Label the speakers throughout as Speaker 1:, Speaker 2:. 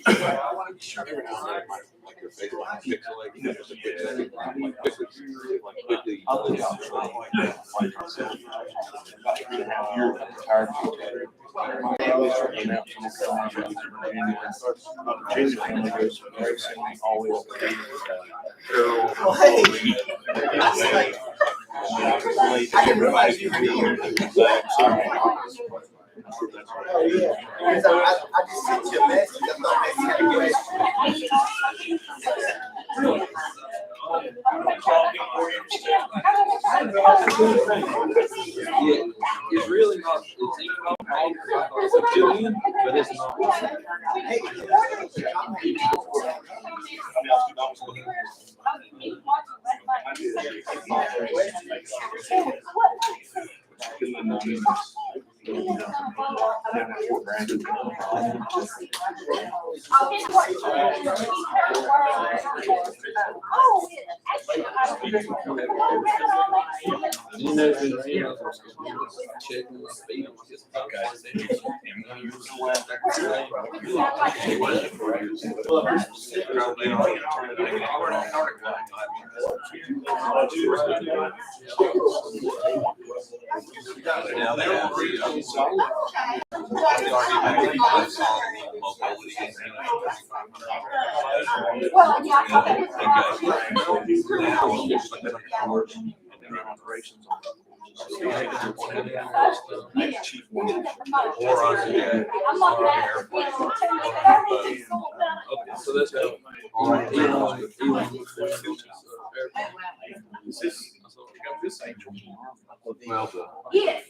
Speaker 1: I want to be sure every now and then, like your face will pixelate, just a quick second, like quickly.
Speaker 2: His family goes to Grayson, always
Speaker 3: Oh, hey. I didn't realize you were here. Oh, yeah. Because I just sent you a message. I thought maybe you had a question.
Speaker 1: Yeah, it's really not, it's even a billion, but it's not. You know, checking my feet on his
Speaker 2: operations
Speaker 1: so that's good. Well,
Speaker 4: Yes.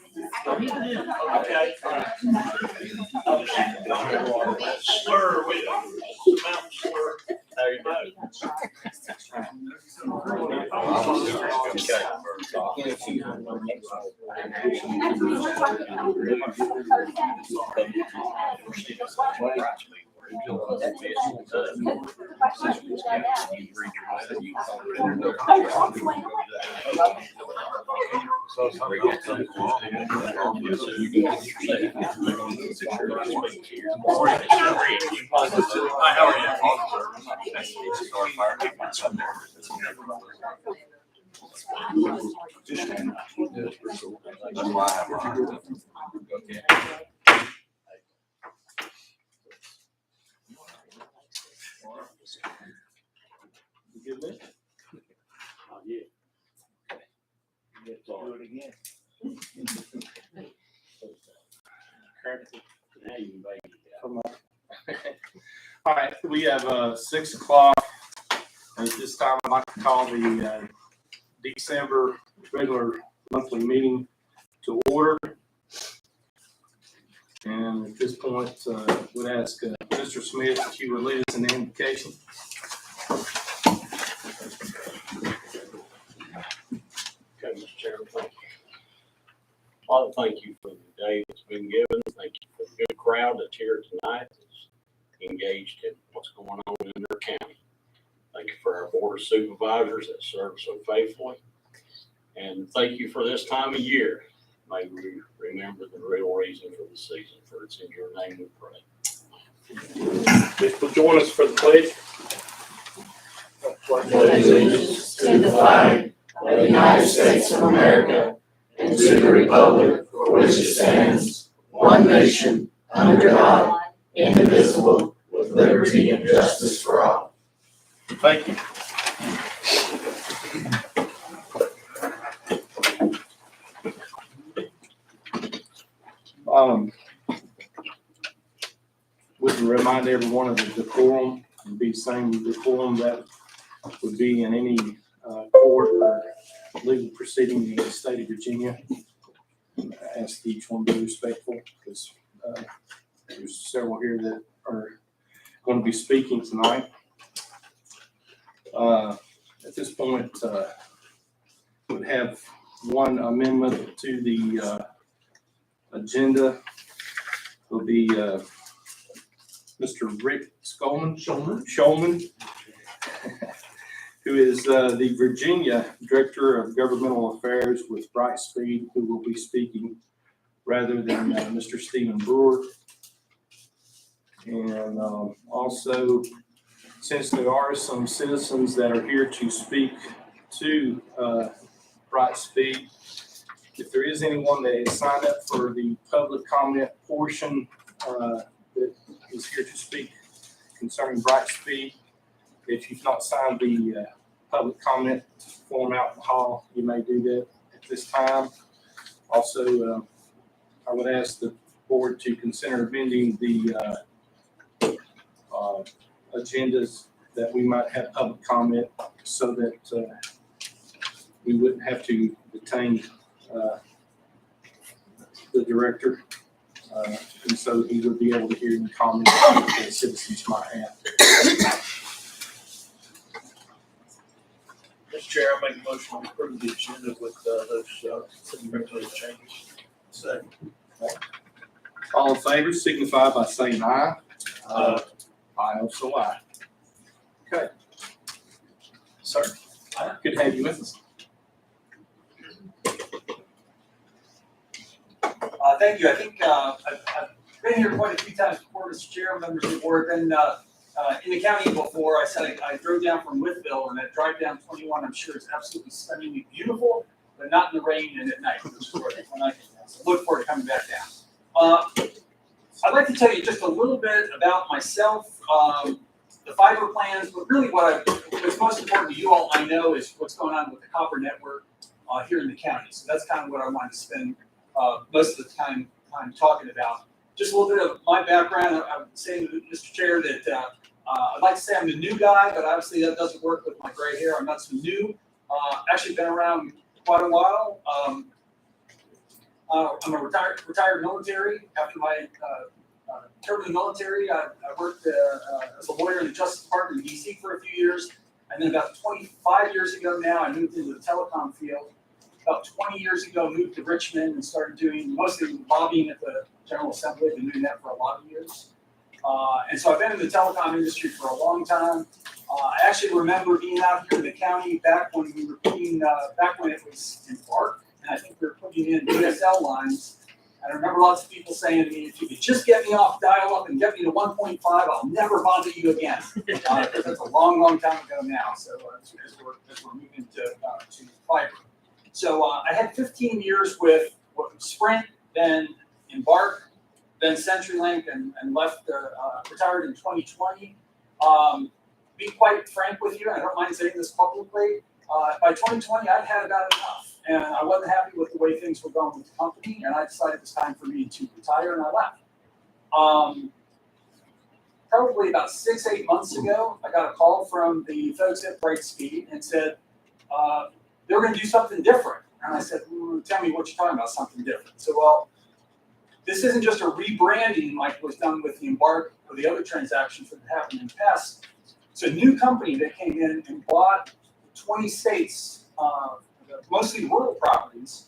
Speaker 2: slur with mountain slur. How you How are
Speaker 1: that's why I have mine. Okay.
Speaker 2: You good, man? Oh, yeah. Do it again. Now you all right, we have 6 o'clock. At this time, I'd like to call the December regular monthly meeting to order. And at this point, would ask Mr. Smith if you would lead us in the invocation.
Speaker 5: Okay, Mr. Chairman, thank you. Father, thank you for the day that's been given. Thank you for the good crowd that's here tonight, that's engaged in what's going on in their county. Thank you for our board of supervisors that serve so faithfully. And thank you for this time of year. May we remember the real reason for the season, for it's in your name we pray.
Speaker 2: Please will join us for the pledge.
Speaker 6: Pledge allegiance to the flag of the United States of America and to the republic for which it stands, one nation, under God, indivisible, with liberty and justice for all.
Speaker 2: Thank you. We can remind everyone of the decorum, and be the same decorum that would be in any court or legal proceeding in the state of Virginia. I ask each one to be respectful, because there's several here that are going to be speaking tonight. At this point, would have one amendment to the agenda. Will be Mr. Rick Shulman, who is the Virginia Director of Governmental Affairs with Brightspeed, who will be speaking rather than Mr. Stephen Brewer. And also, since there are some citizens that are here to speak to Brightspeed, if there is anyone that is signed up for the public comment portion that is here to speak concerning Brightspeed, if you've not signed the public comment form out in the hall, you may do that at this time. Also, I would ask the board to consider amending the agendas that we might have public comment so that we wouldn't have to detain the director. And so he would be able to hear any comments that the citizens might have.
Speaker 4: Mr. Chair, I make a motion to approve the agenda with those regulatory changes. Second.
Speaker 2: All in favor signify by saying aye. Aye, also aye. Okay. Sir, good to have you with us.
Speaker 7: Thank you. I think I've been here quite a few times before, Mr. Chair, members of the board. Been in the county before. I said I drove down from Wytheville, and that drive down 21, I'm sure is absolutely stunningly beautiful, but not in the rain and at night. So look forward to coming back down. I'd like to tell you just a little bit about myself, the fiber plans, but really what's most important to you all, I know, is what's going on with the copper network here in the county. So that's kind of what I wanted to spend most of the time talking about. Just a little bit of my background. I would say, Mr. Chair, that I'd like to say I'm the new guy, but obviously that doesn't work with my gray hair. I'm not so new. Actually been around quite a while. I'm a retired military. After my term in the military, I worked as a lawyer in the Justice Department in DC for a few years. And then about 25 years ago now, I moved into the telecom field. About 20 years ago, moved to Richmond and started doing mostly lobbying at the General Assembly. I've been doing that for a lot of years. And so I've been in the telecom industry for a long time. I actually remember being out here in the county back when we were putting, back when it was in Bark, and I think we were putting in DSL lines. And I remember lots of people saying to me, if you could just get me off dial-up and get me to 1.5, I'll never bother you again. Because that's a long, long time ago now. So as we're moving to fiber. So I had 15 years with Sprint, then Embark, then CenturyLink, and left, retired in 2020. Be quite frank with you, I don't mind saying this publicly. By 2020, I'd had about enough, and I wasn't happy with the way things were going with the company, and I decided it was time for me to retire, and I left. Probably about 6-8 months ago, I got a call from the folks at Brightspeed and said, they were going to do something different. And I said, tell me what you're talking about, something different. So, well, this isn't just a rebranding like was done with the Embark or the other transactions that happened in the past. It's a new company that came in and bought 20 states, mostly rural properties,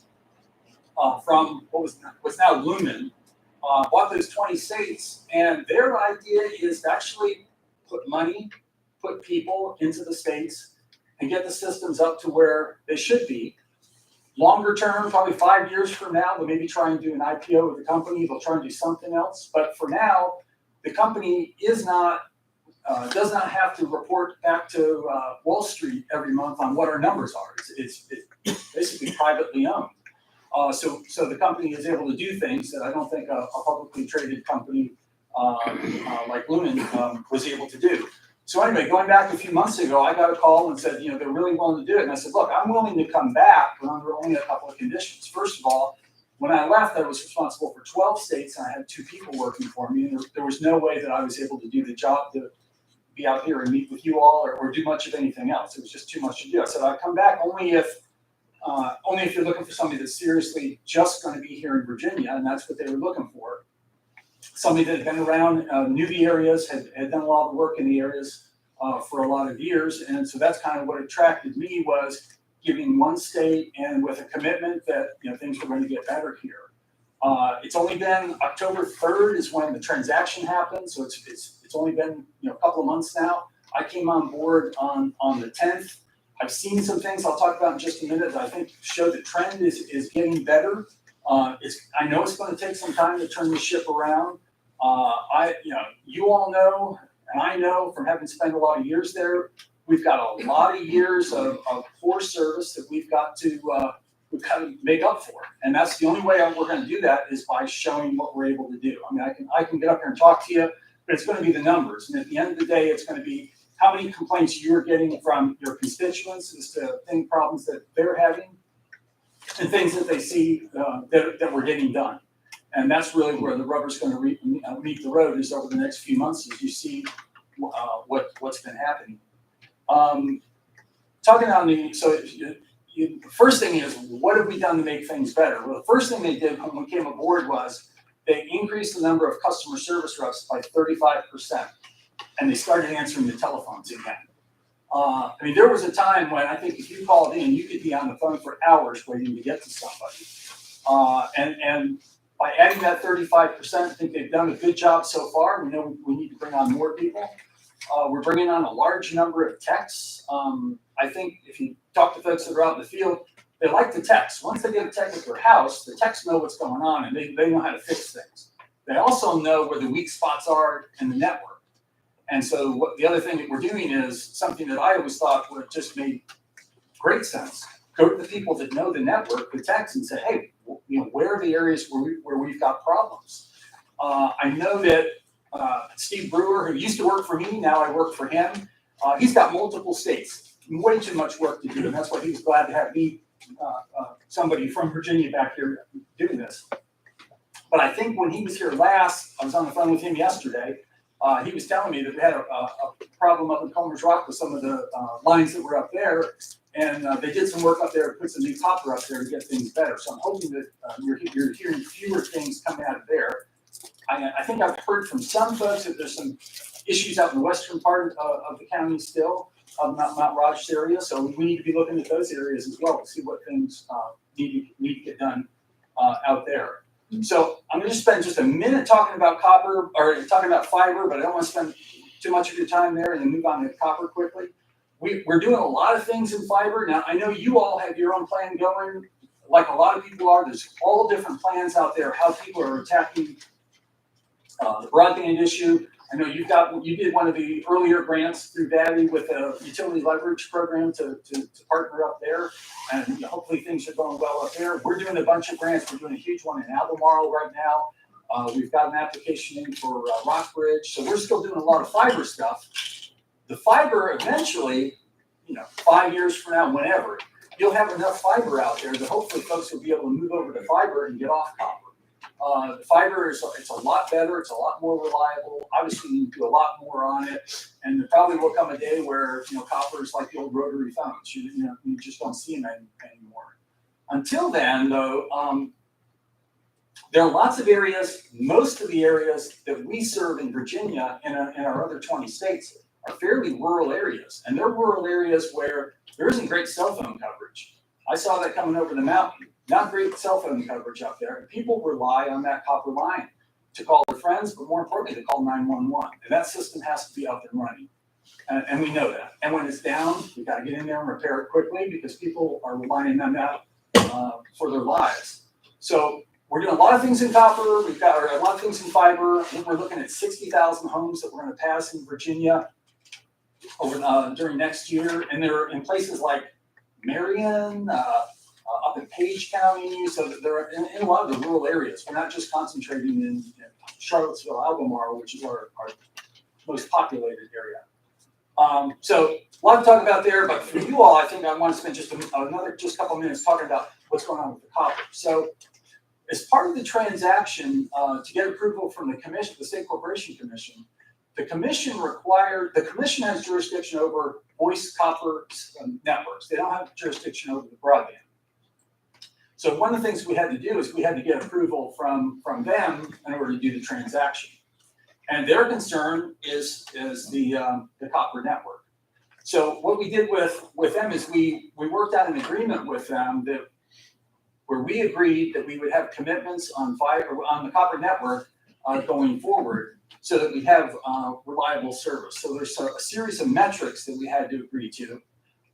Speaker 7: from what's now Lumen, bought those 20 states. And their idea is to actually put money, put people into the states, and get the systems up to where they should be. Longer term, probably 5 years from now, they'll maybe try and do an IPO with the company. They'll try and do something else. But for now, the company is not, does not have to report back to Wall Street every month on what our numbers are. It's basically privately owned. So the company is able to do things that I don't think a publicly traded company like Lumen was able to do. So anyway, going back a few months ago, I got a call and said, they're really willing to do it. And I said, look, I'm willing to come back, but under only a couple of conditions. First of all, when I left, I was responsible for 12 states, and I had 2 people working for me. And there was no way that I was able to do the job to be out here and meet with you all or do much of anything else. It was just too much to do. I said, I'd come back only if you're looking for somebody that's seriously just going to be here in Virginia, and that's what they were looking for. Somebody that had been around, knew the areas, had done a lot of work in the areas for a lot of years. And so that's kind of what attracted me, was giving one state and with a commitment that things were going to get better here. It's only been October 3rd is when the transaction happened. So it's only been a couple of months now. I came on board on the 10th. I've seen some things I'll talk about in just a minute that I think show the trend is getting better. I know it's going to take some time to turn the ship around. You all know, and I know from having spent a lot of years there, we've got a lot of years of poor service that we've got to make up for. And that's the only way we're going to do that is by showing what we're able to do. I mean, I can get up here and talk to you, but it's going to be the numbers. And at the end of the day, it's going to be how many complaints you're getting from your constituents as to problems that they're having and things that they see that we're getting done. And that's really where the rubber's going to meet the road is over the next few months as you see what's been happening. Talking on the first thing is, what have we done to make things better? Well, the first thing they did when we came aboard was they increased the number of customer service reps by 35%, and they started answering the telephones again. I mean, there was a time when I think if you called in, you could be on the phone for hours waiting to get to somebody. And by adding that 35%, I think they've done a good job so far. We know we need to bring on more people. We're bringing on a large number of techs. I think if you talk to folks that are out in the field, they like the techs. Once they get a tech at their house, the techs know what's going on and they know how to fix things. They also know where the weak spots are in the network. And so the other thing that we're doing is something that I always thought would just made great sense. Go to the people that know the network, the techs, and say, hey, where are the areas where we've got problems? I know that Steve Brewer, who used to work for me, now I work for him. He's got multiple states, way too much work to do, and that's why he was glad to have me, somebody from Virginia back here doing this. But I think when he was here last, I was on the phone with him yesterday, he was telling me that they had a problem up in Comer's Rock with some of the lines that were up there, and they did some work up there, put some new copper up there to get things better. So I'm hoping that you're hearing fewer things coming out of there. I think I've heard from some folks that there's some issues out in the western part of the county still, of Mount Rogers area. So we need to be looking at those areas as well to see what things need to get done out there. So I'm going to spend just a minute talking about copper, or talking about fiber, but I don't want to spend too much of your time there and then move on to copper quickly. We're doing a lot of things in fiber. Now, I know you all have your own plan going, like a lot of people are. There's all different plans out there, how people are attacking the broadband issue. I know you did one of the earlier grants through VADI with a utility leverage program to partner up there, and hopefully things are going well up there. We're doing a bunch of grants. We're doing a huge one in Albemarle right now. We've got an application in for Rockbridge, so we're still doing a lot of fiber stuff. The fiber eventually, 5 years from now, whenever, you'll have enough fiber out there that hopefully folks will be able to move over to fiber and get off copper. The fiber it's a lot better, it's a lot more reliable. Obviously, you can do a lot more on it, and there probably will come a day where copper is like the old rotary phones. You just don't see them anymore. Until then, though, there are lots of areas. Most of the areas that we serve in Virginia and in our other 20 states are fairly rural areas, and they're rural areas where there isn't great cell phone coverage. I saw that coming over the mountain. Not great cell phone coverage up there. People rely on that copper line to call their friends, but more importantly, to call 911. And that system has to be up and running. And we know that. And when it's down, we've got to get in there and repair it quickly because people are relying on that for their lives. So we're doing a lot of things in copper. We've got a lot of things in fiber. I think we're looking at 60,000 homes that we're going to pass in Virginia over during next year. And they're in places like Marion, up in Page County, so that they're in a lot of the rural areas. We're not just concentrating in Charlottesville, Albemarle, which is our most populated area. So a lot to talk about there, but for you all, I think I want to spend just a couple minutes talking about what's going on with the copper. So as part of the transaction, to get approval from the commission, the State Corporation Commission, the commission has jurisdiction over voice copper networks. They don't have jurisdiction over the broadband. So one of the things we had to do is we had to get approval from them in order to do the transaction. And their concern is the copper network. So what we did with them is we worked out an agreement with them where we agreed that we would have commitments on the copper network going forward so that we have reliable service. So there's a series of metrics that we had to agree to.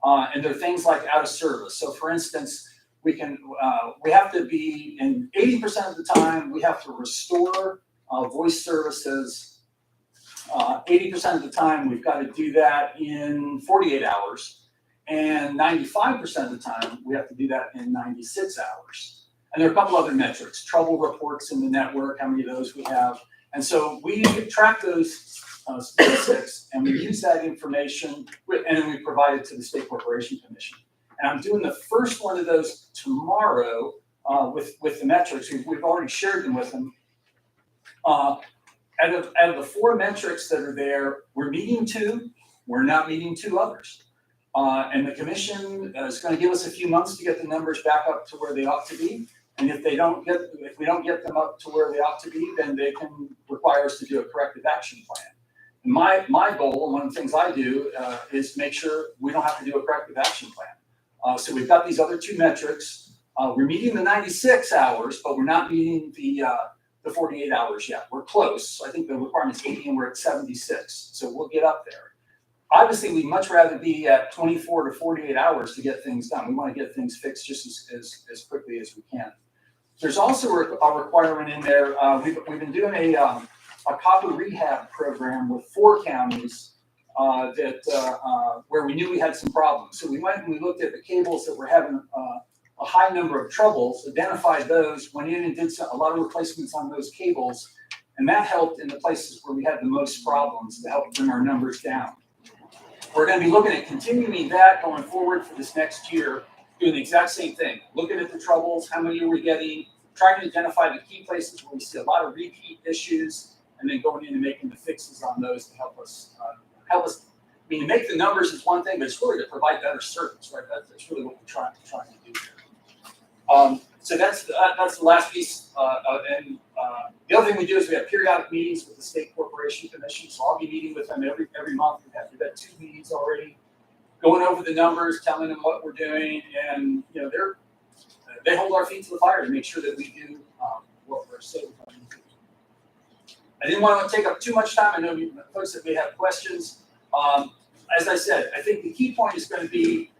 Speaker 7: And there are things like out of service. So for instance, we have to be, in 80% of the time, we have to restore voice services, 80% of the time, we've got to do that in 48 hours. And 95% of the time, we have to do that in 96 hours. And there are a couple other metrics, trouble reports in the network, how many of those we have. And so we track those statistics, and we use that information, and then we provide it to the State Corporation Commission. And I'm doing the first one of those tomorrow with the metrics. We've already shared them with them. Out of the 4 metrics that are there, we're meeting 2, we're not meeting 2 others. And the commission is going to give us a few months to get the numbers back up to where they ought to be. And if we don't get them up to where they ought to be, then they can require us to do a corrective action plan. And my goal, and one of the things I do, is make sure we don't have to do a corrective action plan. So we've got these other 2 metrics. We're meeting the 96 hours, but we're not meeting the 48 hours yet. We're close. I think the requirement is 80 and we're at 76. So we'll get up there. Obviously, we'd much rather be at 24 to 48 hours to get things done. We want to get things fixed just as quickly as we can. There's also a requirement in there. We've been doing a copper rehab program with 4 counties where we knew we had some problems. So we went and we looked at the cables that were having a high number of troubles, identified those, went in and did a lot of replacements on those cables, and that helped in the places where we had the most problems to help bring our numbers down. We're going to be looking at continuing that going forward for this next year, doing the exact same thing, looking at the troubles, how many are we getting, trying to identify the key places where we see a lot of repeat issues, and then going in and making the fixes on those to help us. I mean, to make the numbers is one thing, but it's really to provide better service, right? That's really what we're trying to do here. So that's the last piece. The other thing we do is we have periodic meetings with the State Corporation Commission. So I'll be meeting with them every month. We've had 2 meetings already, going over the numbers, telling them what we're doing, and they hold our feet to the fire to make sure that we do what we're saying. I didn't want to take up too much time. I know folks that may have questions. As I said, I think the key point is going to be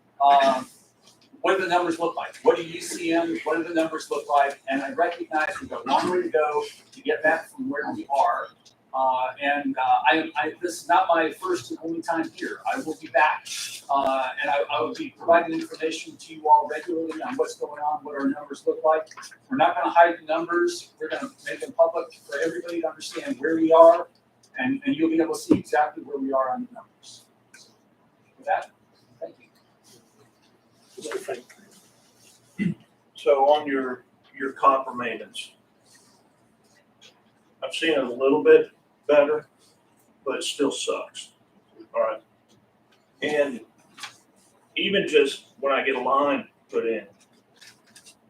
Speaker 7: what do the numbers look like? What do you see them? What do the numbers look like? And I recognize we've got a long way to go to get back from where we are. This is not my first and only time here. I will be back, and I will be providing information to you all regularly on what's going on, what our numbers look like. We're not going to hide the numbers. We're going to make them public for everybody to understand where we are, and you'll be able to see exactly where we are on the numbers. So, with that, thank you.
Speaker 4: So on your copper maintenance, I've seen it a little bit better, but it still sucks. All right. And even just when I get a line put in,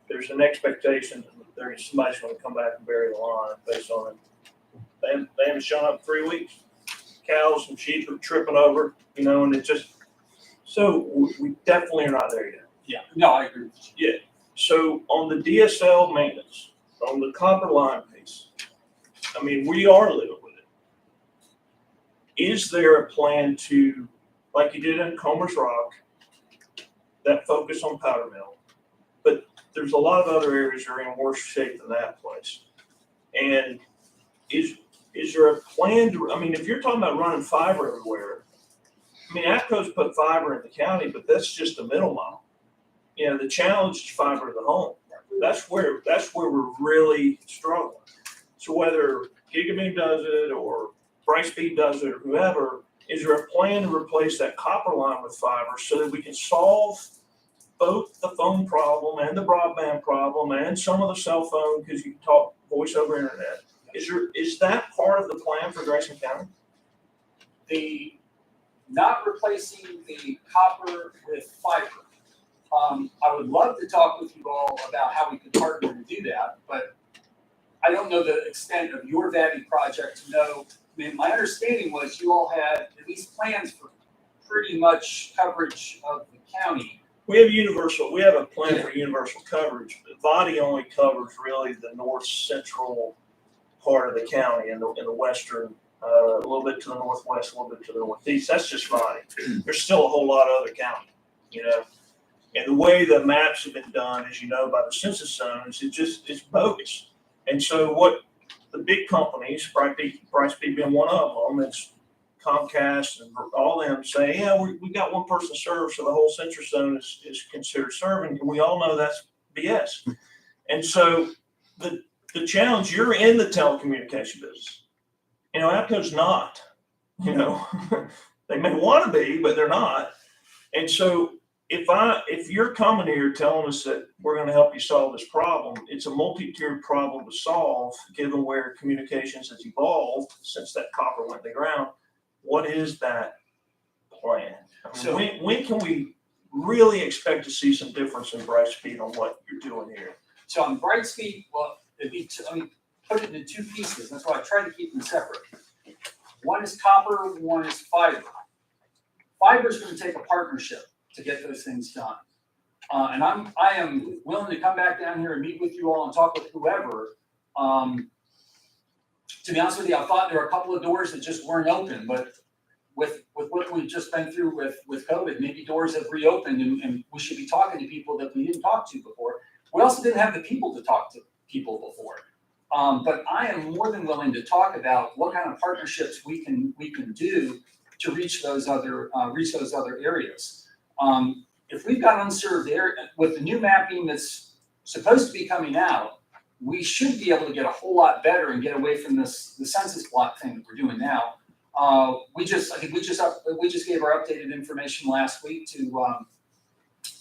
Speaker 4: there's an expectation that somebody's going to come back and bury the line based on it. They haven't shown up in 3 weeks. Cows and sheep are tripping over, and it just, so we definitely are not there yet.
Speaker 7: Yeah, no, I agree.
Speaker 4: Yeah. So on the DSL maintenance, on the copper line piece, I mean, we are living with it. Is there a plan to, like you did in Comer's Rock, that focus on powder mill? But there's a lot of other areas that are in worse shape than that place. And is there a plan to, I mean, if you're talking about running fiber everywhere, I mean, APCO's put fiber in the county, but that's just a middle mile. The challenge is fiber to the home. That's where we're really struggling. So whether Gigabeam does it or Brightspeed does it or whoever, is there a plan to replace that copper line with fiber so that we can solve both the phone problem and the broadband problem and some of the cell phone, because you can talk voice over internet? Is that part of the plan for Grayson County?
Speaker 7: The not replacing the copper with fiber. I would love to talk with you all about how we could partner to do that, but I don't know the extent of your VADI project to know. I mean, my understanding was you all had at least plans for pretty much coverage of the county.
Speaker 4: We have a plan for universal coverage, but VADI only covers really the north central part of the county and the western, a little bit to the northwest, a little bit to the northeast. That's just VADI. There's still a whole lot of other county, And the way the maps have been done, as you know, by the census zones, it's bogus. And so the big companies, Brightspeed being one of them, it's Comcast and all them say, yeah, we got one person served, so the whole Central Zone is considered serving. And we all know that's BS. And so the challenge, you're in the telecommunication business. You know, APCO's not, you know, they may want to be, but they're not. And so if you're coming here telling us that we're going to help you solve this problem, it's a multi-tiered problem to solve, given where communications has evolved since that copper went in the ground. What is that plan?
Speaker 7: So-
Speaker 4: when can we really expect to see some difference in Brightspeed on what you're doing here?
Speaker 7: So on Brightspeed, well, let me put it into two pieces. That's why I try to keep them separate. One is copper, one is fiber. Fiber is going to take a partnership to get those things done. And I am willing to come back down here and meet with you all and talk with whoever. To be honest with you, I thought there were a couple of doors that just weren't open, but with what we've just been through with COVID, maybe doors have reopened and we should be talking to people that we didn't talk to before. We also didn't have the people to talk to people before. But I am more than willing to talk about what kind of partnerships we can do to reach those other areas. If we've got unserved area with the new mapping that's supposed to be coming out, we should be able to get a whole lot better and get away from the census block thing that we're doing now. We just gave our updated information last week to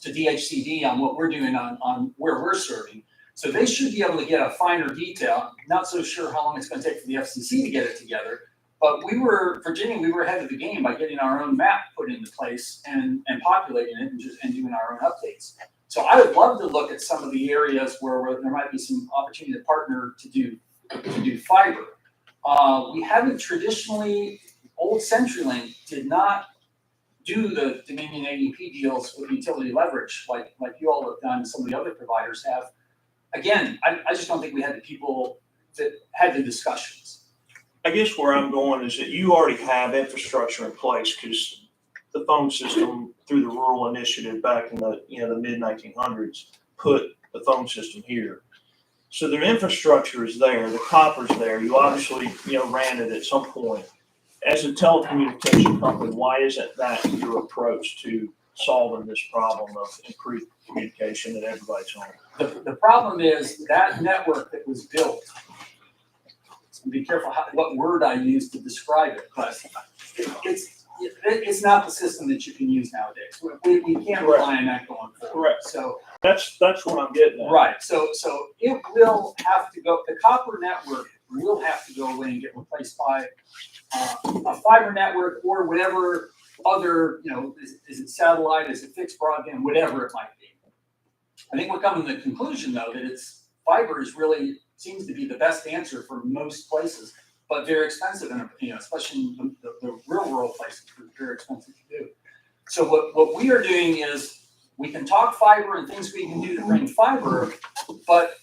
Speaker 7: DHCD on what we're doing on where we're serving. So they should be able to get a finer detail. Not so sure how long it's going to take for the FCC to get it together, but Virginia, we were ahead of the game by getting our own map put into place and populating it and doing our own updates. So I would love to look at some of the areas where there might be some opportunity to partner to do fiber. We haven't traditionally, old CenturyLink did not do the Dominion ADP deals with utility leverage like you all have done and some of the other providers have. Again, I just don't think we had the people that had the discussions.
Speaker 4: I guess where I'm going is that you already have infrastructure in place because the phone system through the rural initiative back in the mid 1900s put the phone system here. So the infrastructure is there, the copper's there. You obviously ran it at some point. As a telecommunication company, why isn't that your approach to solving this problem of improved communication at everybody's home?
Speaker 7: The problem is that network that was built. And be careful what word I use to describe it, but it's not the system that you can use nowadays. We can't rely on that going forward.
Speaker 4: Correct.
Speaker 7: So
Speaker 4: that's what I'm getting at.
Speaker 7: right. So it will have to go. The copper network will have to go away and get replaced by a fiber network or whatever other. Is it satellite? Is it fixed broadband? Whatever it might be. I think we're coming to the conclusion though that fiber is really seems to be the best answer for most places, but very expensive, and especially in the rural places, it's very expensive to do. So what we are doing is we can talk fiber and things we can do to bring fiber, but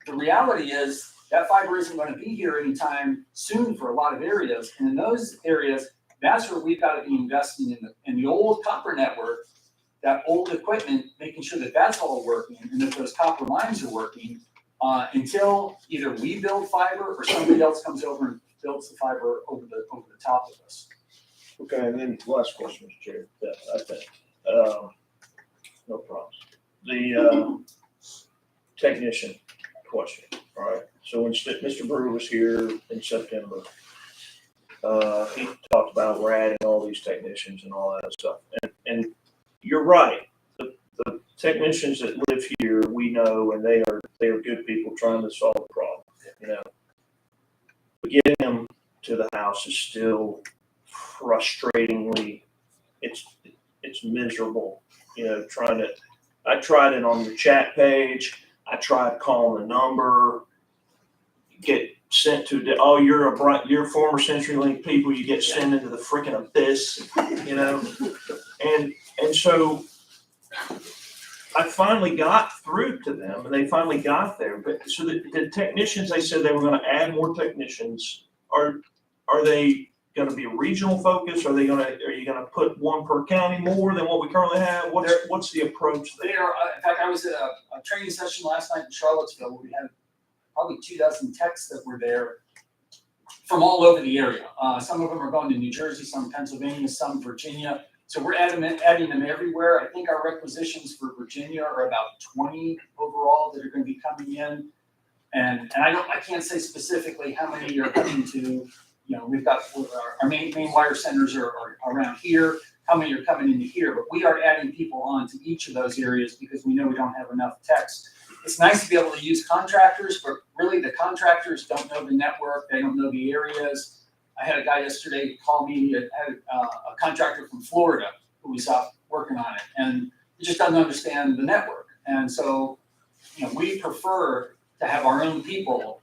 Speaker 7: the reality is that fiber isn't going to be here anytime soon for a lot of areas, and in those areas, that's where we've got to be investing in the old copper network, that old equipment, making sure that that's all working, and that those copper lines are working. Until either we build fiber or somebody else comes over and builds the fiber over the top of us.
Speaker 4: Okay, and then last question, Mr. Chair. I think no problems. The technician question. All right. So when Mr. Brewer was here in September, he talked about we're adding all these technicians and all that stuff. And you're right. The technicians that live here, we know, and they are good people trying to solve the problem. But getting them to the house is still frustratingly, it's miserable. I tried it on your chat page. I tried calling a number, get sent to you're former CenturyLink people. You get sent into the freaking abyss, and so. I finally got through to them, and they finally got there. But so the technicians, they said they were going to add more technicians. Are they going to be a regional focus? Are you going to put one per county more than what we currently have? What's the approach there?
Speaker 7: In fact, I was at a training session last night in Charlottesville where we had probably 24 techs that were there from all over the area. Some of them are going to New Jersey, some Pennsylvania, some Virginia. So we're adding them everywhere. I think our requisitions for Virginia are about 20 overall that are going to be coming in. And I can't say specifically how many are coming to, we've got our main wire centers are around here, how many are coming into here, but we are adding people on to each of those areas because we know we don't have enough techs. It's nice to be able to use contractors, but really the contractors don't know the network, they don't know the areas. I had a guy yesterday call me, had a contractor from Florida who was out working on it, and he just doesn't understand the network. And so, we prefer to have our own people,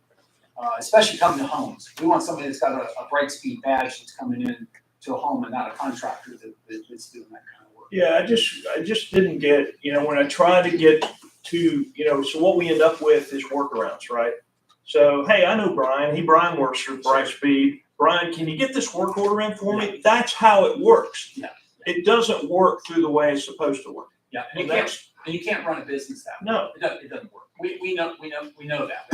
Speaker 7: especially coming to homes. We want somebody that's got a Brightspeed badge that's coming in to a home and not a contractor that's doing that kind of work.
Speaker 4: Yeah, I just didn't get, when I try to get to, so what we end up with is workarounds, right? So, hey, I know Brian. Brian works for Brightspeed. Brian, can you get this work order in for me? That's how it works.
Speaker 7: Yeah.
Speaker 4: It doesn't work through the way it's supposed to work.
Speaker 7: Yeah,
Speaker 4: And
Speaker 7: and you can't run a business that way.
Speaker 4: No.
Speaker 7: It doesn't work. We know that.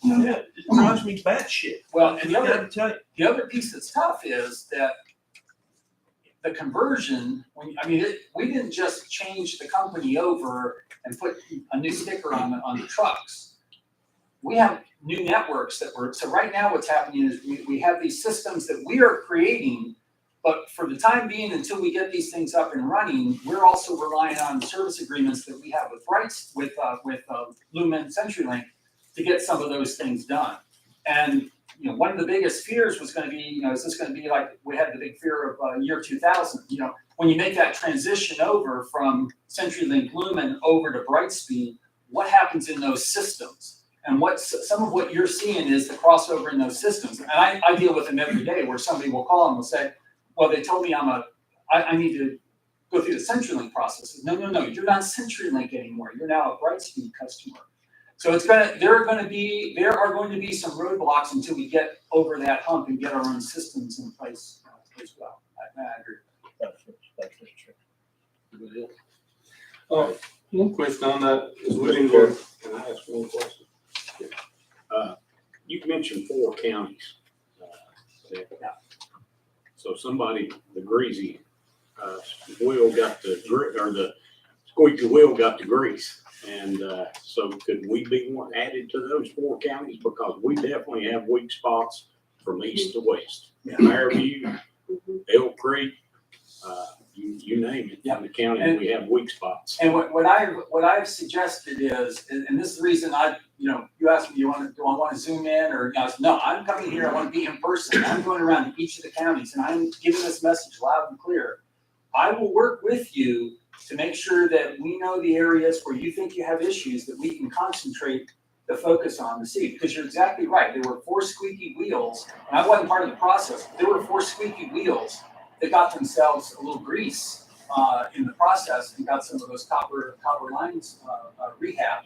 Speaker 4: Yeah, it drives me batshit.
Speaker 7: Well, and
Speaker 4: I gotta tell you.
Speaker 7: the other piece that's tough is that the conversion, we didn't just change the company over and put a new sticker on the trucks. We have new networks so right now what's happening is we have these systems that we are creating, but for the time being, until we get these things up and running, we're also relying on service agreements that we have with Lumen CenturyLink to get some of those things done. And one of the biggest fears was going to be, is this going to be like we had the big fear of year 2000? When you make that transition over from CenturyLink Lumen over to Brightspeed, what happens in those systems? And some of what you're seeing is the crossover in those systems. And I deal with them every day where somebody will call and will say, well, they told me I need to go through the CenturyLink process. No, you're not CenturyLink anymore. You're now a Brightspeed customer. So there are going to be some roadblocks until we get over that hump and get our own systems in place as well. I agree.
Speaker 4: That's true.
Speaker 2: One question on that is we've been going.
Speaker 5: Can I ask one question? You mentioned 4 counties. So somebody, the greasy wheel got the squeaky wheel got the grease. And so could we be one added to those 4 counties? Because we definitely have weak spots from east to west. Fairview, Elk Creek, you name it. In the county, we have weak spots.
Speaker 7: And what I've suggested is, and this is the reason you asked me, do I want to zoom in or I said, no, I'm coming here. I want to be in person. I'm going around to each of the counties and I'm giving this message loud and clear. I will work with you to make sure that we know the areas where you think you have issues that we can concentrate the focus on to see, because you're exactly right. There were 4 squeaky wheels, and I wasn't part of the process. There were 4 squeaky wheels that got themselves a little grease in the process and got some of those copper lines rehab.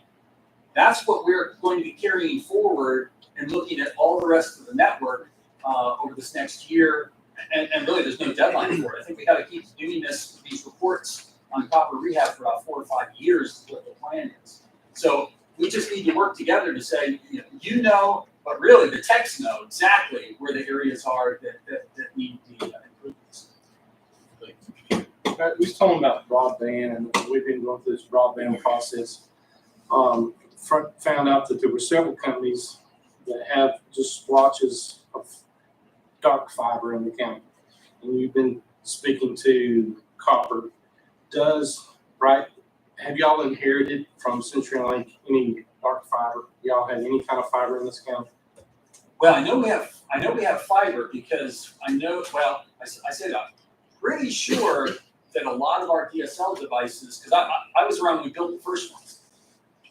Speaker 7: That's what we're going to be carrying forward and looking at all the rest of the network over this next year. And really, there's no deadline for it. I think we got to keep doing these reports on copper rehab for about 4 or 5 years is what the plan is. So we just need to work together to say, but really the techs know exactly where the areas are that need the improvements.
Speaker 2: We was talking about broadband, and we've been going through this broadband process. Found out that there were several companies that have just splotches of dark fiber in the county. And you've been speaking to copper. Have y'all inherited from CenturyLink any dark fiber? Y'all have any kind of fiber in this county?
Speaker 7: Well, I know we have fiber because I say that. Pretty sure that a lot of our DSL devices, because I was around when we built the first ones,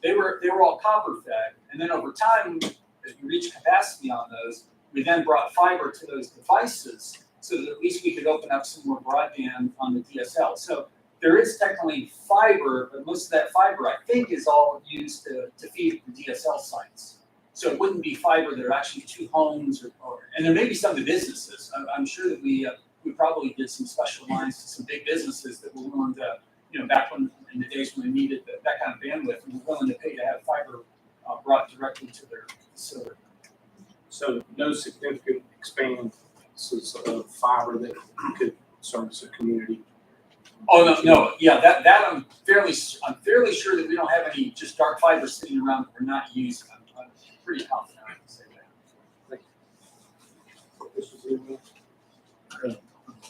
Speaker 7: they were all copper fed, and then over time, as we reached capacity on those, we then brought fiber to those devices so that at least we could open up some more broadband on the DSL. So there is technically fiber, but most of that fiber, I think, is all used to feed the DSL sites. So it wouldn't be fiber that are actually to homes, and there may be some to businesses. I'm sure that we probably did some special lines to some big businesses that were willing to, back in the days when they needed that kind of bandwidth, and were willing to pay to have fiber brought directly to their
Speaker 2: So no significant expanses of fiber that could service a community.
Speaker 7: Oh, no, yeah, that I'm fairly sure that we don't have any just dark fiber sitting around that we're not using. I'm pretty confident I can say that.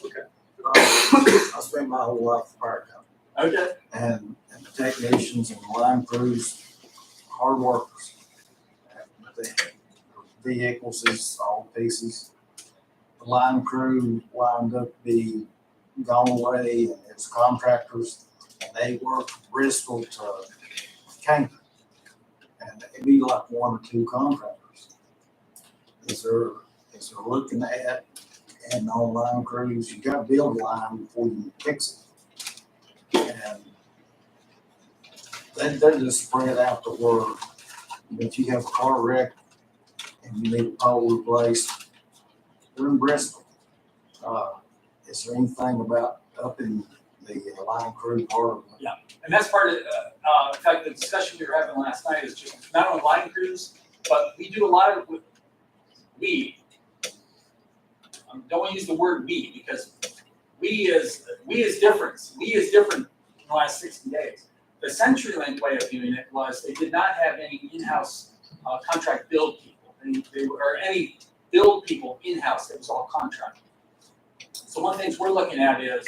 Speaker 2: Okay.
Speaker 8: I spent my whole life in the fire company,
Speaker 7: Okay.
Speaker 8: and the technicians and line crews, hard workers. The vehicles is all pieces. The line crew wound up being gone away, and it's contractors, and they work from Bristol to Canton. And it'd be like one or two contractors. Is there looking at, and on line crews, you gotta build a line before you fix it. And they're just spread out to where if you have a car wreck and you need a pole replaced, they're in Bristol. Is there anything about up in the line crew part of it?
Speaker 7: And that's part of, in fact, the discussion we were having last night is just not only line crews, but we do a lot of, don't want to use the word we, because we is different. We is different in the last 60 days. The CenturyLink way of doing it was they did not have any in-house contract build people. Any build people in-house. It was all contract. So one of the things we're looking at is,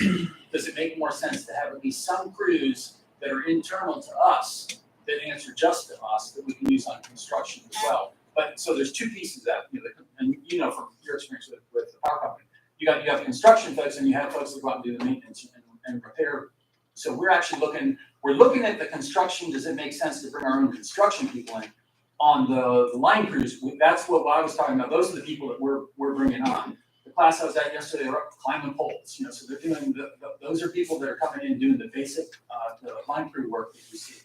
Speaker 7: does it make more sense to have at least some crews that are internal to us, that answer just to us, that we can use on construction as well? But so there's two pieces of that, and from your experience with the power company, you have construction folks and you have folks that go out and do the maintenance and repair. So we're actually looking at the construction. Does it make sense to bring our own construction people in? On the line crews, that's what I was talking about. Those are the people that we're bringing on. The class I was at yesterday, they're up climbing poles. So they're doing those are people that are coming in doing the basic the line crew work that you see.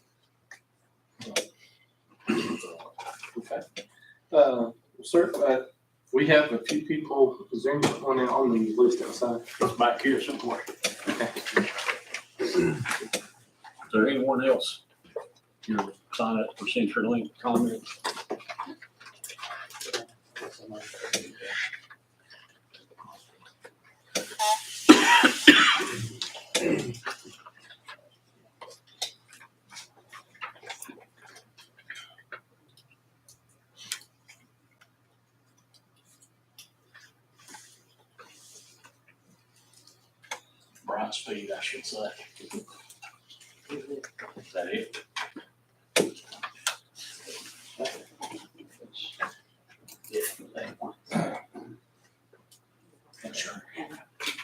Speaker 2: Okay. Sir, we have a few people. Is there anyone on the list outside?
Speaker 5: It's back here somewhere. Is there anyone else? You're sign up for CenturyLink comments? Bright speed, I should say. Is that it?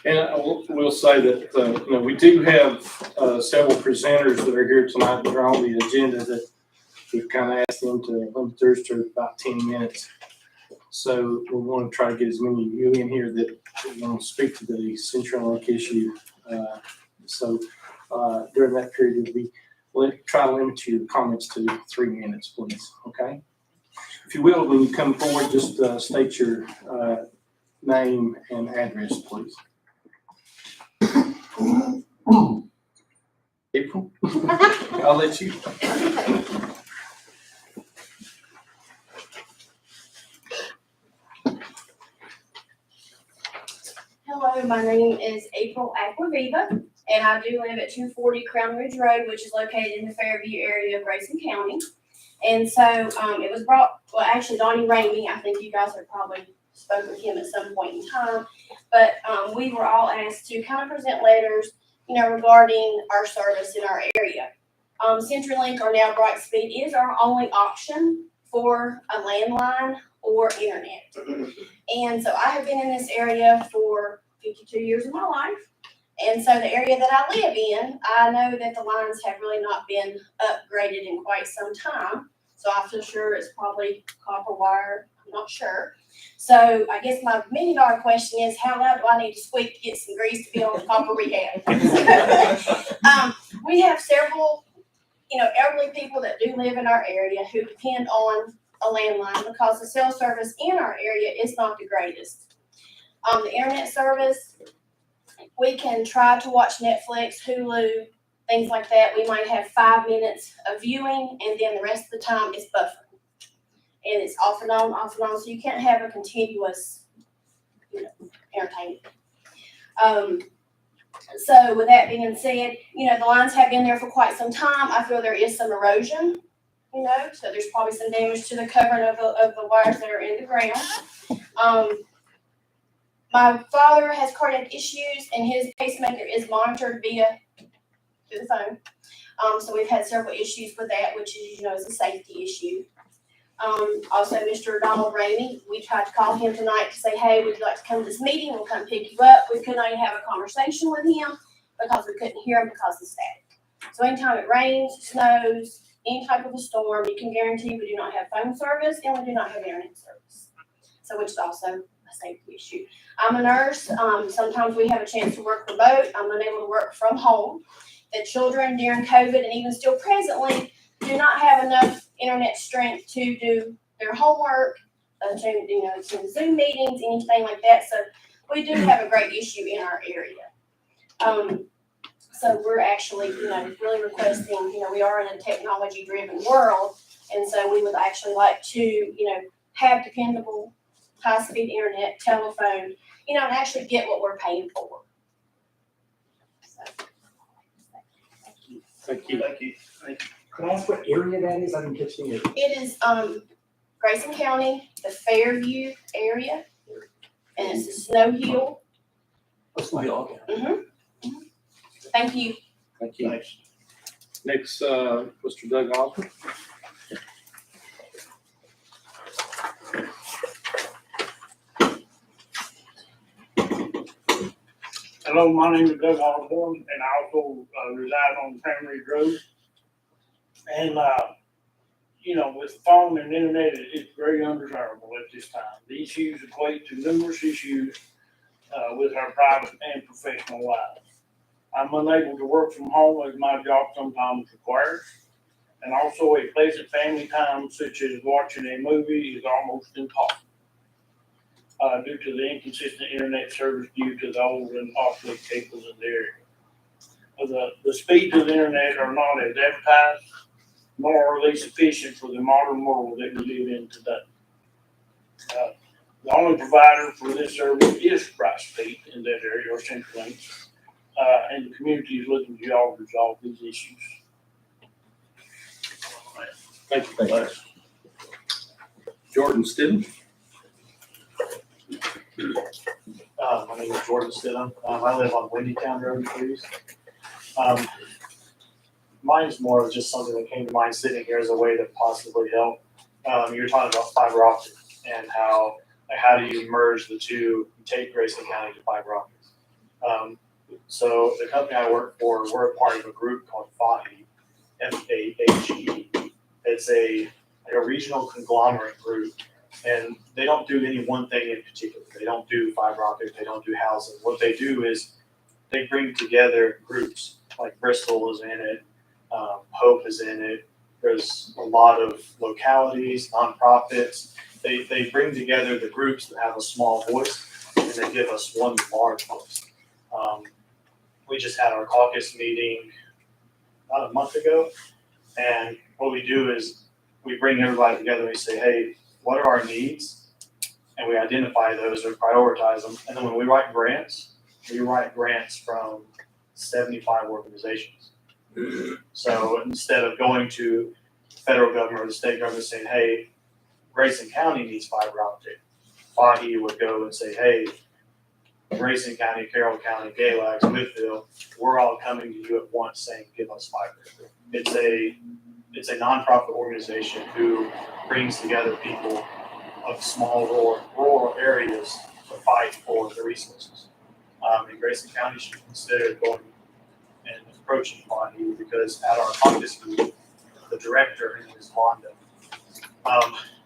Speaker 2: And I will say that, we do have several presenters that are here tonight that are on the agenda that we've kind of asked them to limit theirs to about 10 minutes. So we want to try to get as many of you in here that want to speak to the CenturyLink issue. So during that period, try to limit your comments to 3 minutes, please, okay? If you will, when you come forward, just state your name and address, please. April, I'll let you.
Speaker 9: Hello, my name is April Aquaviva, and I do live at 240 Crown Ridge Road, which is located in the Fairview area of Grayson County. And so it was brought, well, actually Donnie Ramey, I think you guys have probably spoke with him at some point in time, but we were all asked to kind of present letters, regarding our service in our area. CenturyLink or now Brightspeed is our only option for a landline or internet. And so I have been in this area for 52 years of my life. And so the area that I live in, I know that the lines have really not been upgraded in quite some time. So I feel sure it's probably copper wire. I'm not sure. So I guess my $1 million question is, how loud do I need to squeak to get some grease to be on the copper we have? We have several, elderly people that do live in our area who depend on a landline because the cell service in our area is not the greatest. The internet service, we can try to watch Netflix, Hulu, things like that. We might have 5 minutes of viewing, and then the rest of the time is buffering. and it's off and on, so you can't have a continuous, entertainment. So with that being said, the lines have been there for quite some time. I feel there is some erosion, so there's probably some damage to the covering of the wires that are in the ground. My father has cardiac issues, and his pacemaker is monitored through the phone. So we've had several issues with that, which is, is a safety issue. Also, Mr. Donald Ramey, we tried to call him tonight to say, hey, would you like to come to this meeting? We'll come pick you up. We could not even have a conversation with him because we couldn't hear him because of the static. So anytime it rains, snows, any type of a storm, you can guarantee we do not have phone service and we do not have internet service. So which is also a safety issue. I'm a nurse. Sometimes we have a chance to work remote. I'm unable to work from home. The children during COVID and even still presently do not have enough internet strength to do their homework, to Zoom meetings, anything like that. So we do have a great issue in our area. So we're actually, really requesting, we are in a technology-driven world, and so we would actually like to, have dependable, high-speed internet, telephone, and actually get what we're paying for. So,
Speaker 2: Thank you.
Speaker 4: Thank you.
Speaker 6: Can I ask what area that is? I didn't catch the area.
Speaker 9: it is, Grayson County, the Fairview area, and it's a Snow Hill.
Speaker 6: What's my dog?
Speaker 9: Thank you.
Speaker 2: Thank you.
Speaker 4: Thanks.
Speaker 2: Next, Mr. Doug Osborne.
Speaker 10: Hello, my name is Doug Osborne, and I also reside on Tamarind Road. And, with phone and internet, it's very undesirable at this time. The issues equate to numerous issues with our private and professional lives. I'm unable to work from home as my job sometimes requires. And also a pleasant family time such as watching a movie is almost impossible. Due to the inconsistent internet service due to the old and obsolete cables in the area. The speeds of the internet are not as advertised, nor are they sufficient for the modern world that we live in today. The only provider for this service is Brightspeed in that area, or CenturyLink, and the community is looking to y'all to resolve these issues.
Speaker 2: Thank you. Thanks. Jordan Stidham.
Speaker 11: My name is Jordan Stidham. I live on Windytown Road, please. Mine's more of just something that came to mind sitting here as a way to possibly help. You were talking about fiber optic and how do you merge the two, take Grayson County to fiber optics. So the company I work for, we're a part of a group called FAHE, F-A-H-E. It's a regional conglomerate group. And they don't do any one thing in particular. They don't do fiber optic. They don't do housing. What they do is they bring together groups. Like Bristol is in it. Hope is in it. There's a lot of localities, nonprofits. They bring together the groups that have a small voice, and they give us one large voice. We just had our caucus meeting about a month ago. And what we do is we bring everybody together and we say, hey, what are our needs? And we identify those or prioritize them. And then when we write grants from 75 organizations. So instead of going to the federal government or the state government saying, hey, Grayson County needs fiber optic, FAHE would go and say, hey, Grayson County, Carroll County, Galax, Smithville, we're all coming to you at once saying, give us fiber. It's a nonprofit organization who brings together people of small rural areas to fight for the resources. And Grayson County should consider going and approaching FAHE because at our caucus meeting, the director, her name is Wanda,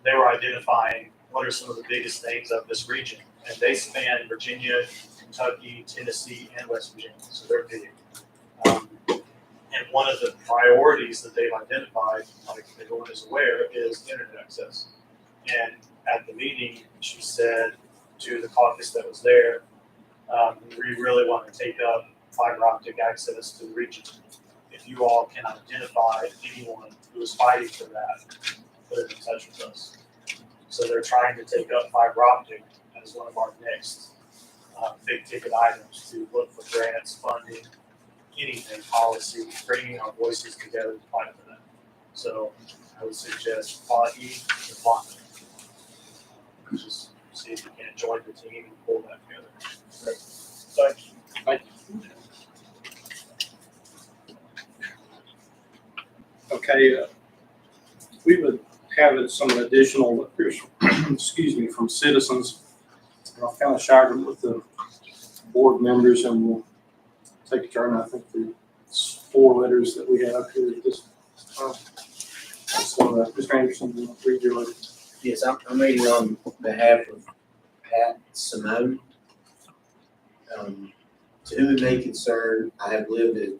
Speaker 11: they were identifying what are some of the biggest things of this region. And they span Virginia, Kentucky, Tennessee, and West Virginia, so they're big. And one of the priorities that they've identified, like everyone is aware, is internet access. And at the meeting, she said to the caucus that was there, we really want to take up fiber optic access to the region. If you all can identify anyone who is fighting for that, put it in touch with us. So they're trying to take up fiber optic as one of our next big ticket items to look for grants, funding, anything, policy, bringing our voices together to fight for that. So I would suggest Foggy and Fonda. Just see if you can join the team and pull that together. Thank you.
Speaker 2: Thank you. Okay, we would have some additional, excuse me, from citizens. I kind of shared it with the board members, and we'll take a turn. I think there's 4 letters that we have here at this time. So, Mr. Anderson, will you read your letter?
Speaker 3: Yes, I'm reading on behalf of Pat Simone. To whom it may concern, I have lived at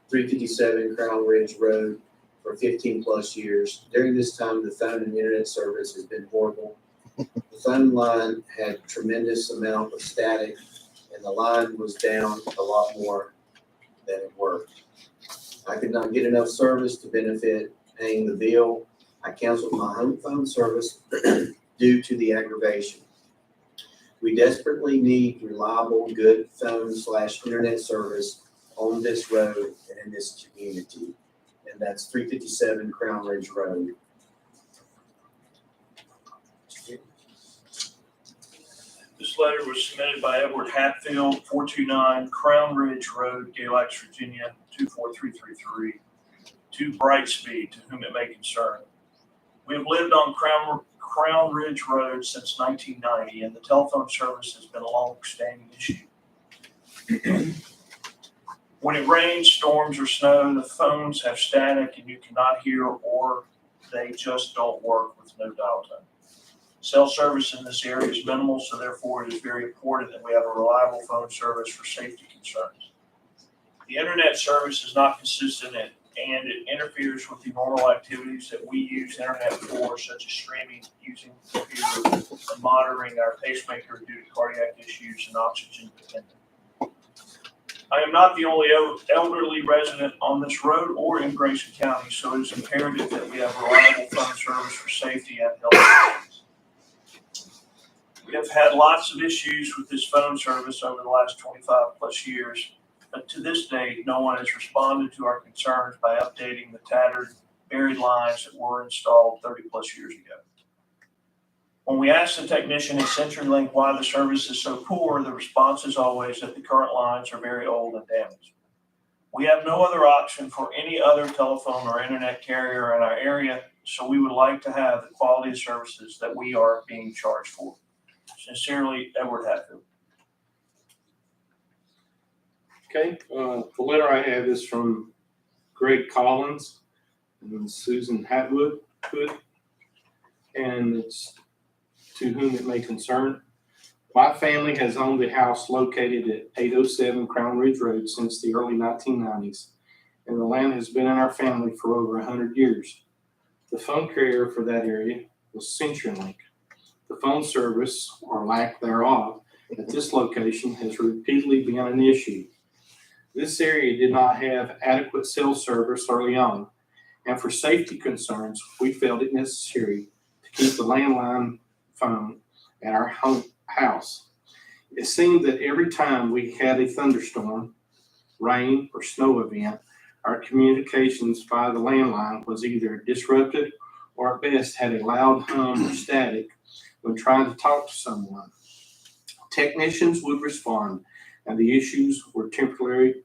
Speaker 3: 357 Crown Ridge Road for 15 plus years. During this time, the phone and internet service has been horrible. The phone line had tremendous amount of static, and the line was down a lot more than it worked. I could not get enough service to benefit paying the bill. I canceled my home phone service due to the aggravation. We desperately need reliable, good phone/internet service on this road and in this community. And that's 357 Crown Ridge Road.
Speaker 4: This letter was submitted by Edward Hatfield, 429 Crown Ridge Road, Galax, Virginia, 24333, to Brightspeed, to whom it may concern. We have lived on Crown Ridge Road since 1990, and the telephone service has been a long-standing issue. When it rains, storms, or snow, the phones have static and you cannot hear, or they just don't work with no dial tone. Cell service in this area is minimal, so therefore it is very important that we have a reliable phone service for safety concerns. The internet service is not consistent and it interferes with the normal activities that we use internet for, such as streaming, using the computer, and monitoring our pacemaker due to cardiac issues and oxygen dependence. I am not the only elderly resident on this road or in Grayson County, so it is imperative that we have reliable phone service for safety and health reasons. We have had lots of issues with this phone service over the last 25 plus years, but to this date, no one has responded to our concerns by updating the tattered, buried lines that were installed 30 plus years ago. When we ask the technician at CenturyLink why the service is so poor, the response is always that the current lines are very old and damaged. We have no other option for any other telephone or internet carrier in our area, so we would like to have the quality of services that we are being charged for. Sincerely, Edward Hatfield.
Speaker 2: Okay, the letter I have is from Greg Collins and Susan Hatwood, and it's to whom it may concern. My family has owned a house located at 807 Crown Ridge Road since the early 1990s, and the land has been in our family for over 100 years. The phone carrier for that area was CenturyLink. The phone service, or lack thereof, at this location has repeatedly been an issue. This area did not have adequate cell service early on, and for safety concerns, we felt it necessary to keep the landline phone at our house. It seemed that every time we had a thunderstorm, rain, or snow event, our communications via the landline was either disrupted or at best had a loud hum or static when trying to talk to someone. Technicians would respond, and the issues were temporarily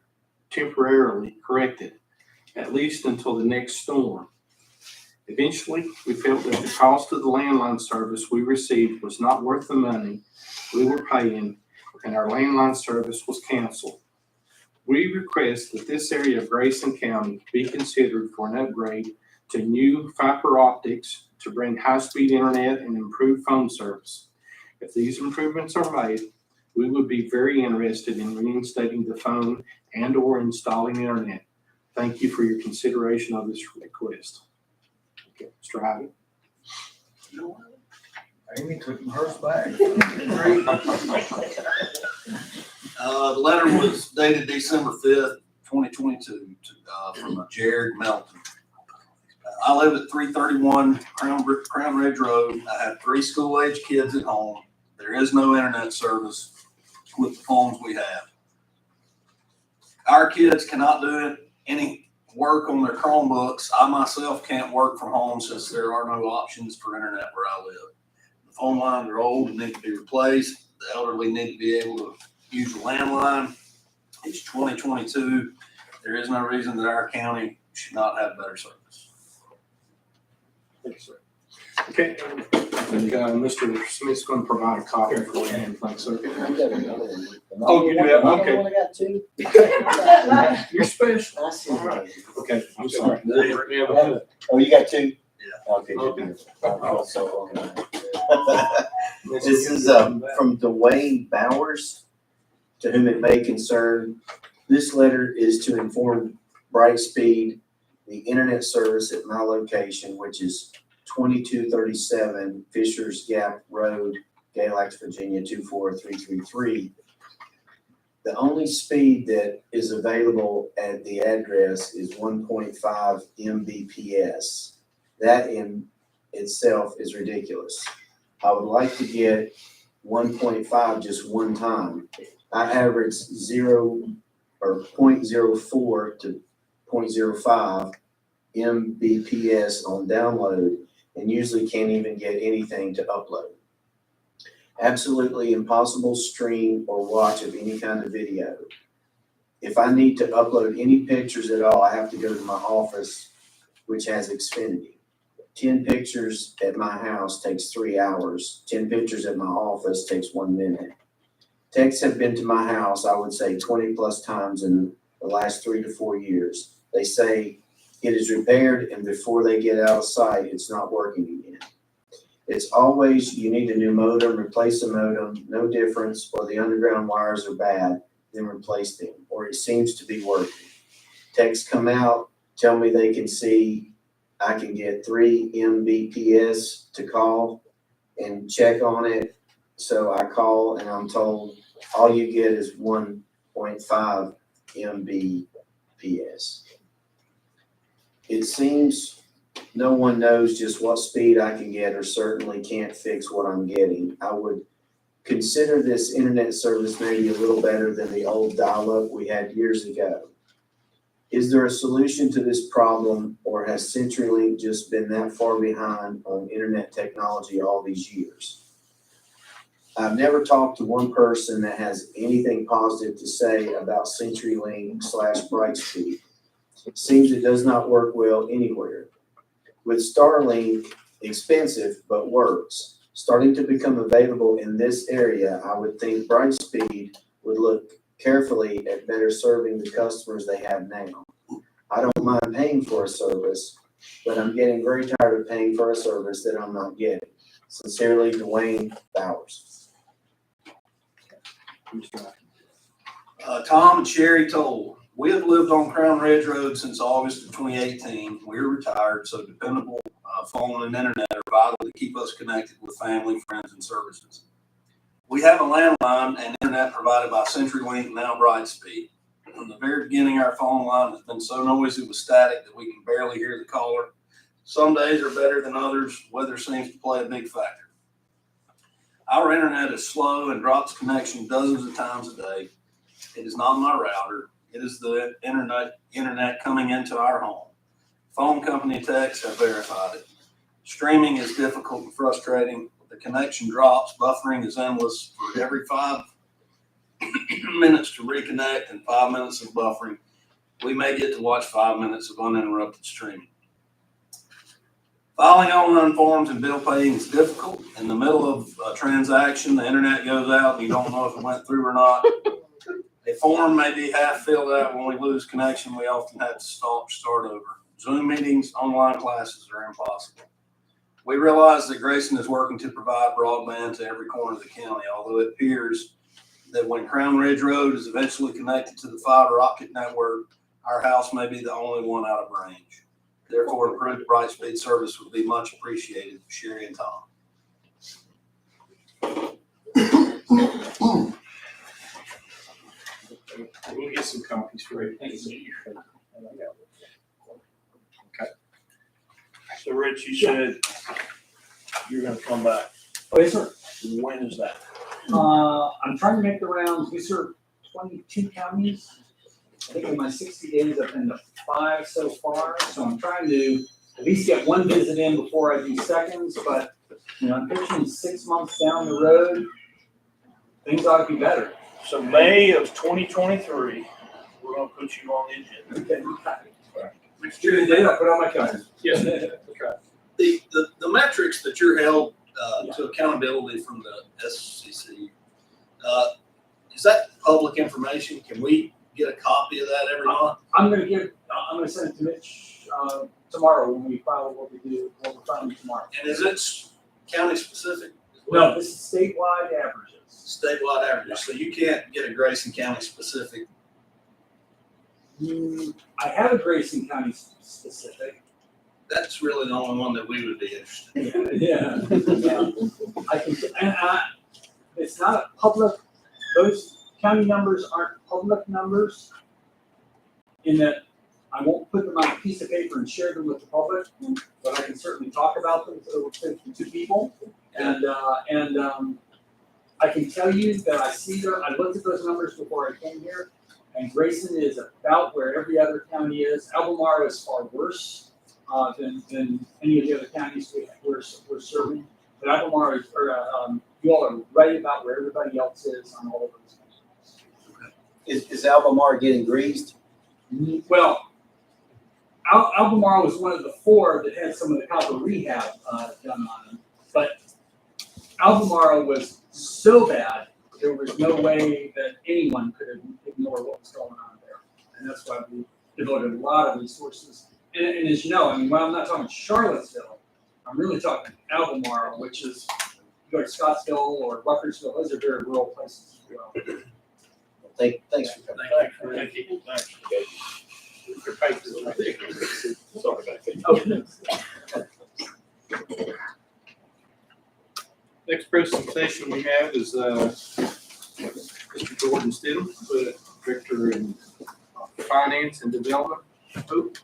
Speaker 2: corrected, at least until the next storm. Eventually, we felt that the cost of the landline service we received was not worth the money we were paying, and our landline service was canceled. We request that this area of Grayson County be considered for an upgrade to new fiber optics to bring high-speed internet and improved phone service. If these improvements are made, we would be very interested in reinstating the phone and or installing internet. Thank you for your consideration of this request. Okay, Mr. Ivey.
Speaker 8: Amy took hers back.
Speaker 12: The letter was dated December 5th, 2022, from Jared Melton. I live at 331 Crown Ridge Road. I have 3 school-age kids at home. There is no internet service with the phones we have. Our kids cannot do any work on their Chromebooks. I myself can't work from home since there are no options for internet where I live. The phone lines are old and need to be replaced. The elderly need to be able to use a landline. It's 2022. There is no reason that our county should not have better service.
Speaker 2: Thank you, sir. Okay, and Mr. Smith's going to provide a copy for you. Thanks, sir. Oh, you do have one? Okay.
Speaker 6: I got two.
Speaker 2: You're special.
Speaker 6: I see.
Speaker 2: Okay, I'm sorry.
Speaker 6: Oh, you got two?
Speaker 12: Yeah.
Speaker 6: Okay.
Speaker 2: Okay.
Speaker 3: This is from Dwayne Bowers, to whom it may concern. This letter is to inform Brightspeed the internet service at my location, which is 2237 Fisher's Gap Road, Galax, Virginia 24333. The only speed that is available at the address is 1.5 Mbps. That in itself is ridiculous. I would like to get 1.5 just one time. I average 0.04 to 0.05 Mbps on download and usually can't even get anything to upload. Absolutely impossible stream or watch of any kind of video. If I need to upload any pictures at all, I have to go to my office, which has Xfinity. 10 pictures at my house takes 3 hours. 10 pictures at my office takes 1 minute. Texts have been to my house, I would say 20 plus times in the last 3 to 4 years. They say it is repaired, and before they get out of sight, it's not working again. It's always, you need a new modem, replace a modem, no difference, or the underground wires are bad, then replace them, or it seems to be working. Texts come out, tell me they can see I can get 3 Mbps to call and check on it. So I call and I'm told all you get is 1.5 Mbps. It seems no one knows just what speed I can get, or certainly can't fix what I'm getting. I would consider this internet service maybe a little better than the old dial-up we had years ago. Is there a solution to this problem, or has CenturyLink just been that far behind on internet technology all these years? I've never talked to one person that has anything positive to say about CenturyLink/Brightspeed. It seems it does not work well anywhere. With Starlink, expensive but works, starting to become available in this area, I would think Brightspeed would look carefully at better serving the customers they have now. I don't mind paying for a service, but I'm getting very tired of paying for a service that I'm not getting. Sincerely, Dwayne Bowers.
Speaker 12: Tom and Sherry Toll. We have lived on Crown Ridge Road since August of 2018. We're retired, so dependable phone and internet are vital to keep us connected with family, friends, and services. We have a landline and internet provided by CenturyLink, now Brightspeed. From the very beginning, our phone line has been so noisy with static that we can barely hear the caller. Some days are better than others. Weather seems to play a big factor. Our internet is slow and drops connection dozens of times a day. It is not my router. It is the internet coming into our home. Phone company techs have verified it. Streaming is difficult and frustrating. The connection drops. Buffering is endless. For every 5 minutes to reconnect and 5 minutes of buffering, we may get to watch 5 minutes of uninterrupted streaming. Filing online forms and bill paying is difficult. In the middle of a transaction, the internet goes out and you don't know if it went through or not. A form may be half filled out. When we lose connection, we often have to start over. Zoom meetings, online classes are impossible. We realize that Grayson is working to provide broadband to every corner of the county, although it appears that when Crown Ridge Road is eventually connected to the fiber optic network, our house may be the only one out of range. Therefore, improved Brightspeed service would be much appreciated. Sherry and Tom.
Speaker 2: We'll get some copies for you. Okay.
Speaker 4: So Rich, you said you're gonna come back.
Speaker 7: Oh, yes, sir.
Speaker 4: When is that?
Speaker 7: I'm trying to make the rounds. We serve 22 counties. I think in my 60 days, I've been to 5 so far. So I'm trying to at least get one visit in before I do seconds. But, you know, I'm pitching 6 months down the road. Things ought to be better.
Speaker 4: So May of 2023, we're gonna put you on the agenda.
Speaker 7: Okay. Next year, the date I put on my calendar.
Speaker 12: Yes. The metrics that you're held to accountability from the SCC, is that public information? Can we get a copy of that every month?
Speaker 7: I'm gonna send it to Mitch, tomorrow when we file what we're filing tomorrow.
Speaker 12: And is it county specific as well?
Speaker 7: No, this is statewide averages.
Speaker 12: Statewide averages, so you can't get a Grayson County specific.
Speaker 7: I have a Grayson County specific.
Speaker 12: That's really the only one that we would be interested in.
Speaker 7: Yeah. I can, it's not a public, those county numbers aren't public numbers in that I won't put them on a piece of paper and share them with the public, but I can certainly talk about them to people. And I can tell you that I looked at those numbers before I came here, and Grayson is about where every other county is. Albemarle is far worse than any of the other counties we're serving. But Albemarle is, you all are right about where everybody else is on all of those counties.
Speaker 6: Is Albemarle getting greased?
Speaker 7: Well, Albemarle was one of the 4 that had some of the copper rehab done on them, but Albemarle was so bad, there was no way that anyone could ignore what was going on there. And that's why we devoted a lot of resources. And as you know, I mean, when I'm not talking Charlottesville, I'm really talking Albemarle, which is, you go to Scottsdale or Ruckersville, those are very rural places as well.
Speaker 6: Thanks for coming.
Speaker 4: Thank you. Thanks.
Speaker 2: Your papers are right there. Sorry about that.
Speaker 7: Okay.
Speaker 2: Next presentation we have is Mr. Jordan Stidham, Director in Finance and Development. Good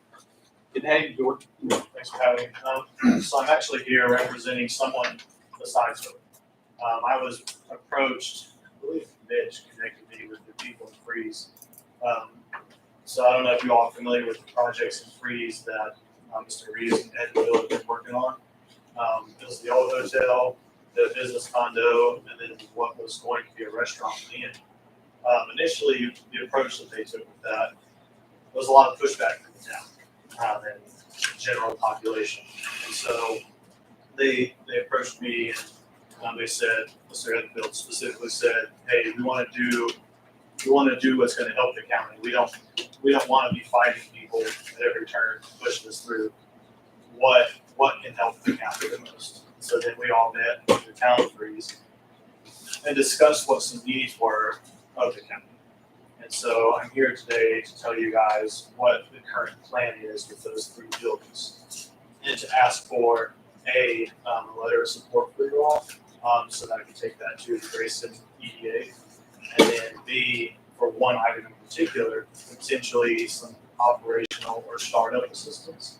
Speaker 2: to have you, Jordan.
Speaker 11: Thanks for having me. So I'm actually here representing someone besides Philip. I was approached, I believe Mitch connected me with the people in Freeze. So I don't know if you all are familiar with the projects in Freeze that Mr. Reeves and Ed Will have been working on. It was the old hotel, the business condo, and then what was going to be a restaurant in the end. Initially, the approach that they took with that was a lot of pushback from the town and general population. And so they approached me and they said, Mr. Edfield specifically said, hey, we want to do what's going to help the county. We don't want to be fighting people at every turn to push this through. What can help the county the most? So then we all met with the town of Freeze and discussed what some needs were of the county. And so I'm here today to tell you guys what the current plan is with those 3 buildings and to ask for a letter of support for you all so that I can take that to the Grayson EDA. And then B, for one item in particular, potentially some operational or startup assistance.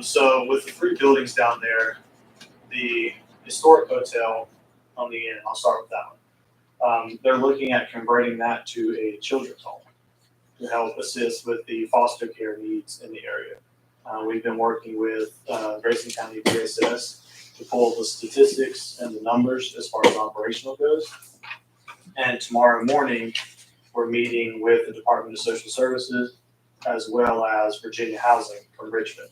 Speaker 11: So with the 3 buildings down there, the historic hotel on the end, I'll start with that one. They're looking at converting that to a children's home to help assist with the foster care needs in the area. We've been working with Grayson County BSS to pull the statistics and the numbers as far as operational goes. And tomorrow morning, we're meeting with the Department of Social Services as well as Virginia Housing from Richmond.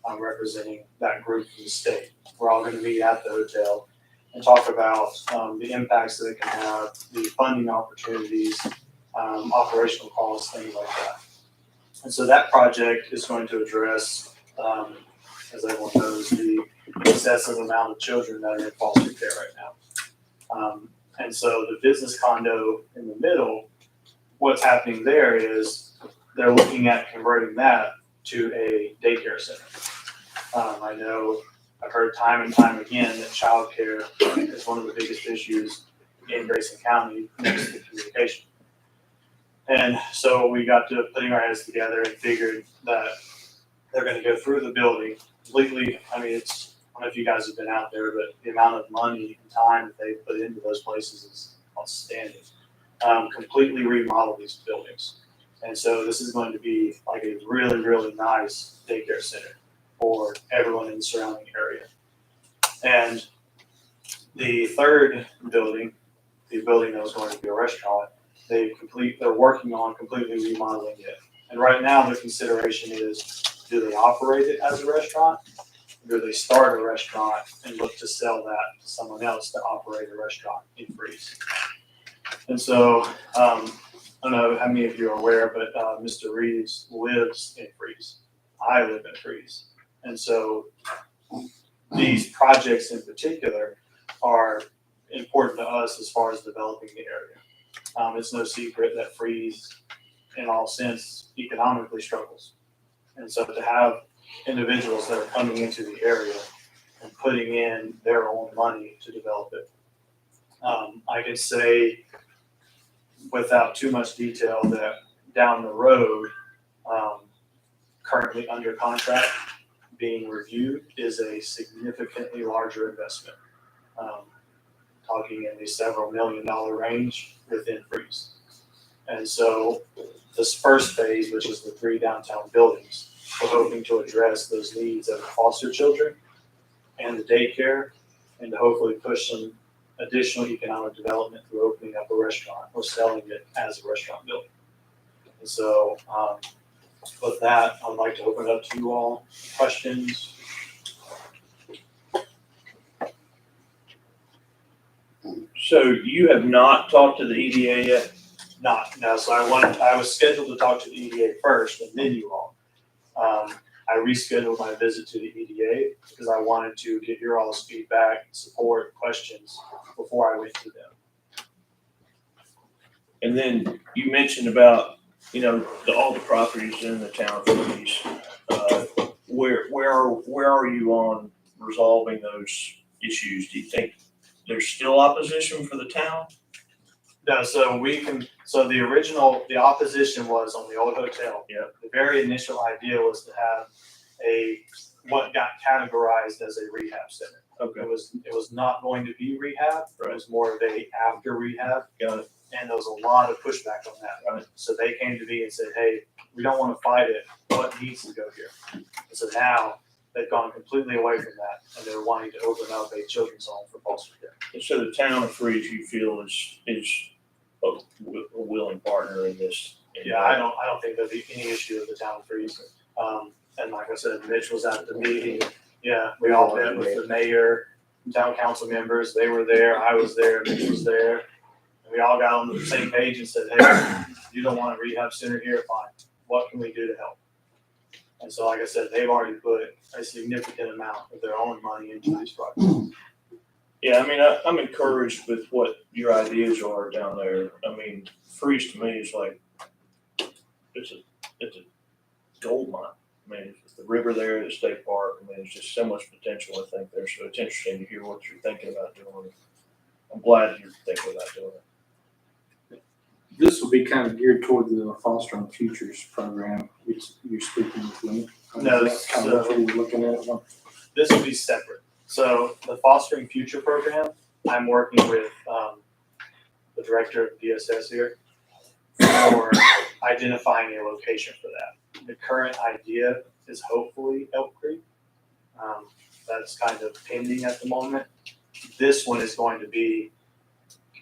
Speaker 11: I'm representing that group from the state. We're all going to meet at the hotel and talk about the impacts that it can have, the funding opportunities, operational costs, things like that. And so that project is going to address, as everyone knows, the excessive amount of children that are in foster care right now. And so the business condo in the middle, what's happening there is they're looking at converting that to a daycare center. I know I've heard time and time again that childcare is one of the biggest issues in Grayson County next to communication. And so we got to putting our heads together and figured that they're going to go through the building completely, I mean, it's, I don't know if you guys have been out there, but the amount of money and time that they put into those places is outstanding. Completely remodel these buildings. And so this is going to be like a really, really nice daycare center for everyone in the surrounding area. And the third building, the building that was going to be a restaurant, they're working on completely remodeling it. And right now, the consideration is, do they operate it as a restaurant? Or do they start a restaurant and look to sell that to someone else to operate a restaurant in Freeze? And so, I don't know how many of you are aware, but Mr. Reeves lives in Freeze. I live in Freeze. And so these projects in particular are important to us as far as developing the area. It's no secret that Freeze, in all sense, economically struggles. And so to have individuals that are coming into the area and putting in their own money to develop it. I can say without too much detail that down the road, currently under contract, being reviewed is a significantly larger investment. Talking in the several $1 million range within Freeze. And so this first phase, which is the 3 downtown buildings, we're hoping to address those needs of the foster children and the daycare, and to hopefully push some additional economic development through opening up a restaurant or selling it as a restaurant building. And so with that, I'd like to open it up to you all. Questions?
Speaker 4: So you have not talked to the EDA yet?
Speaker 11: No, so I was scheduled to talk to the EDA first and then you all. I rescheduled my visit to the EDA because I wanted to get your all's feedback, support, questions before I went to them.
Speaker 4: And then you mentioned about, all the properties in the town for these. Where are you on resolving those issues? Do you think there's still opposition for the town?
Speaker 11: No, so the opposition was on the old hotel.
Speaker 4: Yeah.
Speaker 11: The very initial idea was to have what got categorized as a rehab center.
Speaker 4: Okay.
Speaker 11: It was not going to be rehab. It was more of a after rehab.
Speaker 4: Got it.
Speaker 11: And there was a lot of pushback on that.
Speaker 4: Right.
Speaker 11: So they came to me and said, hey, we don't want to fight it. What needs to go here? And so now they've gone completely away from that and they're wanting to open up a children's home for foster care.
Speaker 4: And so the town of Freeze, you feel is a willing partner in this?
Speaker 11: Yeah, I don't think there'll be any issue with the town of Freeze. And like I said, Mitch was at the meeting. Yeah, we all met with the mayor, town council members. They were there. I was there. Mitch was there. And we all got on the same page and said, hey, you don't want a rehab center here? Fine. What can we do to help? And so, like I said, they've already put a significant amount of their own money into these projects.
Speaker 4: Yeah, I'm encouraged with what your ideas are down there. Freeze to me is like, it's a gold mine. The river there, the state park, there's just so much potential I think there. So it's interesting to hear what you're thinking about doing. I'm glad you're thinking about doing it.
Speaker 2: This will be kind of geared toward the Fostering Futures program. You're speaking with me.
Speaker 11: No,
Speaker 2: That's kind of what you're looking at.
Speaker 11: This will be separate. So the Fostering Future program, I'm working with the director of DSS here for identifying a location for that. The current idea is hopefully Elk Creek. That's kind of pending at the moment. This one is going to be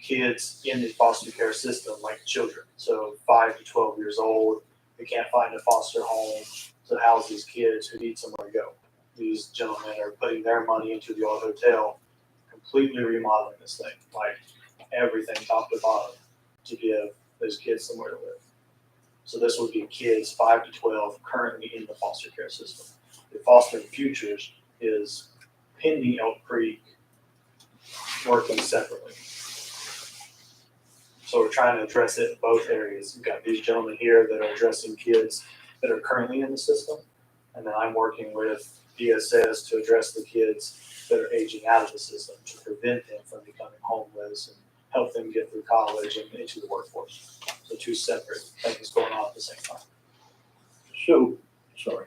Speaker 11: kids in the foster care system, like children. So 5 to 12 years old, they can't find a foster home to house these kids who need somewhere to go. These gentlemen are putting their money into the old hotel, completely remodeling this thing, like everything top to bottom, to give those kids somewhere to live. So this would be kids 5 to 12 currently in the foster care system. The Fostering Futures is pending Elk Creek, working separately. So we're trying to address it in both areas. We've got these gentlemen here that are addressing kids that are currently in the system. And then I'm working with DSS to address the kids that are aging out of the system to prevent them from becoming homeless and help them get through college and into the workforce. So 2 separate things going on at the same time.
Speaker 4: So, sorry.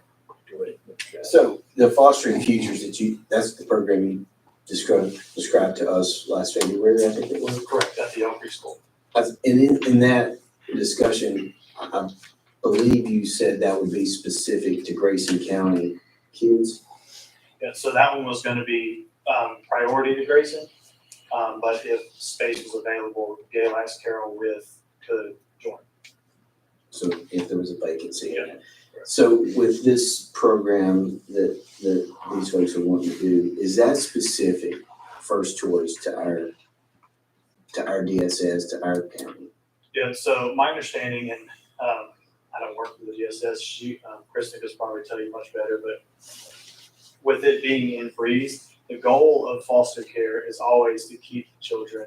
Speaker 4: Go ahead.
Speaker 6: So
Speaker 3: The Fostering Futures that's the program you described to us last February, I think it was.
Speaker 11: Correct, at the elementary school.
Speaker 3: And in that discussion, I believe you said that would be specific to Grayson County kids.
Speaker 11: Yeah, so that one was gonna be, priority to Grayson. But if space was available, Gail asked Carol could join.
Speaker 3: So if there was a vacancy.
Speaker 11: Yeah.
Speaker 3: So with this program that these folks are wanting to do, is that specific first choice to our DSS, to our county?
Speaker 11: Yeah, so my understanding, and, I don't work with the DSS, Kristen could probably tell you much better, but with it being in freeze, the goal of foster care is always to keep the children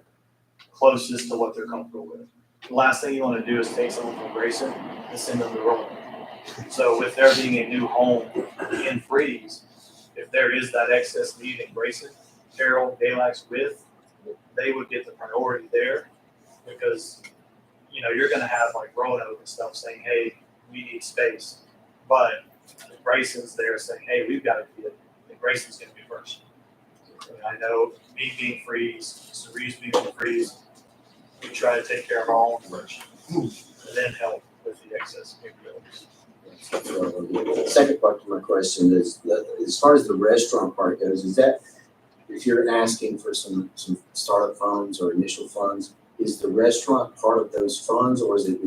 Speaker 11: closest to what they're comfortable with. The last thing you want to do is take someone from Grayson and send them to Rome. So with there being a new home in freeze, if there is that excess need in Grayson, Carol, Galax they would get the priority there because, you're gonna have like Roanoke and stuff saying, hey, we need space. But Grayson's there saying, hey, we've got to be it. And Grayson's gonna be first. I know me being freeze, Mr. Reeves being freeze, we try to take care of our own first, and then help with the excess capabilities.
Speaker 3: The second part to my question is, as far as the restaurant part goes, is that, if you're asking for some startup funds or initial funds, is the restaurant part of those funds, or is it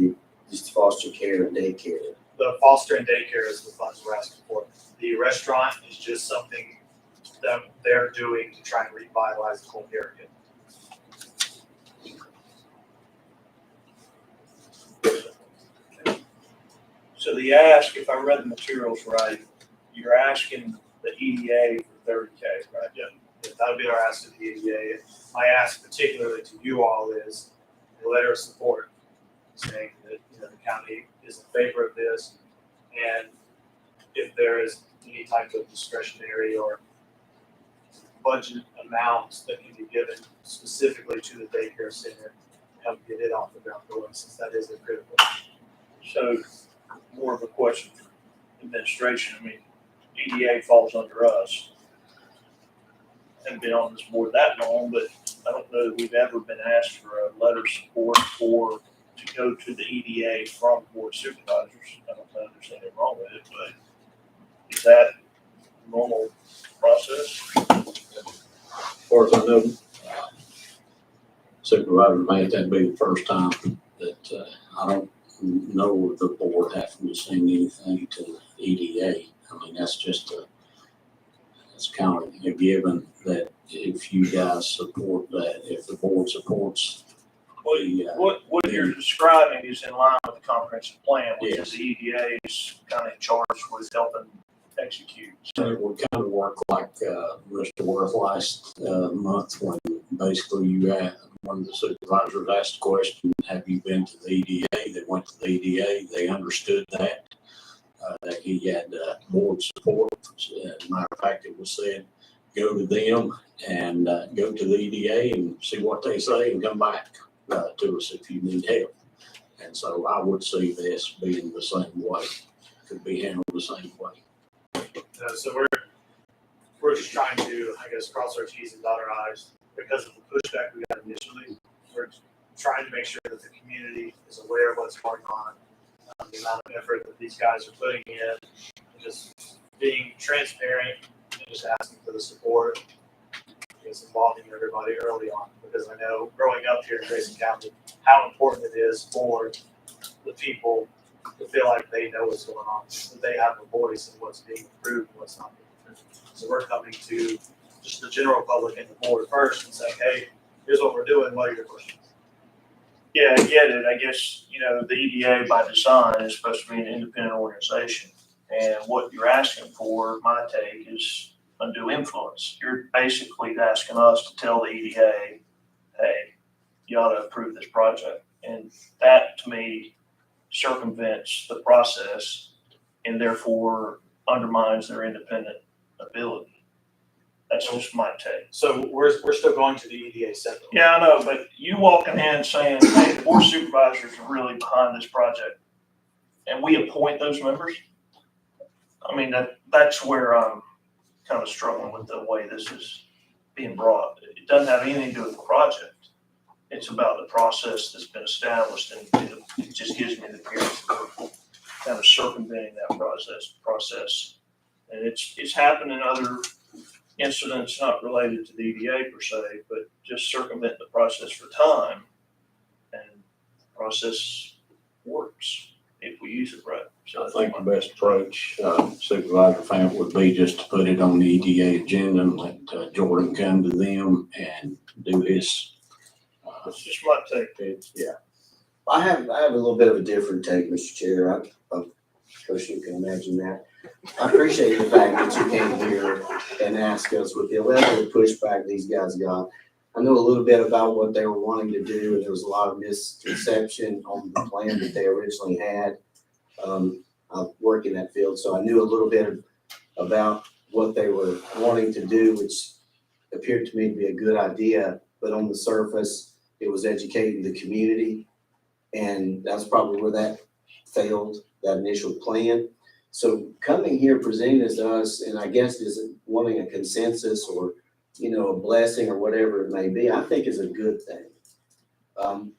Speaker 3: just foster care and daycare?
Speaker 11: The foster and daycare is the funds we're asking for. The restaurant is just something that they're doing to try and revitalize the whole area.
Speaker 4: So the ask, if I read the materials right, you're asking the EDA for 30K, right?
Speaker 11: Yeah, that would be our ask to the EDA. My ask particularly to you all is a letter of support saying that the county is in favor of this, and if there is any type of discretionary or budget amounts that can be given specifically to the daycare center to help get it off the ground going, since that is a critical.
Speaker 4: So more of a question for administration. I mean, EDA falls under us. Haven't been on this board that long, but I don't know that we've ever been asked for a letter of support or to go to the EDA from board supervisors. I don't know if there's anything wrong with it, but is that a normal process?
Speaker 5: As far as I know, Supervisor, may that be the first time that, I don't know of the board having to send anything to the EDA. I mean, that's kind of a given that if you guys support that, if the board supports
Speaker 4: What you're describing is in line with the comprehensive plan, which
Speaker 5: Yes.
Speaker 4: is the EDA is kind of charged with helping execute.
Speaker 5: So it would kind of work like Mr. Worth last month when basically one of the supervisors asked the question, have you been to the EDA? They went to the EDA, they understood that he had board support. As a matter of fact, it was said, go to them and go to the EDA and see what they say and come back to us if you need help. And so I would see this being the same way, could be handled the same way.
Speaker 11: So we're just trying to, I guess, cross our T's and dot our I's because of the pushback we got initially. We're trying to make sure that the community is aware of what's going on, the amount of effort that these guys are putting in, and just being transparent and just asking for the support, just involving everybody early on. Because I know growing up here in Grayson County, how important it is for the people to feel like they know what's going on, that they have a voice in what's being approved and what's not being approved. So we're coming to just the general public and the board first and saying, hey, here's what we're doing, what are your questions?
Speaker 4: Yeah, I get it. I guess, the EDA by design is supposed to be an independent organization. And what you're asking for, my take, is undue influence. You're basically asking us to tell the EDA, hey, you ought to approve this project. And that, to me, circumvents the process and therefore undermines their independent ability. That's just my take.
Speaker 11: So we're still going to the EDA separately.
Speaker 4: Yeah, I know, but you walking in saying, hey, the board of supervisors are really behind this project, and we appoint those members. I mean, that's where I'm kind of struggling with the way this is being brought. It doesn't have anything to do with the project. It's about the process that's been established, and it just gives me the appearance of kind of circumventing that process. And it's happened in other incidents not related to the EDA per se, but just circumvent the process for time, and the process works if we use it right. So
Speaker 5: I think the best approach, Supervisor Fant, would be just to put it on the EDA agenda and let Jordan come to them and do his.
Speaker 4: That's just my take.
Speaker 5: Yeah.
Speaker 3: I have a little bit of a different take, Mr. Chair. Of course, you can imagine that. I appreciate the fact that you came here and asked us with the level of pushback these guys got. I know a little bit about what they were wanting to do, and there was a lot of misconception on the plan that they originally had. I work in that field, so I knew a little bit about what they were wanting to do, which appeared to me to be a good idea, but on the surface, it was educating the community, and that's probably where that failed, that initial plan. So coming here, presenting this to us, and I guess is wanting a consensus or, a blessing or whatever it may be, I think is a good thing.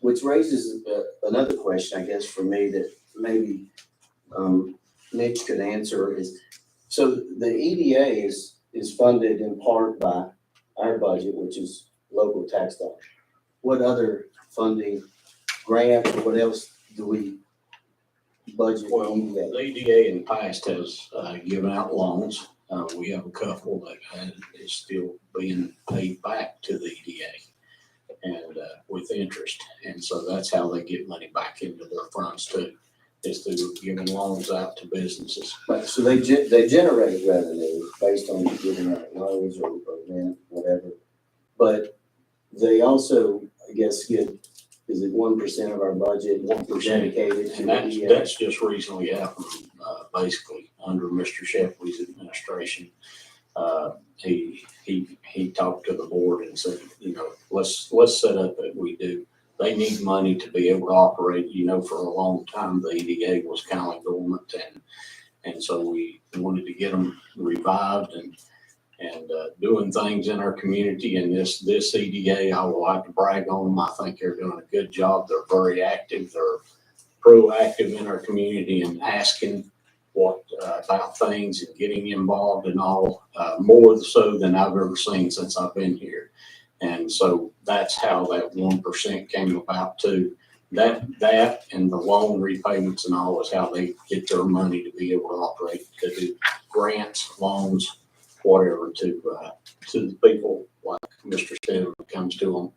Speaker 3: Which raises another question, I guess, for me that maybe Mitch could answer is, so the EDA is funded in part by our budget, which is local tax dollars. What other funding, grants, or what else do we budget?
Speaker 5: Well, the EDA in the past has given out loans. We have a couple that is still being paid back to the EDA and with interest. And so that's how they get money back into their funds too, is through giving loans out to businesses.
Speaker 3: Right, so they generate revenue based on giving out loans or rent, whatever. But they also, I guess, get, is it 1% of our budget
Speaker 5: 1%
Speaker 3: dedicated to
Speaker 5: And
Speaker 3: EDA?
Speaker 5: that's just recently happened, basically, under Mr. Shepley's administration. He talked to the board and said, let's set up that we do. They need money to be able to operate. For a long time, the EDA was kind of like dormant, and so we wanted to get them revived and doing things in our community. And this EDA, I would like to brag on them. I think they're doing a good job. They're very active. They're proactive in our community and asking about things and getting involved and all, more so than I've ever seen since I've been here. And so that's how that 1% came about too. That and the loan repayments and all is how they get their money to be able to operate, to do grants, loans, whatever, to the people like Mr. Stedman comes to them.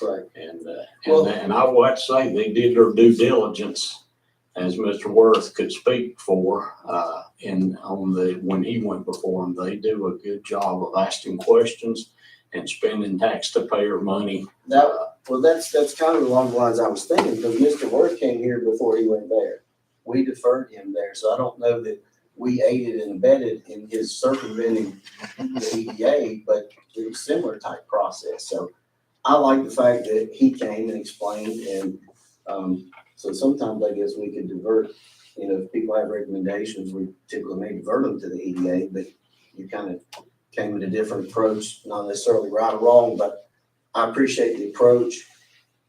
Speaker 3: Right.
Speaker 5: And I would say they did their due diligence, as Mr. Worth could speak for, when he went before them. They do a good job of asking questions and spending taxpayer money.
Speaker 3: That's kind of along the lines I was thinking, because Mr. Worth came here before he went there. We deferred him there, so I don't know that we aided and abetted in his circumventing the EDA, but it was a similar type process. So I like the fact that he came and explained, and so sometimes I guess we could divert, if people have recommendations, we typically may divert them to the EDA, but you kind of came with a different approach, not necessarily right or wrong, but I appreciate the approach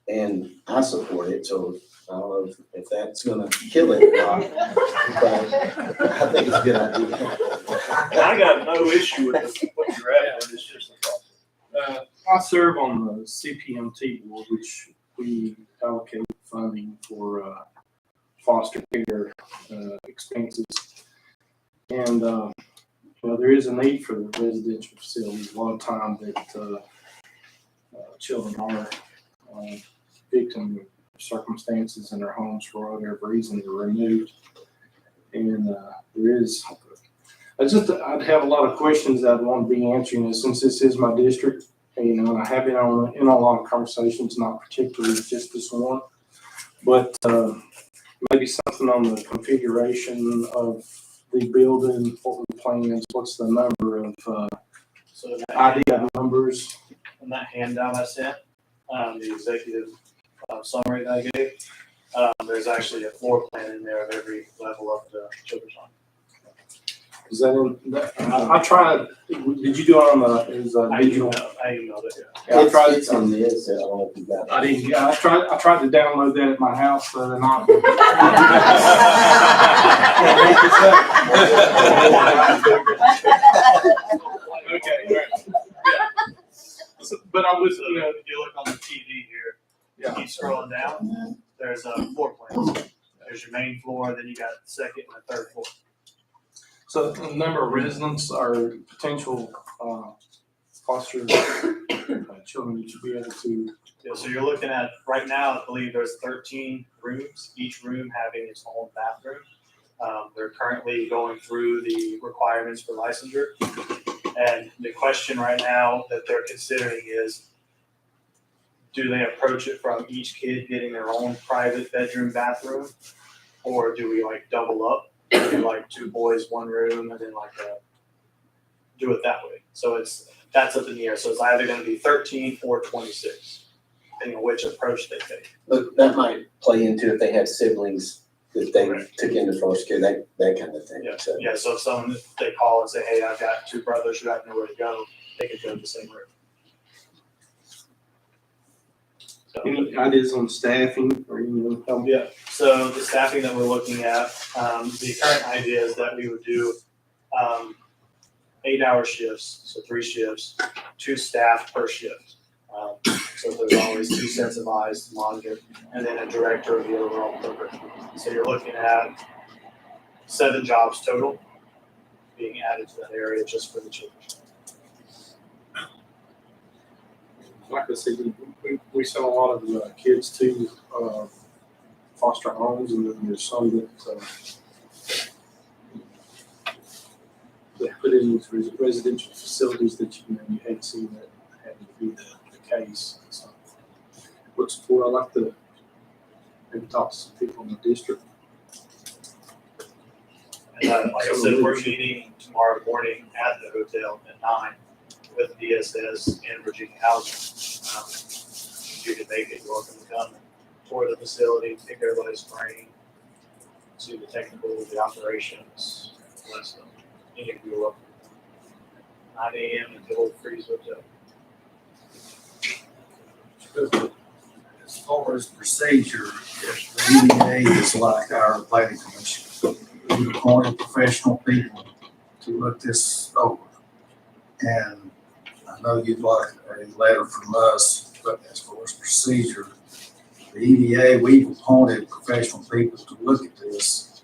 Speaker 3: and I support it. So I don't know if that's gonna kill it or not, but I think it's a good idea.
Speaker 4: I got no issue with what you're at, it's just the process.
Speaker 2: I serve on the CPMT board, which we allocate funding for foster care expenses. And there is a need for the residential facilities. A lot of time that children are victim of circumstances in their homes for whatever reason they're removed. And I'd have a lot of questions I'd want to be answering, and since this is my district, I have been in a lot of conversations, not particularly just this one, but maybe something on the configuration of the building, what the plans, what's the number of
Speaker 11: So
Speaker 2: idea numbers.
Speaker 11: in that handout I sent, the executive summary that I gave, there's actually a floor plan in there of every level of the children's home.
Speaker 2: Is that in, I tried, did you do it on the, is digital?
Speaker 11: I emailed it.
Speaker 2: Yeah, I tried.
Speaker 6: It's on this, I don't know if you got it.
Speaker 2: I didn't, yeah, I tried to download that at my house, so then I. Okay, great. So, but I was,
Speaker 11: So if you look on the TV here,
Speaker 2: yeah.
Speaker 11: keep scrolling down, there's floor plans. There's your main floor, then you got the second and the third floor.
Speaker 2: So the number of residents or potential, foster children that you'd be able to.
Speaker 11: Yeah, so you're looking at, right now, I believe there's 13 rooms, each room having its own bathroom. They're currently going through the requirements for licensure. And the question right now that they're considering is, do they approach it from each kid getting their own private bedroom bathroom? Or do we like double up, do like 2 boys, 1 room, and then like do it that way? So that's up in the air. So it's either gonna be 13 or 26, depending on which approach they take.
Speaker 6: But that might play into if they have siblings that they took into foster care, that kind of thing.
Speaker 11: Yeah,
Speaker 6: So,
Speaker 11: yeah, so if they call and say, hey, I've got 2 brothers who have nowhere to go, they could go to the same room. So,
Speaker 2: Any ideas on staffing or anything?
Speaker 11: yeah, so the staffing that we're looking at, the current idea is that we would do 8-hour shifts, so 3 shifts, 2 staff per shift. So there's always 2 sets of eyes to monitor, and then a director of the overall program. So you're looking at 7 jobs total being added to that area just for the children.
Speaker 2: Like I said, we send a lot of kids to foster homes, and then there's some that put in these residential facilities that you hate to see that having to be the case. So, what's for? I like to maybe talk to some people in the district.
Speaker 11: And like I said, we're meeting tomorrow morning at the hotel at 9 with DSS and Virginia Housing. If you can make it, you're welcome to come tour the facility, pick everybody's brain, see the technical, the operations, less than any of you are welcome. 9 a.m. at the Old Freeze Hotel.
Speaker 8: As far as procedure, the EDA is like our planning commission. We appointed professional people to look this over. And I know you'd like a letter from us, but as far as procedure, the EDA, we've appointed professional people to look at this.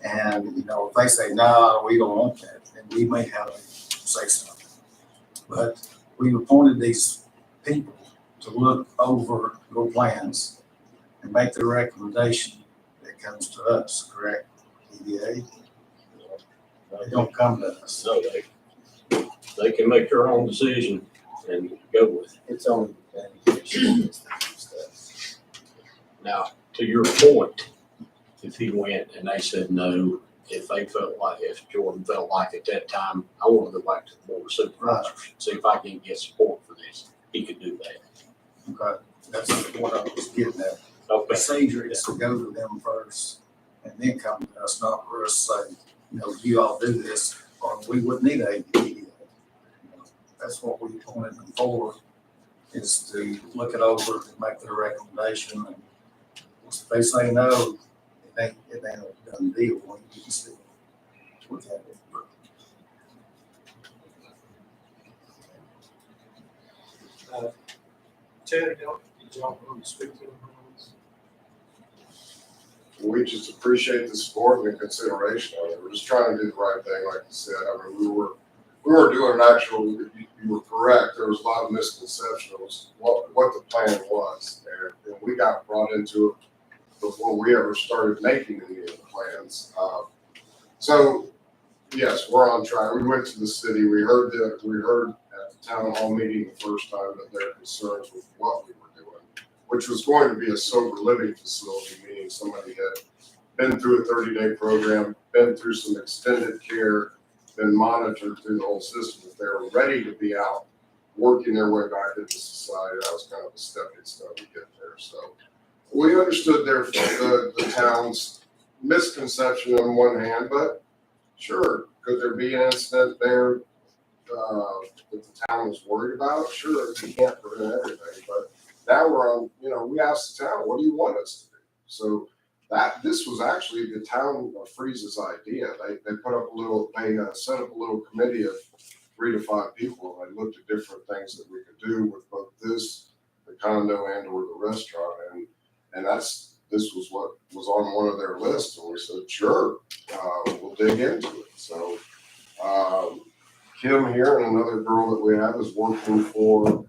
Speaker 8: And, if they say, no, we don't want that, then we may have to say something. But we've appointed these people to look over your plans and make the recommendation that comes to us, correct? EDA? They don't come to us.
Speaker 5: No, they can make their own decision and go with it.
Speaker 6: It's on.
Speaker 5: Now, to your point, if he went and they said no, if Jordan felt like at that time, I want to go back to the board of supervisors, see if I can get support for this, he could do that.
Speaker 8: Okay, that's what I was getting at.
Speaker 5: Okay.
Speaker 8: Procedure is to go to them first and then come to us, not for us to say, you all do this, or we wouldn't need a EDA. That's what we appointed them for, is to look it over and make their recommendation. And if they say no, it ain't a done deal. You can still look at it.
Speaker 2: Ted, did y'all want to speak to them?
Speaker 13: We just appreciate the support and the consideration of it. We're just trying to do the right thing, like you said. I mean, we were doing an actual, you were correct. There was a lot of misconception of what the plan was. And we got brought into it before we ever started making any of the plans. So yes, we're on track. We went to the city. We heard at the town hall meeting the first time that their concerns with what we were doing, which was going to be a sober living facility, meaning somebody had been through a 30-day program, been through some extended care, been monitored through the whole system. If they were ready to be out, working their way back into society, that was kind of a stepping stone to get there. So we understood the town's misconception on one hand, but sure, could there be an incident there that the town was worried about? Sure, you can't prevent everything, but now we're on, we asked the town, what do you want us to do? So this was actually the town of Freeze's idea. They put up they set up a little committee of 3 to 5 people, and they looked at different things that we could do with both the condo and or the restaurant, and this was what was on one of their lists, and we said, sure, we'll dig into it. So Kim here and another girl that we have is working for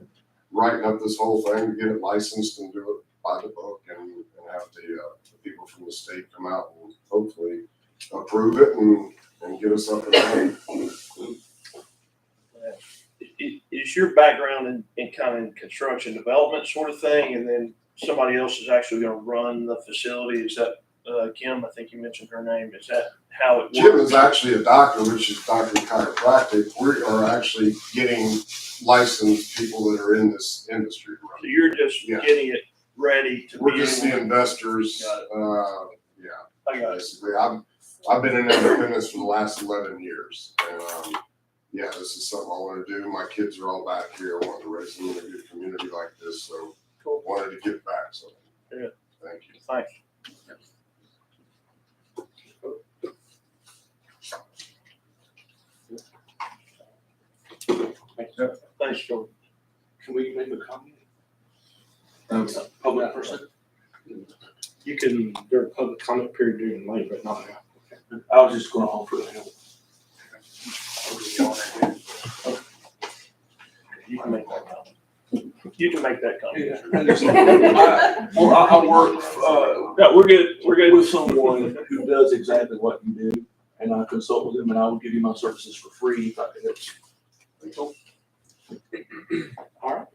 Speaker 13: writing up this whole thing to get it licensed and do it by the book, and have the people from the state come out and hopefully approve it and get us up and running.
Speaker 4: Is your background in kind of construction development sort of thing, and then somebody else is actually going to run the facility? Is that Kim? I think you mentioned her name. Is that how it works?
Speaker 13: Jim is actually a doctor, which is Dr. Chiropractic. We are actually getting licensed people that are in this industry.
Speaker 4: So you're just getting it ready to.
Speaker 13: We're just the investors.
Speaker 4: I got it.
Speaker 13: Basically, I've been in independence for the last 11 years, and this is something I want to do. My kids are all back here. I want to raise them in a good community like this, so wanted to give back. So
Speaker 4: yeah.
Speaker 13: Thank you.
Speaker 4: Thanks. Thanks, Jordan.
Speaker 1: Can we make a comment? Public person?
Speaker 2: You can, during public comment period during May, but not now.
Speaker 1: I was just going to offer to help.
Speaker 4: You can make that comment. You can make that comment.
Speaker 1: I work,
Speaker 4: No, we're good. We're good.
Speaker 1: with someone who does exactly what you do, and I consult with them, and I will give you my services for free if I can help you.
Speaker 2: All right.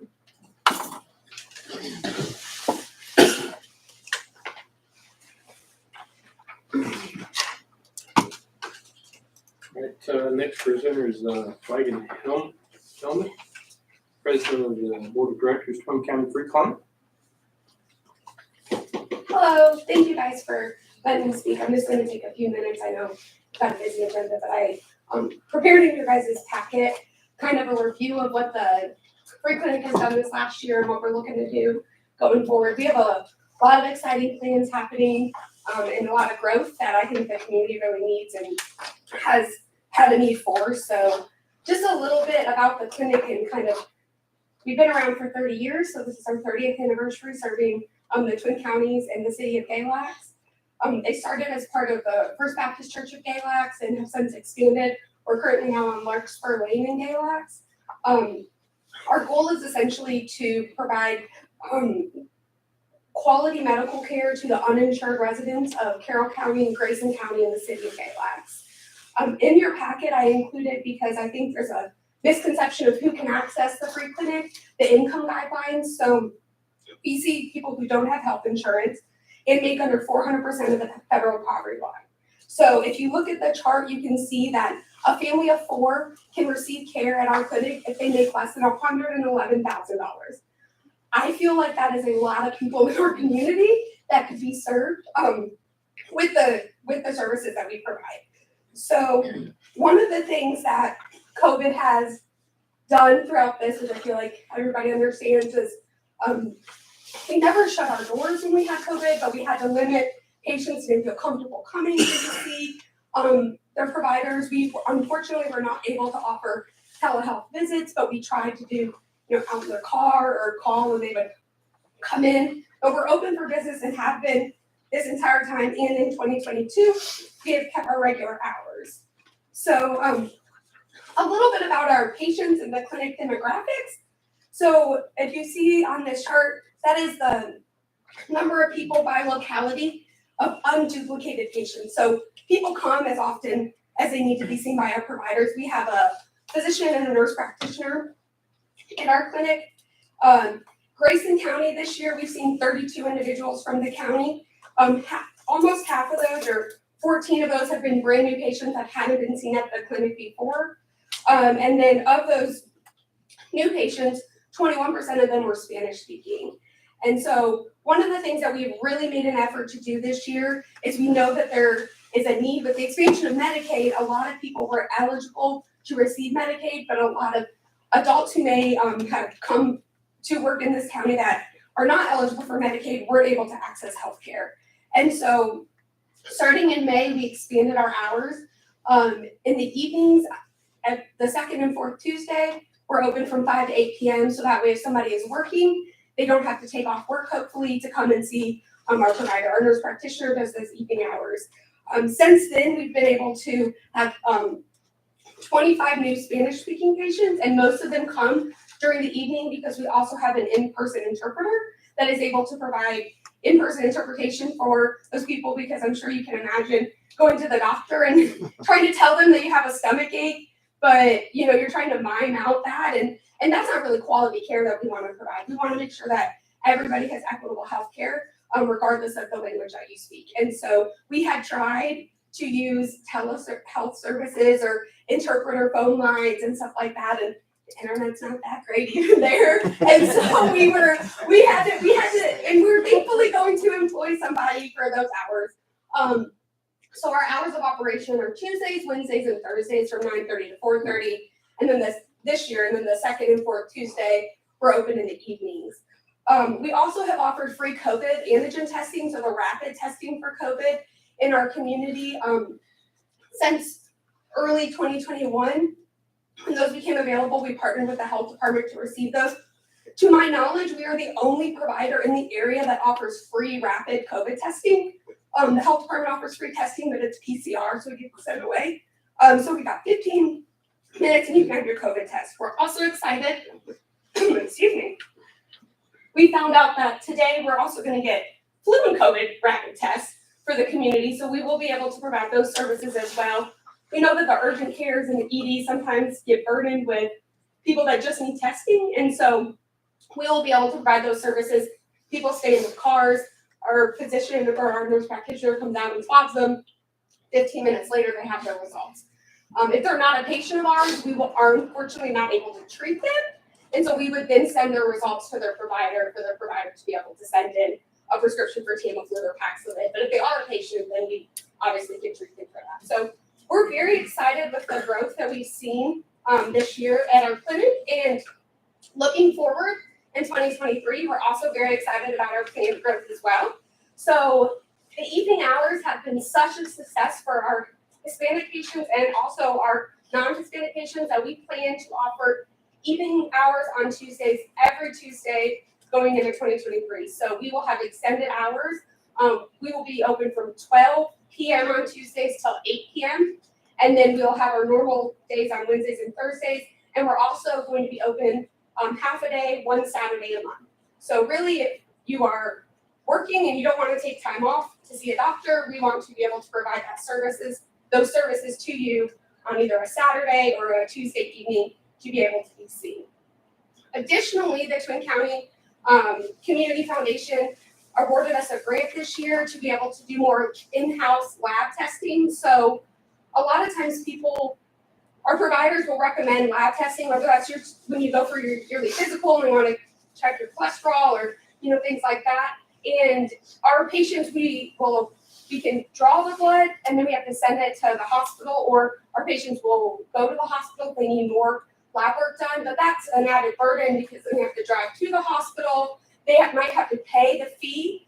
Speaker 2: Next presenter is Megan Hellman, President of the Board of Directors, Twain County Free Clinic.
Speaker 14: Hello, thank you guys for letting me speak. I'm just going to take a few minutes. I know I've got a busy agenda, but I prepared in your guys' packet kind of a review of what the free clinic has done this last year and what we're looking to do going forward. We have a lot of exciting plans happening and a lot of growth that I think the community really needs and has had a need for. So just a little bit about the clinic and kind of, we've been around for 30 years, so this is our 30th anniversary serving the Twin Counties and the city of Galax. They started as part of the First Baptist Church of Galax and have since expanded. We're currently now on Larkspur Lane in Galax. Our goal is essentially to provide quality medical care to the uninsured residents of Carroll County and Grayson County in the city of Galax. In your packet, I included, because I think there's a misconception of who can access the free clinic, the income guidelines. So we see people who don't have health insurance and make under 400% of the federal poverty line. So if you look at the chart, you can see that a family of 4 can receive care at our clinic if they make less than $111,000. I feel like that is a lot of people in our community that could be served with the services that we provide. So one of the things that COVID has done throughout this, which I feel like everybody understands, is we never shut our doors when we had COVID, but we had to limit patients to feel comfortable coming to see their providers. We unfortunately were not able to offer telehealth visits, but we tried to do, out in their car or call when they would come in. But we're open for business and have been this entire time. And in 2022, we have kept our regular hours. So a little bit about our patients and the clinic demographics. So if you see on this chart, that is the number of people by locality of unduplicated patients. So people come as often as they need to be seen by our providers. We have a physician and a nurse practitioner in our clinic. Grayson County this year, we've seen 32 individuals from the county. Almost half of those, or 14 of those, have been brand new patients that hadn't been seen at the clinic before. And then of those new patients, 21% of them were Spanish speaking. And so one of the things that we've really made an effort to do this year is we know that there is a need. With the expansion of Medicaid, a lot of people were eligible to receive Medicaid, but a lot of adults who may have come to work in this county that are not eligible for Medicaid weren't able to access health care. And so starting in May, we expanded our hours. In the evenings, at the second and fourth Tuesday, we're open from 5 to 8 p.m. So that way if somebody is working, they don't have to take off work, hopefully, to come and see our provider. Our nurse practitioner does those evening hours. Since then, we've been able to have 25 new Spanish-speaking patients, and most of them come during the evening because we also have an in-person interpreter that is able to provide in-person interpretation for those people, because I'm sure you can imagine going to the doctor and trying to tell them that you have a stomach ache, but you're trying to mime out that, and that's not really quality care that we want to provide. We want to make sure that everybody has equitable health care, regardless of the language that you speak. And so we had tried to use telehealth services or interpreter phone lines and stuff like that, and the internet's not that great even there. And so we had to, and we're thankfully going to employ somebody for those hours. So our hours of operation are Tuesdays, Wednesdays, and Thursdays from 9:30 to 4:30, and then this year, and then the second and fourth Tuesday, we're open in the evenings. We also have offered free COVID antigen testing, so the rapid testing for COVID in our community since early 2021. When those became available, we partnered with the health department to receive those. To my knowledge, we are the only provider in the area that offers free rapid COVID testing. The health department offers free testing, but it's PCR, so we get sent away. So we got 15 minutes and you can have your COVID test. We're also excited, excuse me. We found out that today we're also going to get flu and COVID rapid tests for the community, so we will be able to provide those services as well. We know that the urgent cares and the ED sometimes get burdened with people that just need testing, and so we will be able to provide those services. People stay in the cars, our physician or our nurse practitioner comes out and swabs them. 15 minutes later, they have their results. If they're not a patient of ours, we are unfortunately not able to treat them, and so we would then send their results to their provider for their provider to be able to send in a prescription for Tamiflu or Paxlovid. But if they are a patient, then we obviously can treat them for that. So we're very excited with the growth that we've seen this year at our clinic, and looking forward in 2023, we're also very excited about our planned growth as well. So the evening hours have been such a success for our Hispanic patients and also our non-Hispanic patients that we plan to offer evening hours on Tuesdays, every Tuesday going into 2023. So we will have extended hours. We will be open from 12 p.m. on Tuesdays till 8 p.m. And then we'll have our normal days on Wednesdays and Thursdays. And we're also going to be open half a day, one Saturday a month. So really, if you are working and you don't want to take time off to see a doctor, we want to be able to provide those services to you on either a Saturday or a Tuesday evening to be able to be seen. Additionally, the Twin County Community Foundation awarded us a grant this year to be able to do more in-house lab testing. So a lot of times our providers will recommend lab testing, whether that's when you go for your yearly physical and you want to check your cholesterol or things like that. And our patients, we can draw the blood and then we have to send it to the hospital, or our patients will go to the hospital if they need more lab work done. But that's an added burden because then they have to drive to the hospital. They might have to pay the fee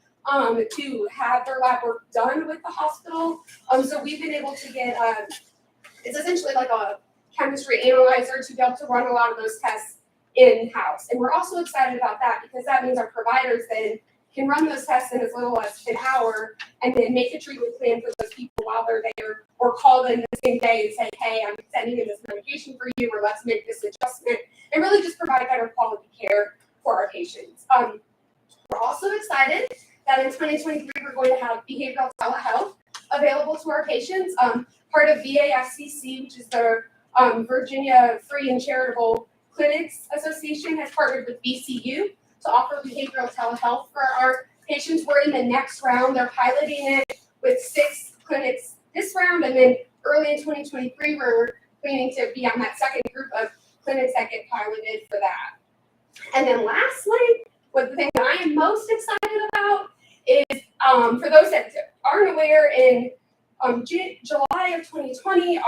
Speaker 14: to have their lab work done with the hospital. So we've been able to get it's essentially like a chemistry analyzer to be able to run a lot of those tests in-house. And we're also excited about that because that means our providers then can run those tests in as little as an hour and then make a treatment plan for those people while they're there, or call them the same day and say, hey, I'm sending in this medication for you, or let's make this adjustment, and really just provide better quality care for our patients. We're also excited that in 2023, we're going to have behavioral telehealth available to our patients. Part of VAFCC, which is the Virginia Free and Charitable Clinics Association, has partnered with VCU to offer behavioral telehealth for our patients. We're in the next round. They're piloting it with 6 clinics this round, and then early in 2023, we're planning to be on that second group of clinics that get piloted for that. And then lastly, the thing that I am most excited about is, for those that aren't aware, in July of 2020,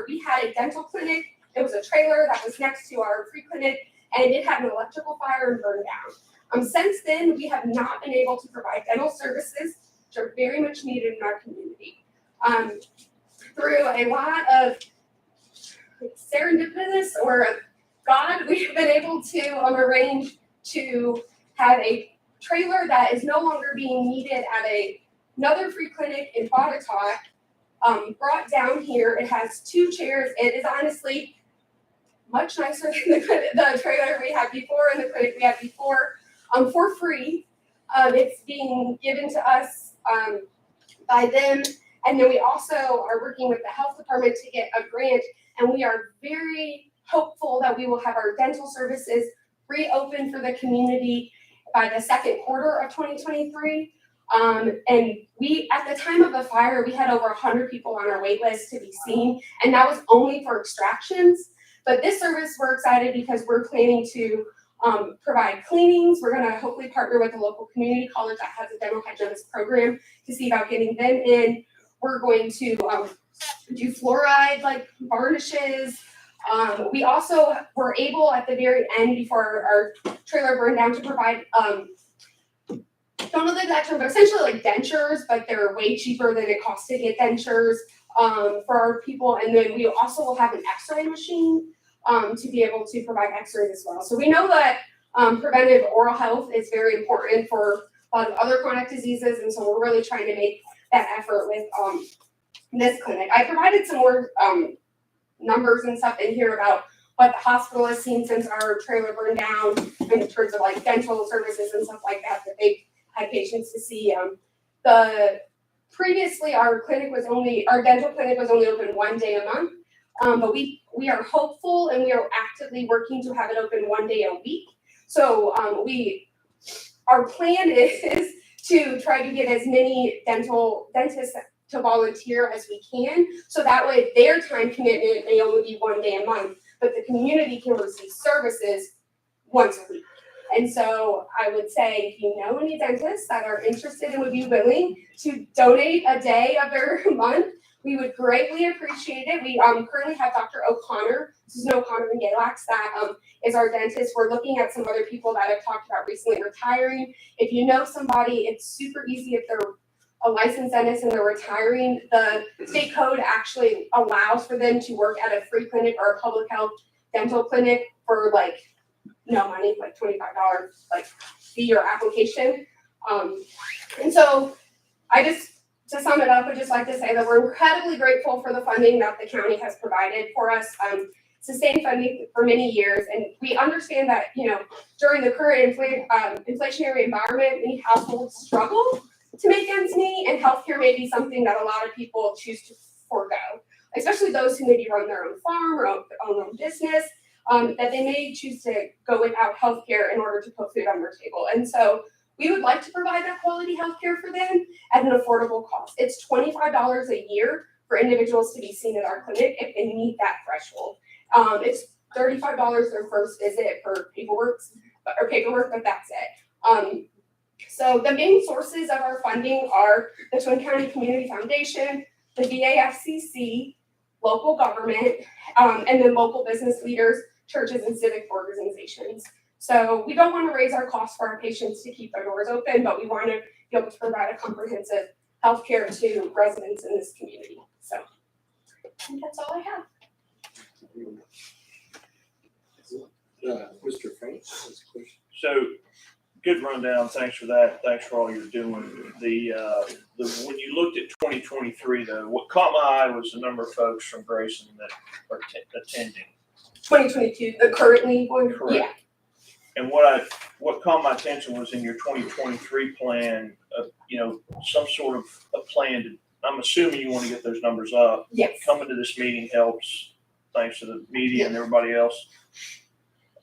Speaker 14: we had a dental clinic. It was a trailer that was next to our free clinic, and it had an electrical fire and burned down. Since then, we have not been able to provide dental services, which are very much needed in our community. Through a lot of serendipitous or God, we've been able to arrange to have a trailer that is no longer being needed at another free clinic in Bogota, brought down here. It has 2 chairs. It is honestly much nicer than the trailer we had before and the clinic we had before, for free. It's being given to us by them. And then we also are working with the health department to get a grant, and we are very hopeful that we will have our dental services reopened for the community by the second quarter of 2023. And we, at the time of the fire, we had over 100 people on our wait list to be seen, and that was only for extractions. But this service, we're excited because we're planning to provide cleanings. We're gonna hopefully partner with a local community college that has a dental hygienist program to see about getting them in. We're going to do fluoride, like varnishes. We also were able at the very end, before our trailer burned down, to provide, don't know the exact term, but essentially like dentures, but they're way cheaper than it costs to get dentures for our people. And then we also will have an x-ray machine to be able to provide x-rays as well. So we know that preventive oral health is very important for a lot of other chronic diseases, and so we're really trying to make that effort with this clinic. I provided some more numbers and stuff in here about what the hospital has seen since our trailer burned down in terms of like dental services and stuff like that they've had patients to see. Previously our dental clinic was only open 1 day a month, but we are hopeful and we are actively working to have it open 1 day a week. So our plan is to try to get as many dentists to volunteer as we can, so that way their time commitment may only be 1 day a month, but the community can receive services once a week. And so I would say, if you know any dentists that are interested and would be willing to donate a day of their month, we would greatly appreciate it. We currently have Dr. O'Connor, Susan O'Connor in Galax, that is our dentist. We're looking at some other people that I've talked about recently retiring. If you know somebody, it's super easy. If they're a licensed dentist and they're retiring, the state code actually allows for them to work at a free clinic or a public health dental clinic for like no money, like $25, like fee or application. And so to sum it up, I'd just like to say that we're incredibly grateful for the funding that the county has provided for us. Sustained funding for many years, and we understand that, during the current inflationary environment, many households struggle to make ends meet, and healthcare may be something that a lot of people choose to forego, especially those who maybe run their own farm or own their own business, that they may choose to go without healthcare in order to put food on their table. And so we would like to provide that quality healthcare for them at an affordable cost. It's $25 a year for individuals to be seen at our clinic if they meet that threshold. It's $35 their first visit for paperwork, but that's it. So the main sources of our funding are the Twin County Community Foundation, the VAFCC, local government, and then local business leaders, churches, and civic organizations. So we don't want to raise our costs for our patients to keep their doors open, but we want to be able to provide a comprehensive healthcare to residents in this community. So I think that's all I have.
Speaker 2: Mr. Frank has a question.
Speaker 4: So, good rundown. Thanks for that. Thanks for all you're doing. When you looked at 2023, though, what caught my eye was the number of folks from Grayson that are attending.
Speaker 14: 2022, the currently one.
Speaker 4: Correct.
Speaker 14: Yeah.
Speaker 4: And what caught my attention was in your 2023 plan, some sort of a plan to. I'm assuming you want to get those numbers up.
Speaker 14: Yes.
Speaker 4: Coming to this meeting helps, thanks to the media and everybody else.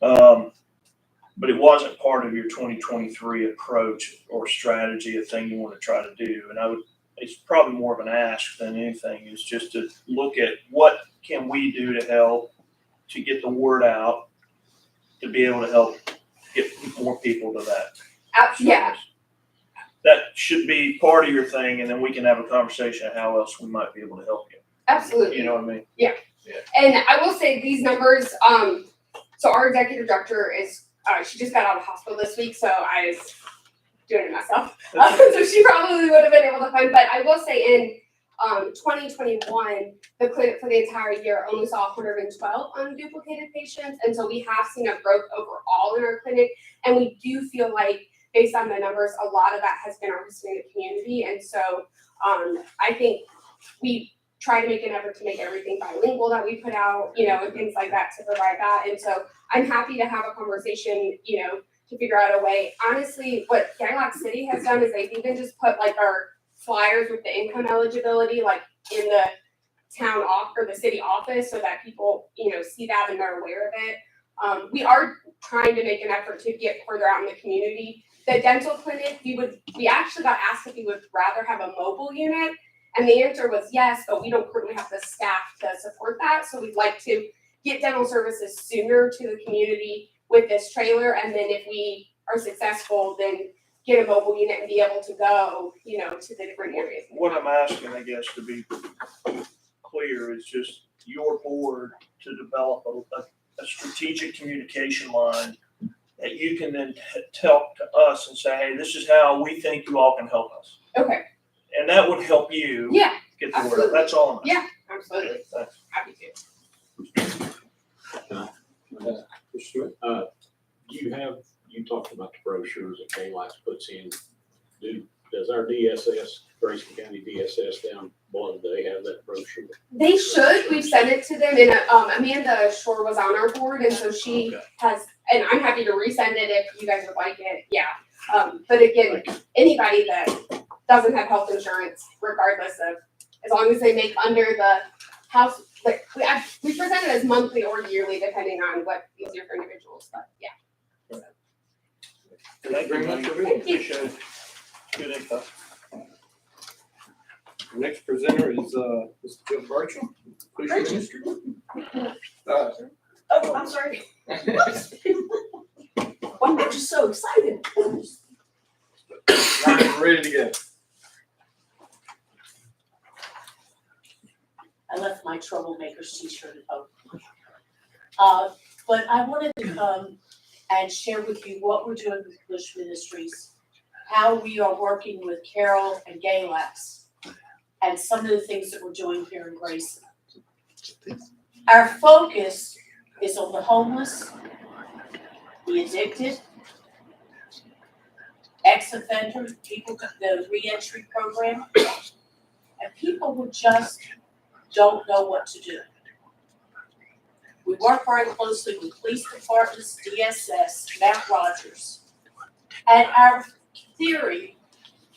Speaker 4: But it wasn't part of your 2023 approach or strategy, a thing you want to try to do. And it's probably more of an ask than anything, is just to look at what can we do to help to get the word out, to be able to help get more people to that.
Speaker 14: Yeah.
Speaker 4: that should be part of your thing, and then we can have a conversation of how else we might be able to help you.
Speaker 14: Absolutely.
Speaker 4: You know what I mean?
Speaker 14: And I will say these numbers, so our executive director is, she just got out of hospital this week, so I was doing it myself. So she probably would have been able to find, but I will say in 2021, the clinic for the entire year only saw 112 unduplicated patients. And so we have seen a growth overall in our clinic. And we do feel like, based on the numbers, a lot of that has been our Hispanic community. And so I think we try to make an effort to make everything bilingual that we put out, and things like that to provide that. And so I'm happy to have a conversation, to figure out a way. Honestly, what Gaglock City has done is they've even just put like our flyers with the income eligibility like in the town or the city office so that people, see that and they're aware of it. We are trying to make an effort to get further out in the community. The dental clinic, we actually got asked if we would rather have a mobile unit. And the answer was yes, but we don't currently have the staff to support that. So we'd like to get dental services sooner to the community with this trailer. And then if we are successful, then get a mobile unit and be able to go, to the different areas.
Speaker 4: What I'm asking, I guess, to be clear, is just your board to develop a strategic communication line that you can then tell to us and say, hey, this is how we think you all can help us.
Speaker 14: Okay.
Speaker 4: And that would help you
Speaker 14: Yeah,
Speaker 4: get the word out.
Speaker 14: absolutely.
Speaker 4: That's all I'm asking.
Speaker 14: Yeah, absolutely.
Speaker 4: Thanks.
Speaker 14: Happy to.
Speaker 5: You talked about the brochures that KLAX puts in. Does our DSS, Grayson County DSS down below, do they have that brochure?
Speaker 14: They should. We've sent it to them, and Amanda Shore was on our board, and so she has. And I'm happy to resend it if you guys would like it. Yeah. But again, anybody that doesn't have health insurance, regardless of, as long as they make under the house, like we present it as monthly or yearly, depending on what is easier for individuals. But yeah.
Speaker 4: Thank you very much for being here. Appreciate it. Good info.
Speaker 2: The next presenter is Mr. Jim Burchell. Please share your history.
Speaker 15: Oh, I'm sorry. Why aren't you so excited?
Speaker 2: Ready to go.
Speaker 15: I left my troublemakers t-shirt at home. But I wanted to come and share with you what we're doing with Bush Ministries, how we are working with Carol and Galax, and some of the things that we're doing here in Grayson. Our focus is on the homeless, the addicted, ex-offenders, people, the reentry program, and people who just don't know what to do. We work very closely with police departments, DSS, Mount Rogers. And our theory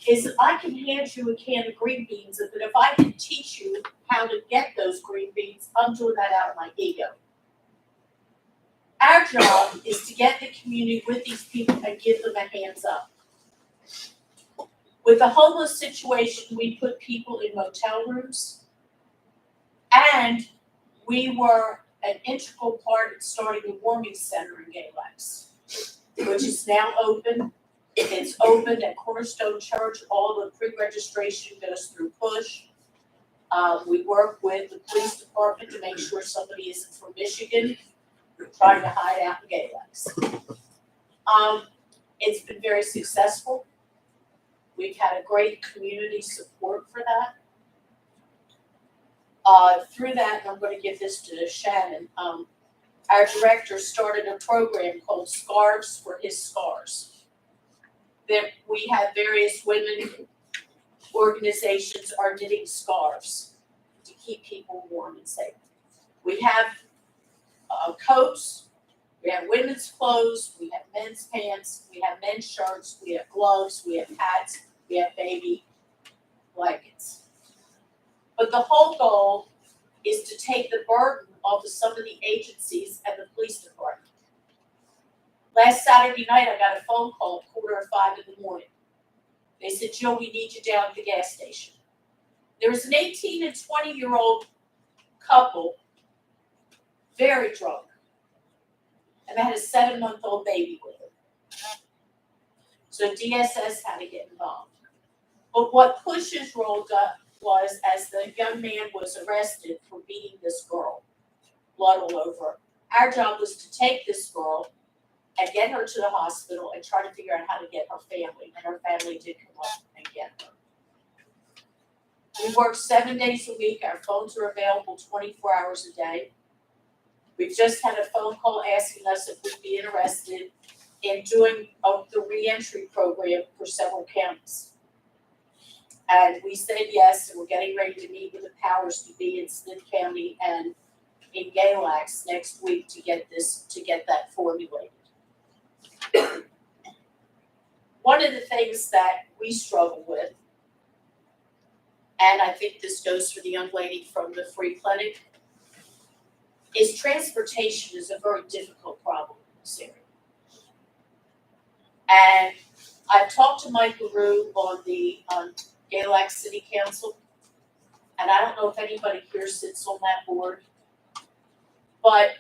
Speaker 15: is that I can hand you a can of green beans, but if I can teach you how to get those green beans, I'm doing that out of my ego. Our job is to get the community with these people and give them a hands up. With the homeless situation, we put people in motel rooms, and we were an integral part in starting the warming center in Galax, which is now open. It's open at Cornerstone Church. All the pre-registration goes through Push. We work with the police department to make sure somebody isn't from Michigan trying to hide out in Galax. It's been very successful. We've had a great community support for that. Through that, and I'm going to give this to Shannon, our director started a program called Scarves for His Scars. That we have various women organizations are knitting scarves to keep people warm and safe. We have coats, we have women's clothes, we have men's pants, we have men's shirts, we have gloves, we have hats, we have baby blankets. But the whole goal is to take the burden off of some of the agencies and the police department. Last Saturday night, I got a phone call at 4:45 in the morning. They said, Jill, we need you down at the gas station. There was an 18 and 20-year-old couple, very drunk, and they had a 7-month-old baby with them. So DSS had to get involved. But what pushes rolled up was as the young man was arrested for beating this girl, blood all over. Our job was to take this girl and get her to the hospital and try to figure out how to get her family, and her family did come up and get her. We work 7 days a week, our phones are available 24 hours a day. We've just had a phone call asking us if we'd be interested in doing the reentry program for several counties. And we said yes, and we're getting ready to meet with the powers to be in Smith County and in Galax next week to get that formulated. One of the things that we struggle with, and I think this goes for the young lady from the free clinic, is transportation is a very difficult problem in this area. And I've talked to Mike LaRue on the Galax City Council, and I don't know if anybody here sits on that board, but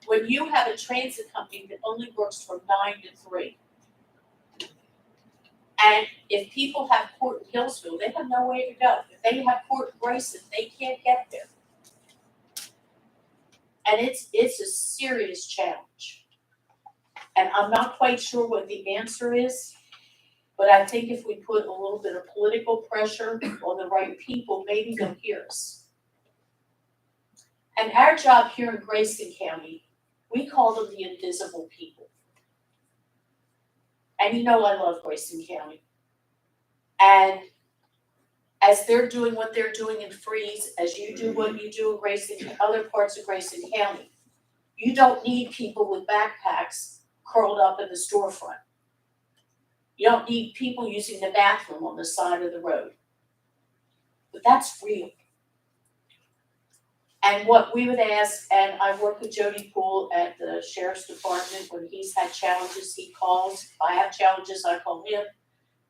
Speaker 15: when you have a transit company that only works from 9 to 3, and if people have court in Hillsville, they have no way to go. If they have court in Grayson, they can't get there. And it's a serious challenge. And I'm not quite sure what the answer is, but I think if we put a little bit of political pressure on the right people, maybe they'll hear us. And our job here in Grayson County, we call them the invisible people. And you know I love Grayson County. And as they're doing what they're doing in Freeze, as you do what you do in Grayson, other parts of Grayson County, you don't need people with backpacks curled up in the storefront. You don't need people using the bathroom on the side of the road. But that's real. And what we would ask, and I work with Jody Poole at the Sheriff's Department, when he's had challenges, he calls. If I have challenges, I call him.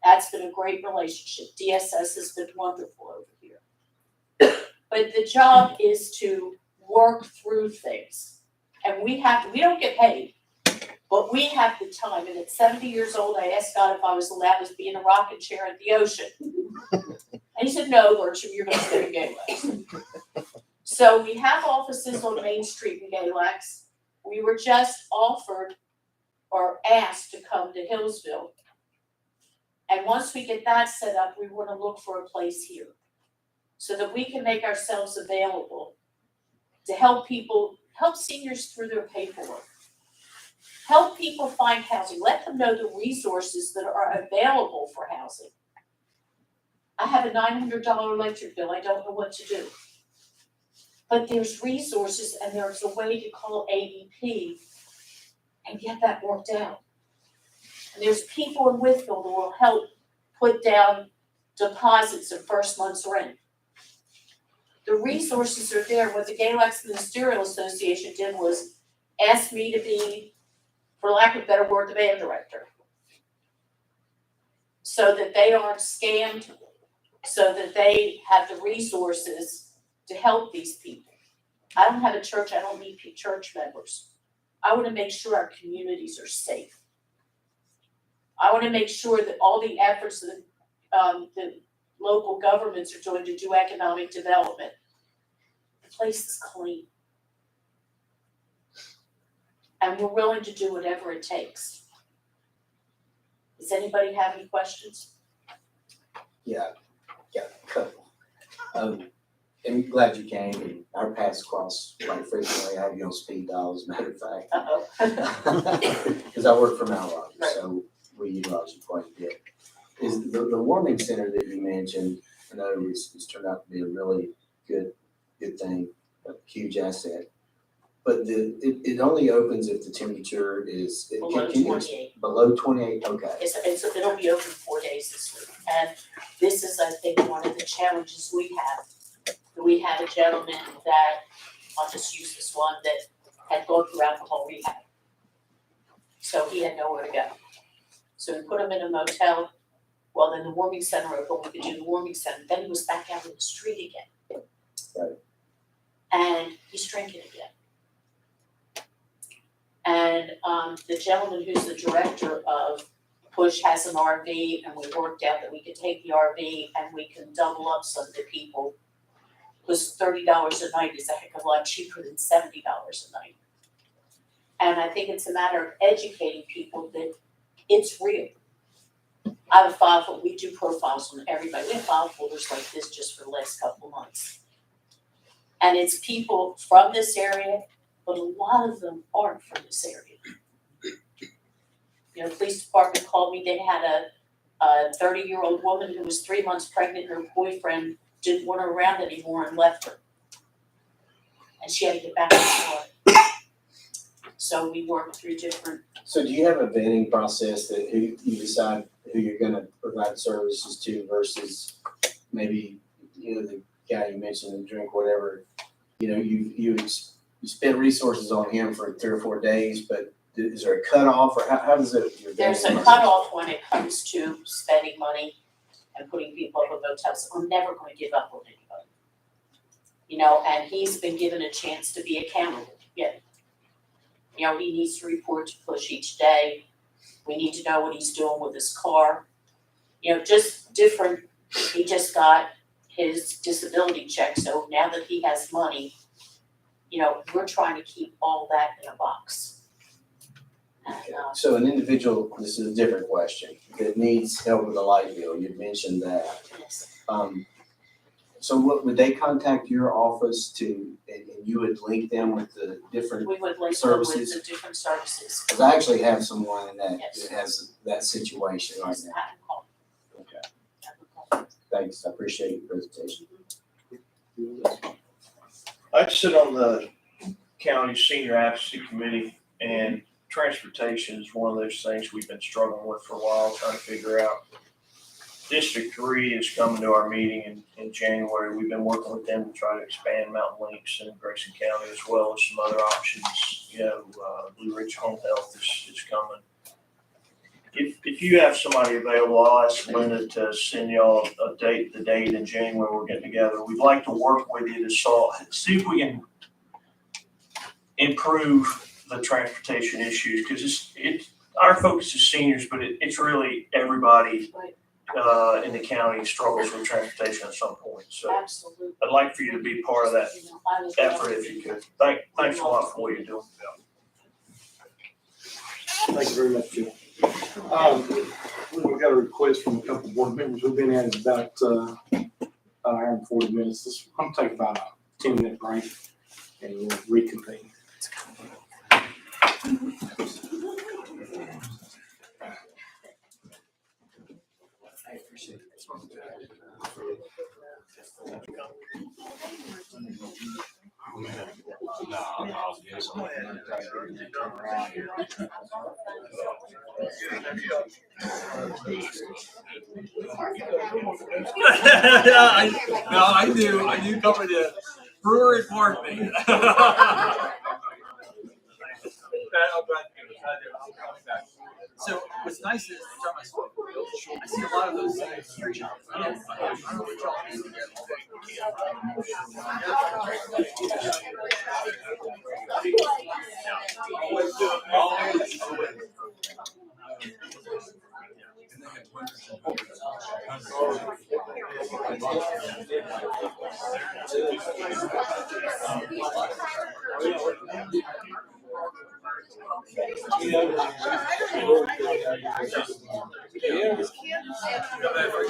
Speaker 15: That's been a great relationship. DSS has been wonderful over here. But the job is to work through things. And we don't get paid, but we have the time. And at 70 years old, I asked God if I was allowed to be in a rocking chair at the ocean. And he said, no, Bertram, you're going to stay in Galax. So we have offices on Main Street in Galax. We were just offered or asked to come to Hillsville. And once we get that set up, we want to look for a place here so that we can make ourselves available to help seniors through their paperwork. Help people find housing. Let them know the resources that are available for housing. I have a $900 electric bill. I don't know what to do. But there's resources and there's a way to call AEP and get that worked out. And there's people in Whitfield who will help put down deposits of first month's rent. The resources are there. What the Galax Ministerial Association did was ask me to be, for lack of a better word, the band director. So that they aren't scammed, so that they have the resources to help these people. I don't have a church, I don't need church members. I want to make sure our communities are safe. I want to make sure that all the efforts that the local governments are doing to do economic development, the place is clean. And we're willing to do whatever it takes. Does anybody have any questions?
Speaker 16: Yeah, a couple. I'm glad you came, and our paths cross quite frequently. I have you on speed dial, as a matter of fact.
Speaker 15: Uh-oh.
Speaker 16: Because I work for Mount Rogers, so we utilize you quite a bit. Is the warming center that you mentioned, I know it's turned out to be a really good thing, a huge asset. But it only opens if the temperature is
Speaker 15: Below 28.
Speaker 16: Below 28, okay.
Speaker 15: So it'll be open 4 days this week. And this is, I think, one of the challenges we have. We had a gentleman that, I'll just use this one, that had gone through alcohol rehab. So he had nowhere to go. So we put him in a motel. Well, then the warming center opened, we could do the warming center. Then he was back out in the street again.
Speaker 16: Right.
Speaker 15: And he's drinking again. And the gentleman who's the director of Push has an RV, and we worked out that we could take the RV and we can double up some of the people. Because $30 a night is a heck of a lot cheaper than $70 a night. And I think it's a matter of educating people that it's real. I have a file folder, we do profiles on everybody, we have file folders like this just for the last couple of months. And it's people from this area, but a lot of them aren't from this area. You know, the police department called me, they had a 30-year-old woman who was 3 months pregnant, her boyfriend didn't want her around anymore and left her. And she had to get back to work. So we worked through different.
Speaker 16: So do you have a vetting process that who you decide who you're gonna provide services to versus maybe, you know, the guy you mentioned, the drink, whatever, you know, you spend resources on him for 3 or 4 days, but is there a cutoff or how does it?
Speaker 15: There's a cutoff when it comes to spending money and putting people up in hotels. I'm never gonna give up on anybody. You know, and he's been given a chance to be accountable, yeah. You know, he needs to report to Push each day. We need to know what he's doing with his car. You know, just different, he just got his disability check, so now that he has money, you know, we're trying to keep all that in a box. And,
Speaker 16: So an individual, this is a different question, that needs help with a light bill, you mentioned that.
Speaker 15: yes.
Speaker 16: So what, would they contact your office and you would link them with the different,
Speaker 15: We would link them with
Speaker 16: services?
Speaker 15: the different services.
Speaker 16: because I actually have someone that
Speaker 15: Yes.
Speaker 16: has that situation right
Speaker 15: Yes,
Speaker 16: now.
Speaker 15: have them call.
Speaker 16: Okay,
Speaker 15: Have them call.
Speaker 16: thanks, I appreciate your presentation.
Speaker 4: I sit on the county senior advocacy committee, and transportation is one of those things we've been struggling with for a while, trying to figure out. District 3 is coming to our meeting in January. We've been working with them to try to expand Mountain Links in Grayson County as well as some other options. You know, Blue Ridge Home Health is coming. If you have somebody available, I'll ask Linda to send y'all a date, the date in January we're getting together. We'd like to work with you to see if we can improve the transportation issues, because our focus is seniors, but it's really everybody in the county struggles with transportation at some point. So
Speaker 15: Absolutely.
Speaker 4: I'd like for you to be part of that
Speaker 15: You know, I was
Speaker 4: effort if you could. Thanks a lot for what you're doing.
Speaker 2: Thank you very much, Jim. We've got a request from a couple of board members. We've been at about an hour and 40 minutes. I'm gonna take about a 10-minute break and we'll reconvene.
Speaker 16: I appreciate it.
Speaker 7: I do cover the brewery part of me. So what's nice is I see a lot of those street shops. I don't know what y'all do together.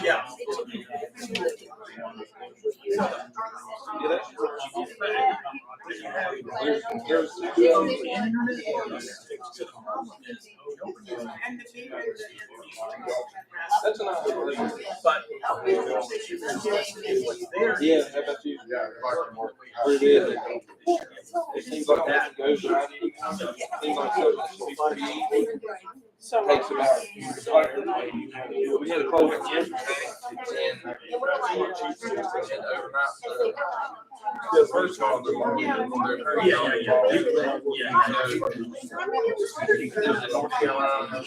Speaker 7: Yeah. That's an option, but what's there?
Speaker 13: Yeah, how about you? Yeah, where it is. It seems like that goes right in. Seems like something that should be pretty easy. Takes about. We had a program yesterday and overnight. The first one, North Carolina.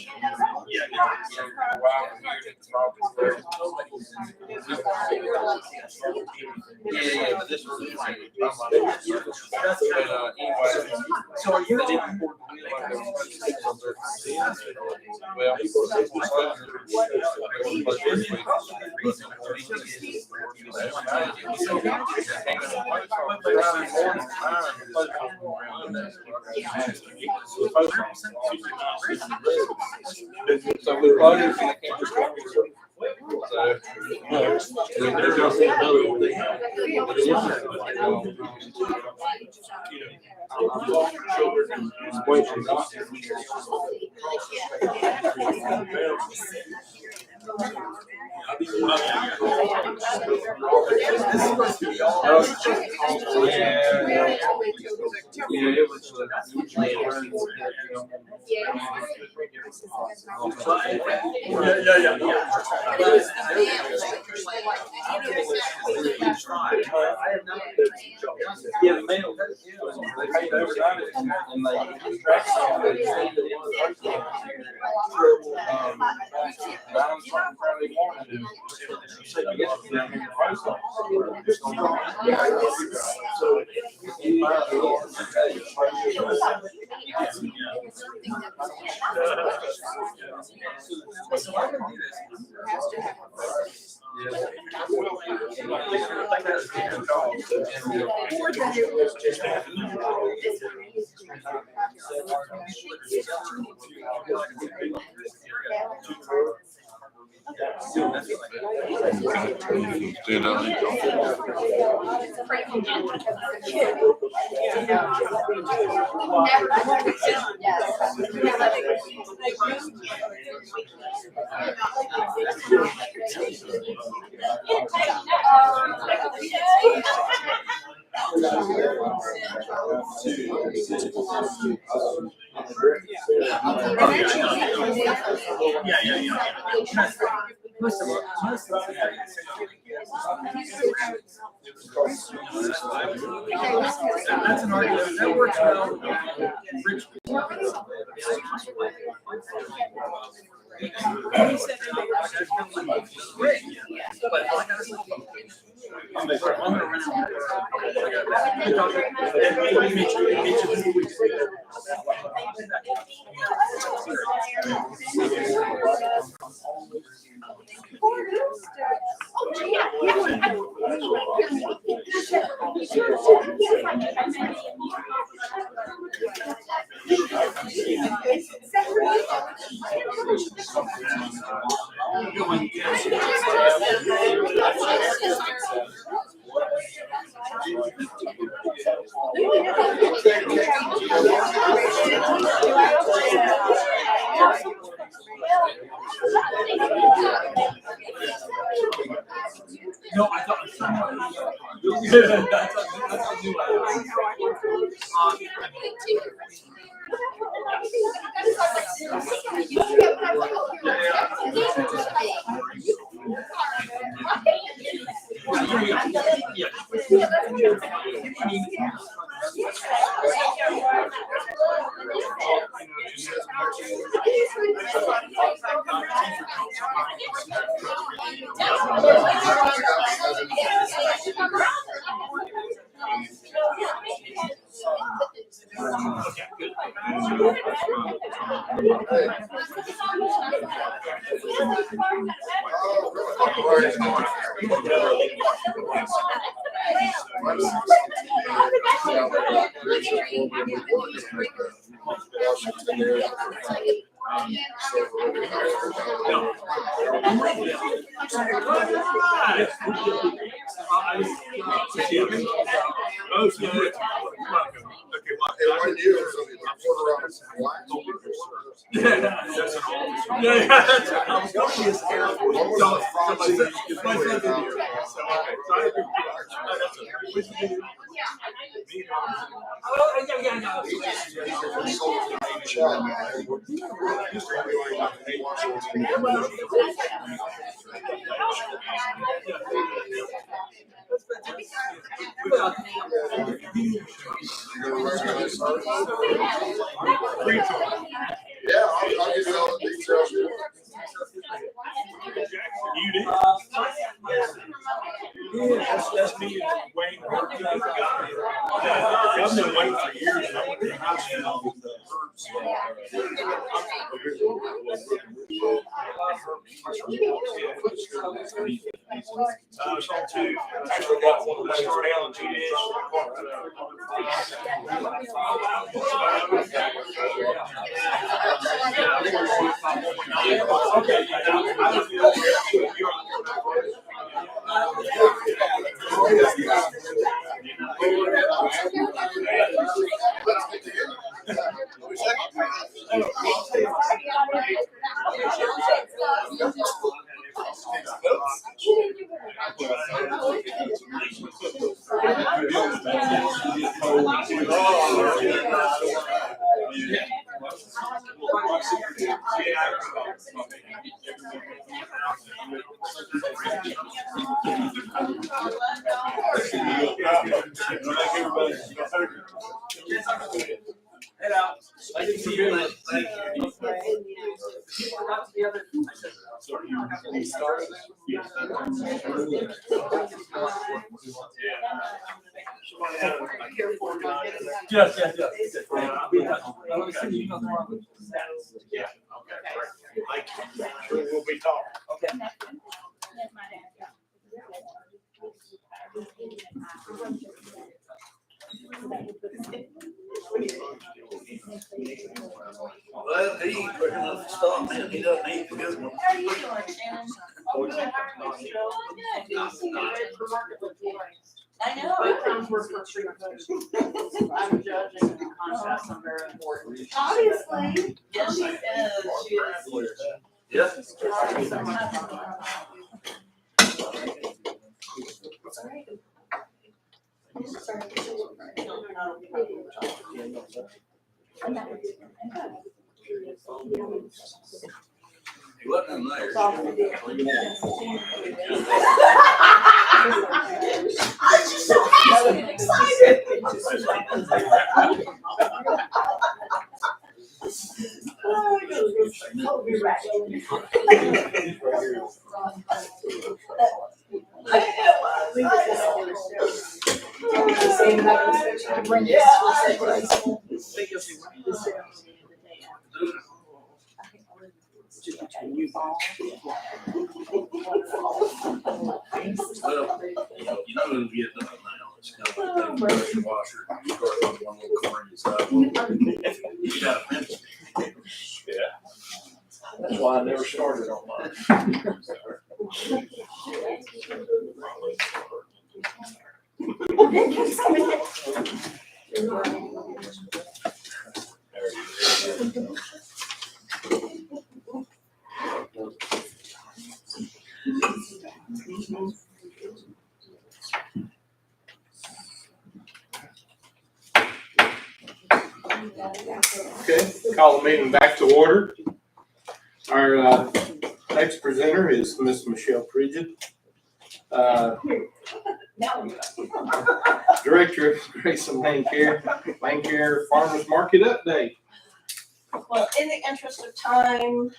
Speaker 13: Yeah, but this was. Anyway. So are you?
Speaker 6: So we brought it, I can't just go. Yeah, the mail, they paid overnight and they tracked
Speaker 7: That's an argument, that works well. No, I thought someone.
Speaker 13: Yeah, I'll give you all the details.
Speaker 4: You did? Yeah, that's me and Wayne. I've been waiting for years. I went to the hospital with the herbs. I was on two. Actually got one of the short allergy Thank you for being with us. Thank you. Yes, yes, yes. Yeah, okay, great. Thank you. Sure, we'll be talking. Okay.
Speaker 1: Well, he ain't quick enough to stop, man. He doesn't need to go.
Speaker 15: How are you doing, Shannon? Oh, good. How are you? I know.
Speaker 6: Both towns work for free. I'm judging and contracts, I'm very important.
Speaker 15: Obviously. Yes, she is. She is.
Speaker 1: Yeah. He wasn't in there.
Speaker 15: I'm just so happy and excited. I'll be right.
Speaker 1: Well, you know it'll get done now. It's kind of like the pressure washer. You start with one little corner inside. You got a minute.
Speaker 4: Yeah. That's why I never started on mine. Okay, call the meeting back to order. Our next presenter is Miss Michelle Pridgett, Director of Grayson Land Care Farmers Market Update.
Speaker 17: Well, in the interest of time,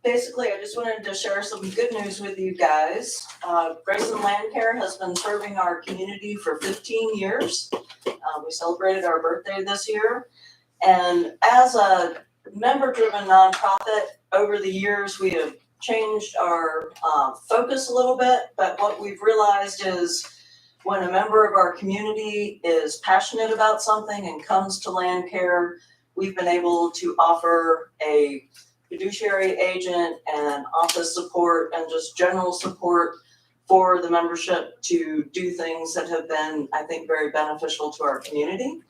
Speaker 17: basically, I just wanted to share some good news with you guys. Grayson Land Care has been serving our community for 15 years. We celebrated our birthday this year. And as a member-driven nonprofit, over the years, we have changed our focus a little bit. But what we've realized is when a member of our community is passionate about something and comes to land care, we've been able to offer a fiduciary agent and office support and just general support for the membership to do things that have been, I think, very beneficial to our community.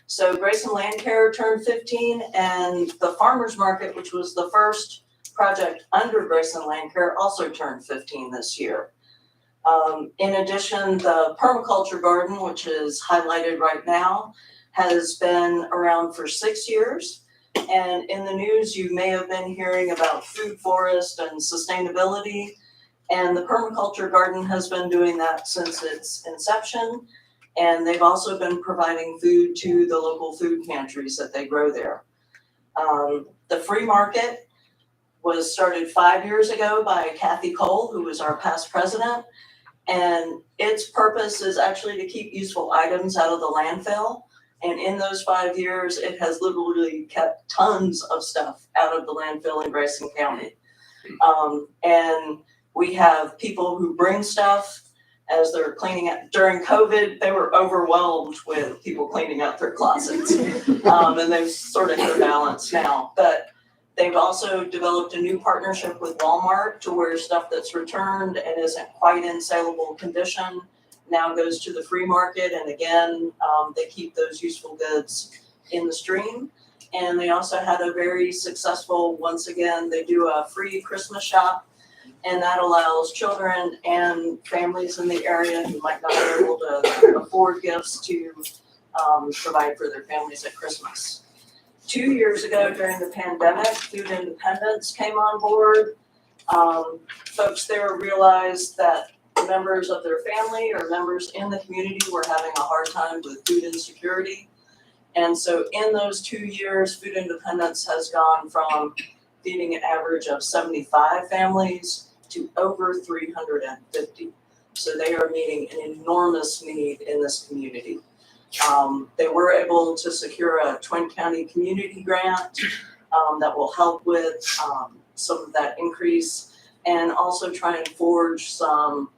Speaker 17: So Grayson Land Care turned 15, and the Farmers Market, which was the first project under Grayson Land Care, also turned 15 this year. In addition, the permaculture garden, which is highlighted right now, has been around for 6 years. And in the news, you may have been hearing about food forest and sustainability. And the permaculture garden has been doing that since its inception. And they've also been providing food to the local food pantries that they grow there. The free market was started 5 years ago by Kathy Cole, who was our past president. And its purpose is actually to keep useful items out of the landfill. And in those 5 years, it has literally kept tons of stuff out of the landfill in Grayson County. And we have people who bring stuff as they're cleaning up. During COVID, they were overwhelmed with people cleaning out their closets. And they've sort of hit a balance now. But they've also developed a new partnership with Walmart to where stuff that's returned and isn't quite in saleable condition now goes to the free market. And again, they keep those useful goods in the stream. And they also had a very successful, once again, they do a free Christmas shop. And that allows children and families in the area who might not be able to afford gifts to provide for their families at Christmas. 2 years ago during the pandemic, Food Independence came on board. Folks there realized that members of their family or members in the community were having a hard time with food insecurity. And so in those 2 years, Food Independence has gone from feeding an average of 75 families to over 350. So they are meeting an enormous need in this community. They were able to secure a Twin County community grant that will help with some of that increase, and also try and forge some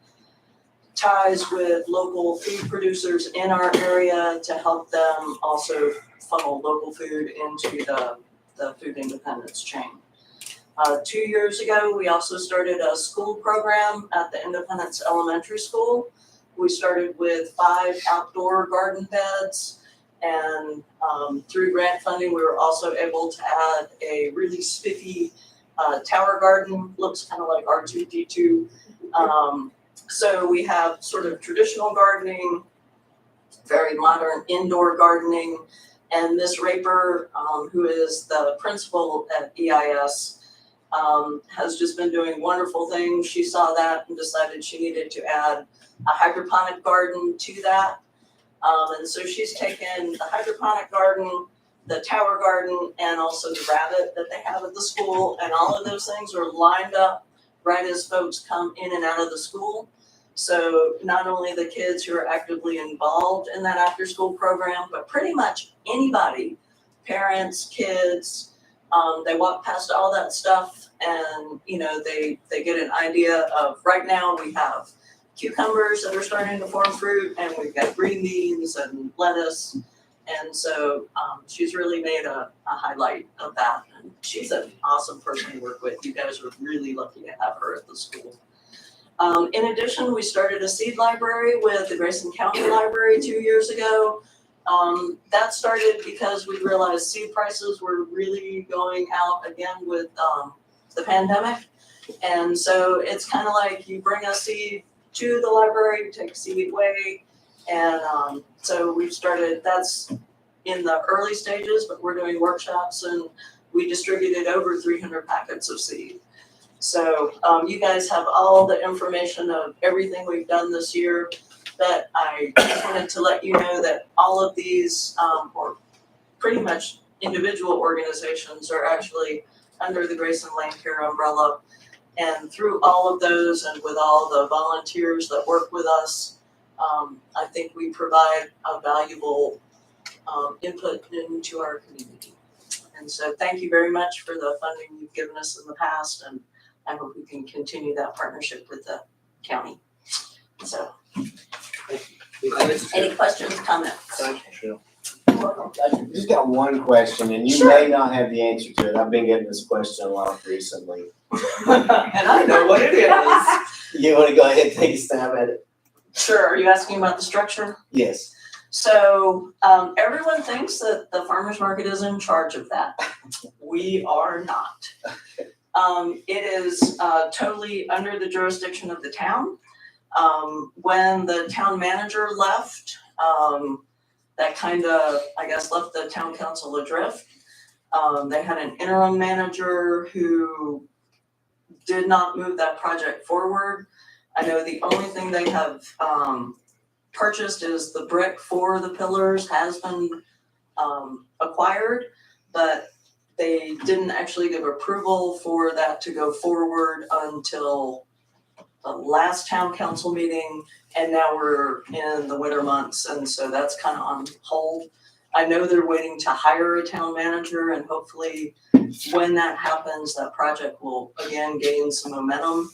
Speaker 17: ties with local food producers in our area to help them also funnel local food into the Food Independence chain. 2 years ago, we also started a school program at the Independence Elementary School. We started with 5 outdoor garden beds, and through grant funding, we were also able to add a really spiffy tower garden. Looks kind of like R2D2. So we have sort of traditional gardening, very modern indoor gardening, and Miss Raper, who is the principal at EIS, has just been doing wonderful things. She saw that and decided she needed to add a hydroponic garden to that. And so she's taken the hydroponic garden, the tower garden, and also the rabbit that they have at the school. And all of those things are lined up right as folks come in and out of the school. So not only the kids who are actively involved in that after school program, but pretty much anybody, parents, kids, they walk past all that stuff and, you know, they get an idea of, right now we have cucumbers that are starting to form fruit, and we've got green beans and lettuce. And so she's really made a highlight of that. And she's an awesome person to work with. You guys are really lucky to have her at the school. In addition, we started a seed library with the Grayson County Library 2 years ago. That started because we realized seed prices were really going out again with the pandemic. And so it's kind of like you bring a seed to the library, you take a seed away. And so we've started, that's in the early stages, but we're doing workshops, and we distributed over 300 packets of seed. So you guys have all the information of everything we've done this year. But I just wanted to let you know that all of these, or pretty much individual organizations, are actually under the Grayson Land Care umbrella. And through all of those, and with all the volunteers that work with us, I think we provide a valuable input into our community. And so thank you very much for the funding you've given us in the past, and I hope we can continue that partnership with the county. So, any questions, comments?
Speaker 1: Thank you,
Speaker 16: I just got one question, and you may not have the answer to it. I've been getting this question a lot recently.
Speaker 17: And I know what it is.
Speaker 16: You want to go ahead and take a stab at it?
Speaker 17: Sure. Are you asking about the structure?
Speaker 16: Yes.
Speaker 17: So everyone thinks that the farmer's market is in charge of that. We are not. It is totally under the jurisdiction of the town. When the town manager left, that kind of, I guess, left the town council adrift. They had an interim manager who did not move that project forward. I know the only thing they have purchased is the brick for the pillars has been acquired, but they didn't actually give approval for that to go forward until the last town council meeting, and now we're in the winter months, and so that's kind of on hold. I know they're waiting to hire a town manager, and hopefully when that happens, that project will again gain some momentum.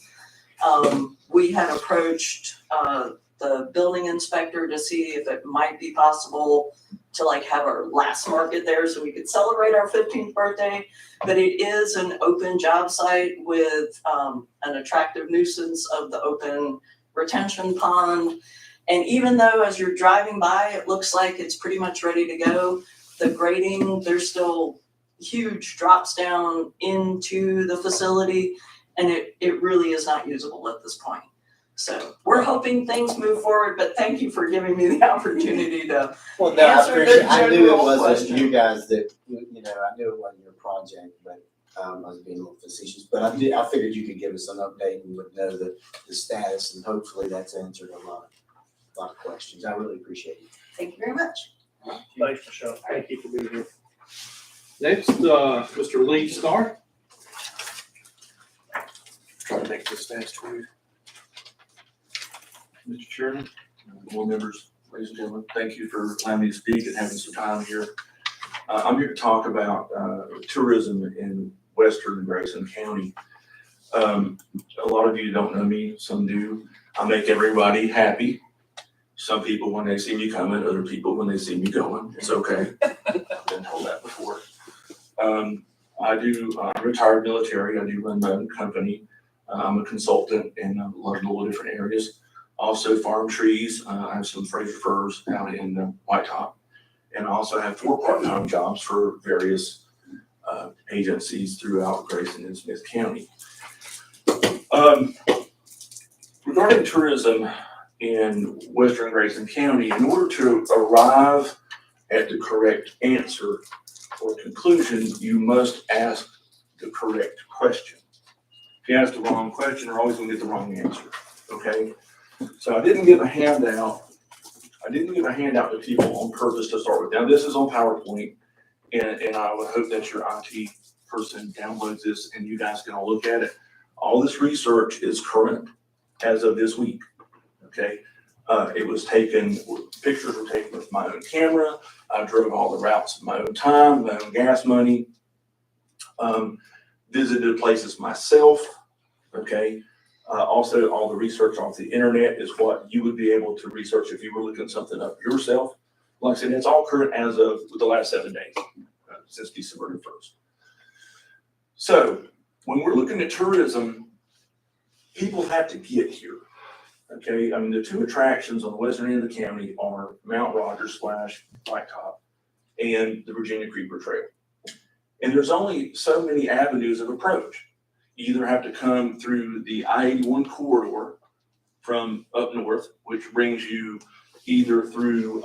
Speaker 17: We had approached the building inspector to see if it might be possible to like have our last market there so we could celebrate our 15th birthday. But it is an open job site with an attractive nuisance of the open retention pond. And even though as you're driving by, it looks like it's pretty much ready to go, the grading, there's still huge drops down into the facility, and it really is not usable at this point. So we're hoping things move forward, but thank you for giving me the opportunity to
Speaker 16: Well, no, I
Speaker 17: answer the
Speaker 16: appreciate, I knew it
Speaker 17: general
Speaker 16: wasn't
Speaker 17: question.
Speaker 16: you guys that, you know, I knew it wasn't your project, but I was being a little facetious. But I figured you could give us an update and would know the status, and hopefully that's answered a lot of questions. I really appreciate it.
Speaker 17: Thank you very much.
Speaker 2: Thanks, Michelle. Thank you for being here. Next, Mr. Lee Starr. Try to make this fast for you.
Speaker 18: Mr. Chairman, board members, ladies and gentlemen, thank you for allowing me to speak and having some time here. I'm here to talk about tourism in western Grayson County. A lot of you don't know me, some do. I make everybody happy. Some people when they see me coming, other people when they see me going. It's okay. I've been told that before. I'm retired military. I do run my own company. I'm a consultant in a lot of different areas. Also farm trees. I have some Fraser firs out in White Top. And I also have 4 part-time jobs for various agencies throughout Grayson and Smith County. Regarding tourism in western Grayson County, in order to arrive at the correct answer or conclusion, you must ask the correct question. If you ask the wrong question, you're always going to get the wrong answer. Okay? So I didn't give a handout. To people on purpose to start with. Now this is on PowerPoint, and I would hope that your IT person downloads this and you guys can all look at it. All this research is current as of this week. Okay, it was taken. Pictures were taken with my own camera. I drove all the routes in my own time, my own gas money. Visited places myself. Okay. Also, all the research off the internet is what you would be able to research if you were looking something up yourself. Like I said, it's all current as of the last 7 days, since December 1st. So when we're looking at tourism, people have to get here. Okay, I mean, the 2 attractions on the western end of the county are Mount Rogers / White Top and the Virginia Creeper Trail. And there's only so many avenues of approach. You either have to come through the I-81 corridor from up north, which brings you either through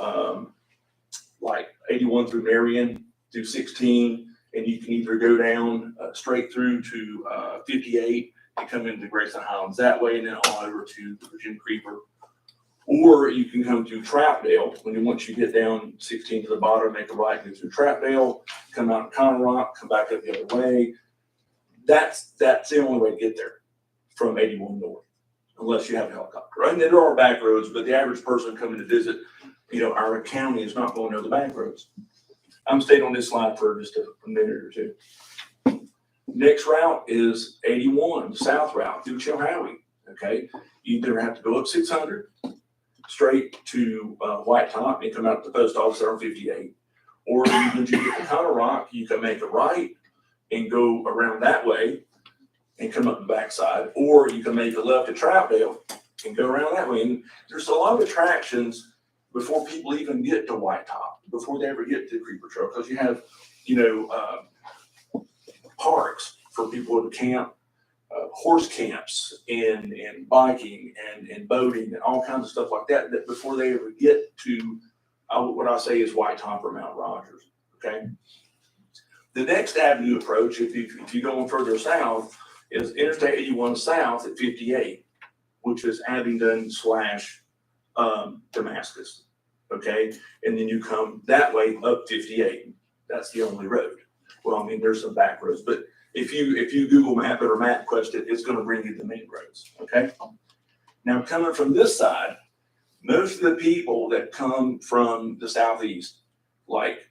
Speaker 18: like 81 through Marion, through 16, and you can either go down straight through to 58 and come into Grayson Highlands that way, and then on over to the Virginia Creeper. Or you can come through Troutdale. Once you get down 16 to the bottom, make a right, go through Troutdale, come out to Conner Rock, come back up the other way. That's the only way to get there from 81 north, unless you have a helicopter. And there are back roads, but the average person coming to visit, our county is not going to know the back roads. I'm staying on this slide for just a minute or two. Next route is 81, the south route through Chilhowie. Okay, you either have to go up 600 straight to White Top and come out to the post office there on 58, or when you get to Conner Rock, you can make a right and go around that way and come up the backside, or you can make a left at Troutdale and go around that way. And there's a lot of attractions before people even get to White Top, before they ever get to the Creeper Trail, because you have, parks for people to camp, horse camps and biking and boating and all kinds of stuff like that, that before they ever get to what I say is White Top or Mount Rogers. Okay. The next avenue approach, if you go on further south, is Interstate 81 south at 58, which is Abingdon / Damascus. Okay, and then you come that way up 58. That's the only road. Well, I mean, there's some back roads, but if you Google Map it or MapQuest it, it's going to bring you the main roads. Okay, Now, coming from this side, most of the people that come from the southeast, like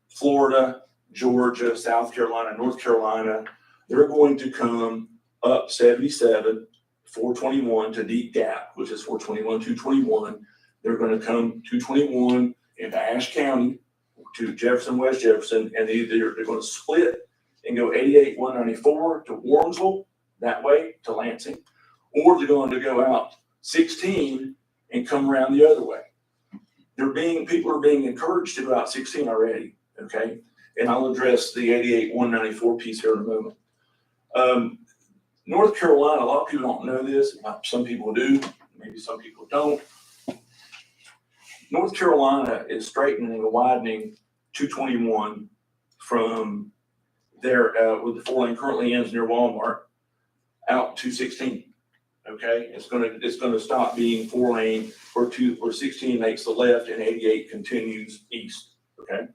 Speaker 18: Florida, Georgia, South Carolina, North Carolina, they're going to come up 77, 421 to Deep Gap, which is 421, 221. They're going to come 221 into Ashe County to Jefferson, West Jefferson, and they're going to split and go 88, 194 to Warrensville, that way to Lansing, or they're going to go out 16 and come around the other way. People are being encouraged to go out 16 already, okay? And I'll address the 88, 194 piece here in a moment. North Carolina, a lot of people don't know this. Some people do, maybe some people don't. North Carolina is straightening and widening 221 from there, where the 4 lane currently ends near Walmart, out to 16. Okay, it's gonna stop being 4 lane where 16 makes the left and 88 continues east. Okay.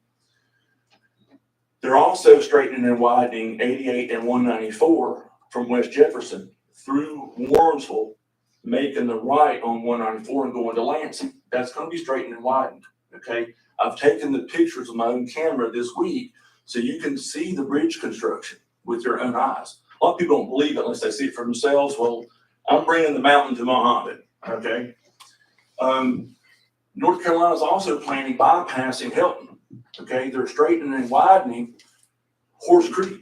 Speaker 18: They're also straightening and widening 88 and 194 from West Jefferson through Warrensville, making the right on 194 and going to Lansing. That's going to be straightened and widened. Okay. I've taken the pictures with my own camera this week so you can see the bridge construction with your own eyes. A lot of people don't believe it unless they see it for themselves. Well, I'm bringing the mountain to Muhammad. Okay. North Carolina is also planning bypassing Helton. Okay. They're straightening and widening Horse Creek.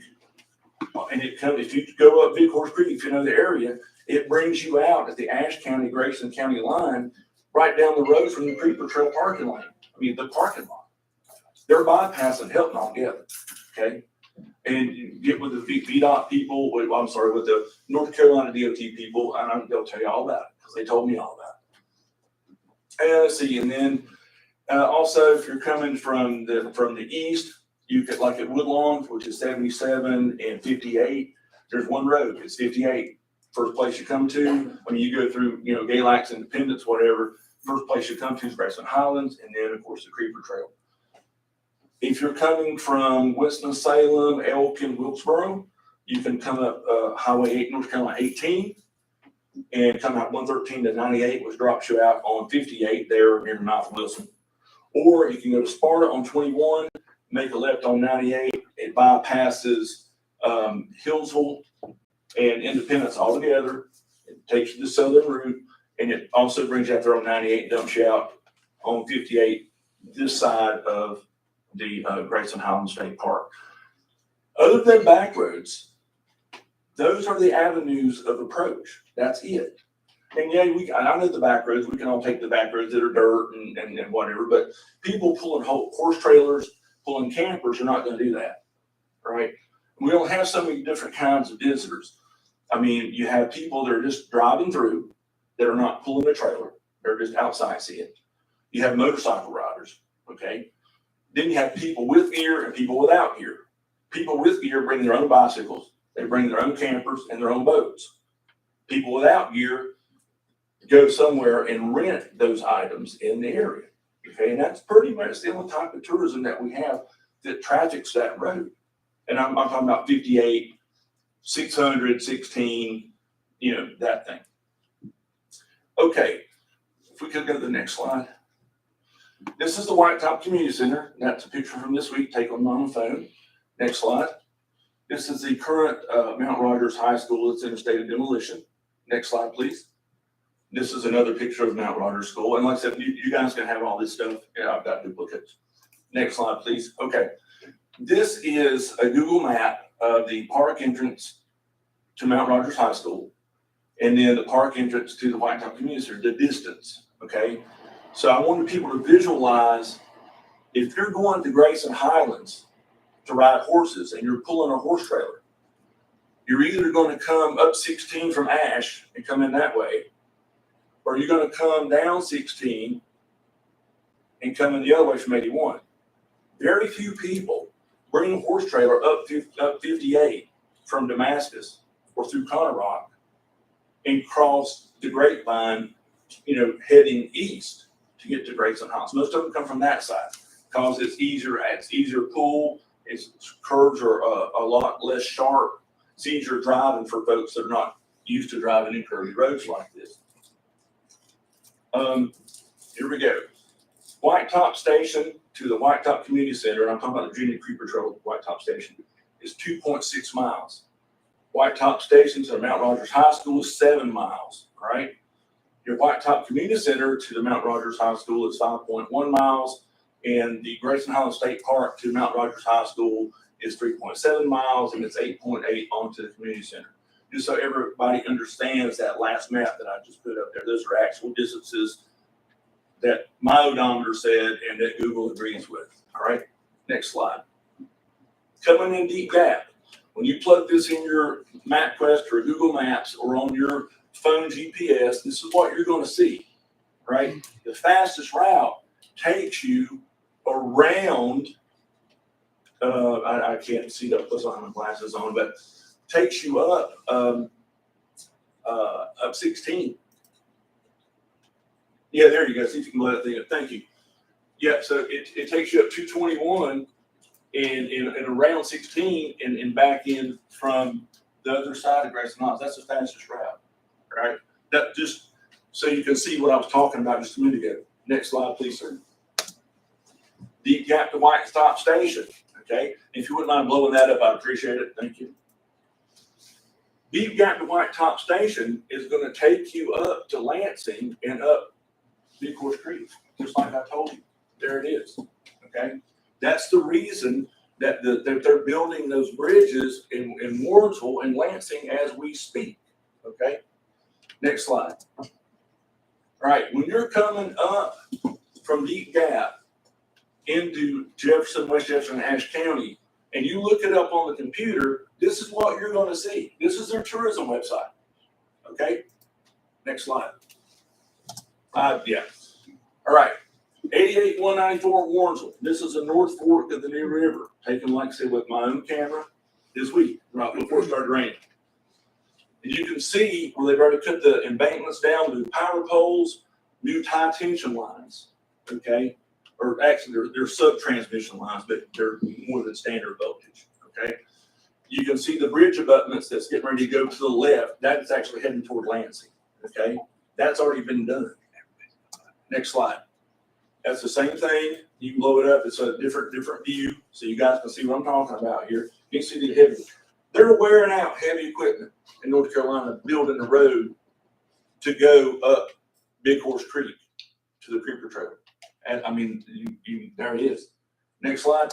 Speaker 18: And if you go up Big Horse Creek, if you know the area, it brings you out at the Ashe County, Grayson County line, right down the road from the Creeper Trail parking lot. The parking lot. They're bypassing Helton altogether. Okay. And you get with the VDOT people, with the North Carolina DOT people, and they'll tell you all about it because they told me all about it. And let's see, and then also if you're coming from the east, you could, like at Woodlawn, which is 77 and 58, there's one road, it's 58. First place you come to, you go through, Galax, Independence, whatever, first place you come to is Grayson Highlands, and then of course the Creeper Trail. If you're coming from Winston-Salem, Elkin, Wilkesboro, you can come up Highway 8, North Carolina 18, and come out 113 to 98, which drops you out on 58 there near Mount Wilson. Or you can go to Sparta on 21, make a left on 98. It bypasses Hillsville and Independence altogether. It takes you the southern route, and it also brings you out there on 98, dumps you out on 58, this side of the Grayson Highlands State Park. Other than back roads, those are the avenues of approach. That's it. And yeah, I know the back roads, we can all take the back roads that are dirt and whatever, but people pulling horse trailers, pulling campers are not going to do that, right? We don't have so many different kinds of visitors. You have people that are just driving through that are not pulling a trailer. They're just outside seeing. You have motorcycle riders, okay? Then you have people with gear and people without gear. People with gear bring their own bicycles, they bring their own campers and their own boats. People without gear go somewhere and rent those items in the area. Okay, and that's pretty much the only type of tourism that we have that traffics that road. And I'm talking about 58, 600, 16, that thing. Okay, if we could go to the next slide. This is the White Top Community Center. That's a picture from this week taken on my phone. Next slide. This is the current Mount Rogers High School that's in a state of demolition. Next slide, please. This is another picture of Mount Rogers School. And like I said, you guys can have all this stuff. Yeah, I've got duplicates. Next slide, please. Okay. This is a Google map of the park entrance to Mount Rogers High School, and then the park entrance to the White Top Community Center, the distance, okay? So I wanted people to visualize, if you're going to Grayson Highlands to ride horses and you're pulling a horse trailer, you're either going to come up 16 from Ashe and come in that way, or you're going to come down 16 and come in the other way from 81. Very few people bring a horse trailer up 58 from Damascus or through Conner Rock and cross the Grapevine, heading east to get to Grayson Highlands. Most of them come from that side because it's easier to pull. Its curves are a lot less sharp. It's easier driving for folks that are not used to driving in curvy roads like this. Here we go. White Top Station to the White Top Community Center, and I'm talking about the Junior Creeper Trail, White Top Station, is 2.6 miles. White Top Station to the Mount Rogers High School is 7 miles, all right? Your White Top Community Center to the Mount Rogers High School is 5.1 miles, and the Grayson Highland State Park to Mount Rogers High School is 3.7 miles, and it's 8.8 onto the community center. Just so everybody understands that last map that I just put up there, those are actual distances that my odometer said and that Google agrees with. All right, next slide. Coming in Deep Gap. When you plug this in your MapQuest or Google Maps or on your phone GPS, this is what you're going to see, right? The fastest route takes you around, I can't see that because I have my glasses on, but takes you up 16. Yeah, there you go. See if you can let it in. Thank you. Yeah, so it takes you up 221 and around 16 and back in from the other side of Grayson Hills. That's the fastest route, right? That just so you can see what I was talking about just a minute ago. Next slide, please, sir. Deep Gap to White Top Station. Okay, if you wouldn't mind blowing that up, I'd appreciate it. Thank you. Deep Gap to White Top Station is going to take you up to Lansing and up Big Horse Creek, just like I told you. There it is. Okay, that's the reason that they're building those bridges in Warrensville and Lansing as we speak. Okay, next slide. All right, when you're coming up from Deep Gap into Jefferson, West Jefferson, and Ashe County, and you look it up on the computer, this is what you're going to see. This is their tourism website. Okay, next slide. Yeah. All right. 88194 Warrensville. This is the North Fork of the New River, taken, like I said, with my own camera this week, right before it started raining. And you can see where they've already cut the embankments down, new power poles, new high tension lines. Okay. Or actually, they're sub-transmission lines, but they're more than standard voltage, okay? You can see the bridge abutments that's getting ready to go to the left. That's actually heading toward Lansing, okay? That's already been done. Next slide. That's the same thing. You can blow it up. It's a different view, so you guys can see what I'm talking about here. You can see the heavy. They're wearing out heavy equipment in North Carolina, building the road to go up Big Horse Creek to the Creeper Trail. And I mean, there it is. Next slide.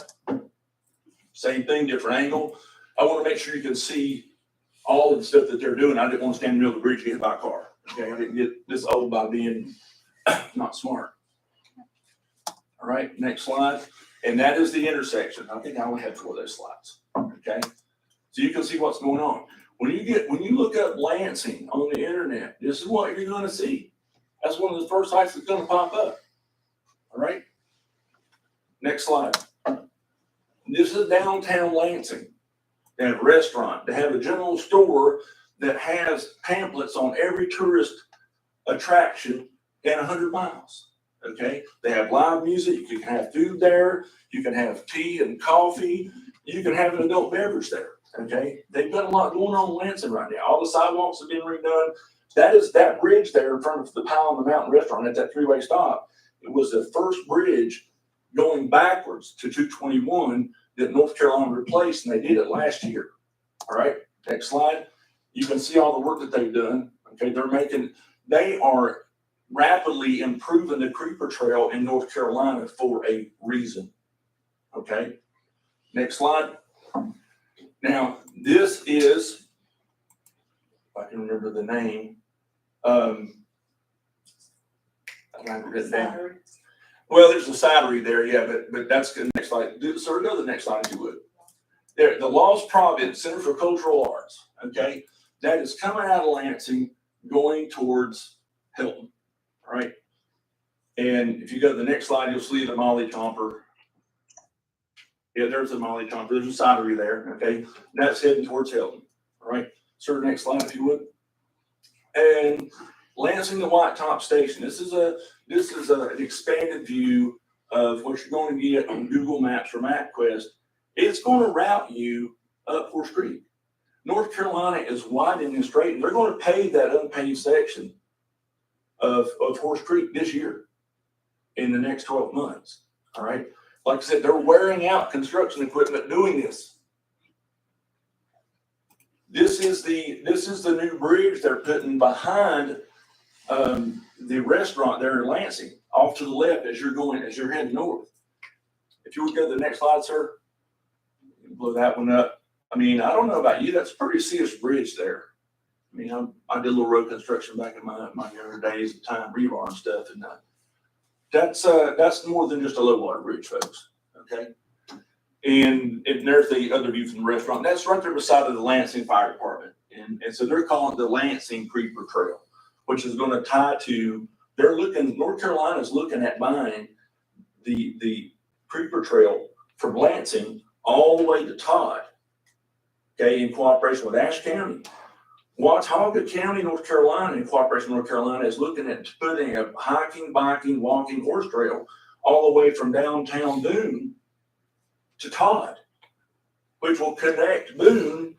Speaker 18: Same thing, different angle. I want to make sure you can see all of the stuff that they're doing. I didn't want to stand in the middle of the bridge and get hit by a car. Okay, I didn't get this old by being not smart. All right, next slide. And that is the intersection. I think I only had 4 of those slides. Okay, so you can see what's going on. When you look up Lansing on the internet, this is what you're going to see. That's one of the first sites that's going to pop up. All right, next slide. This is downtown Lansing. They have a restaurant. They have a general store that has pamphlets on every tourist attraction in 100 miles. Okay, they have live music. You can have food there. You can have tea and coffee. You can have an adult beverage there. Okay, they've got a lot going on in Lansing right now. All the sidewalks have been redone. That bridge there in front of the Pile on the Mountain restaurant at that 3-way stop. It was the first bridge going backwards to 221 that North Carolina replaced, and they did it last year. All right, next slide. You can see all the work that they've done. Okay, they are rapidly improving the Creeper Trail in North Carolina for a reason. Okay, next slide. Now, this is, if I can remember the name, well, there's a cidery there, yeah, but that's the next slide. So go to the next slide if you would. There, the Lost Province Center for Cultural Arts, okay? That is coming out of Lansing, going towards Hilton, all right? And if you go to the next slide, you'll see the Molly Chomper. Yeah, there's the Molly Chomper. There's a cidery there, okay? That's heading towards Hilton, all right? So next slide if you would. And Lansing to White Top Station. This is an expanded view of what you're going to get on Google Maps or MapQuest. It's going to route you up Horse Creek. North Carolina is widening and straightening. They're going to pave that unpaved section of Horse Creek this year in the next 12 months. All right. Like I said, they're wearing out construction equipment doing this. This is the new bridge they're putting behind the restaurant there in Lansing, off to the left as you're heading north. If you would go to the next slide, sir, blow that one up. I mean, I don't know about you, that's a pretty serious bridge there. I mean, I did a little road construction back in my younger days, time rebar and stuff, and that's more than just a low water bridge, folks. Okay. And there's the other view from the restaurant. That's right there beside of the Lansing Fire Department. And so they're calling it the Lansing Creeper Trail, which is going to tie to, North Carolina's looking at buying the Creeper Trail from Lansing all the way to Todd, okay, in cooperation with Ashe County. Watauga County, North Carolina, in cooperation with North Carolina, is looking at putting a hiking, biking, walking horse trail all the way from downtown Boone to Todd, which will connect Boone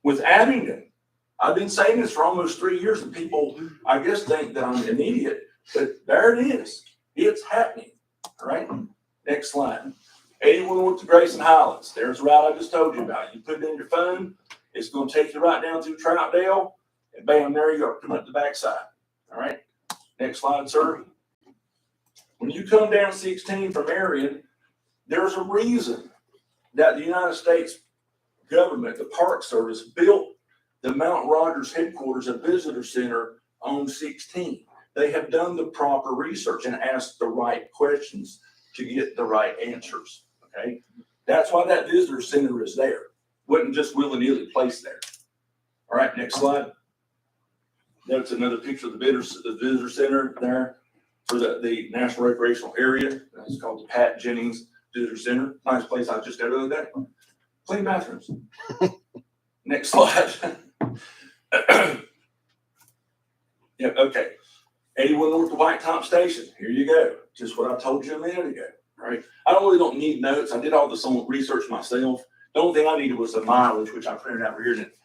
Speaker 18: with Abingdon. I've been saying this for almost 3 years, and people, I guess, think that I'm an idiot, but there it is. It's happening. All right. Next slide. 81 north to Grayson Highlands. There's the route I just told you about. You put it in your phone. It's going to take you right down through Troutdale, and bam, there you go. Come up the backside. All right. Next slide, sir. When you come down 16 from Marion, there's a reason that the United States government, the Park Service, built the Mount Rogers headquarters and visitor center on 16. They have done the proper research and asked the right questions to get the right answers. Okay, that's why that visitor center is there. Wasn't just willy-nilly placed there. All right, next slide. That's another picture of the visitor center there for the National Recreational Area. It's called the Pat Jennings Visitor Center. Nice place. I just got the other day. Clean bathrooms. Next slide. Yeah, okay. 81 north to White Top Station. Here you go. Just what I told you a minute ago. Right? I don't need notes. I did all this research myself. The only thing I needed was the mileage, which I printed out here, and it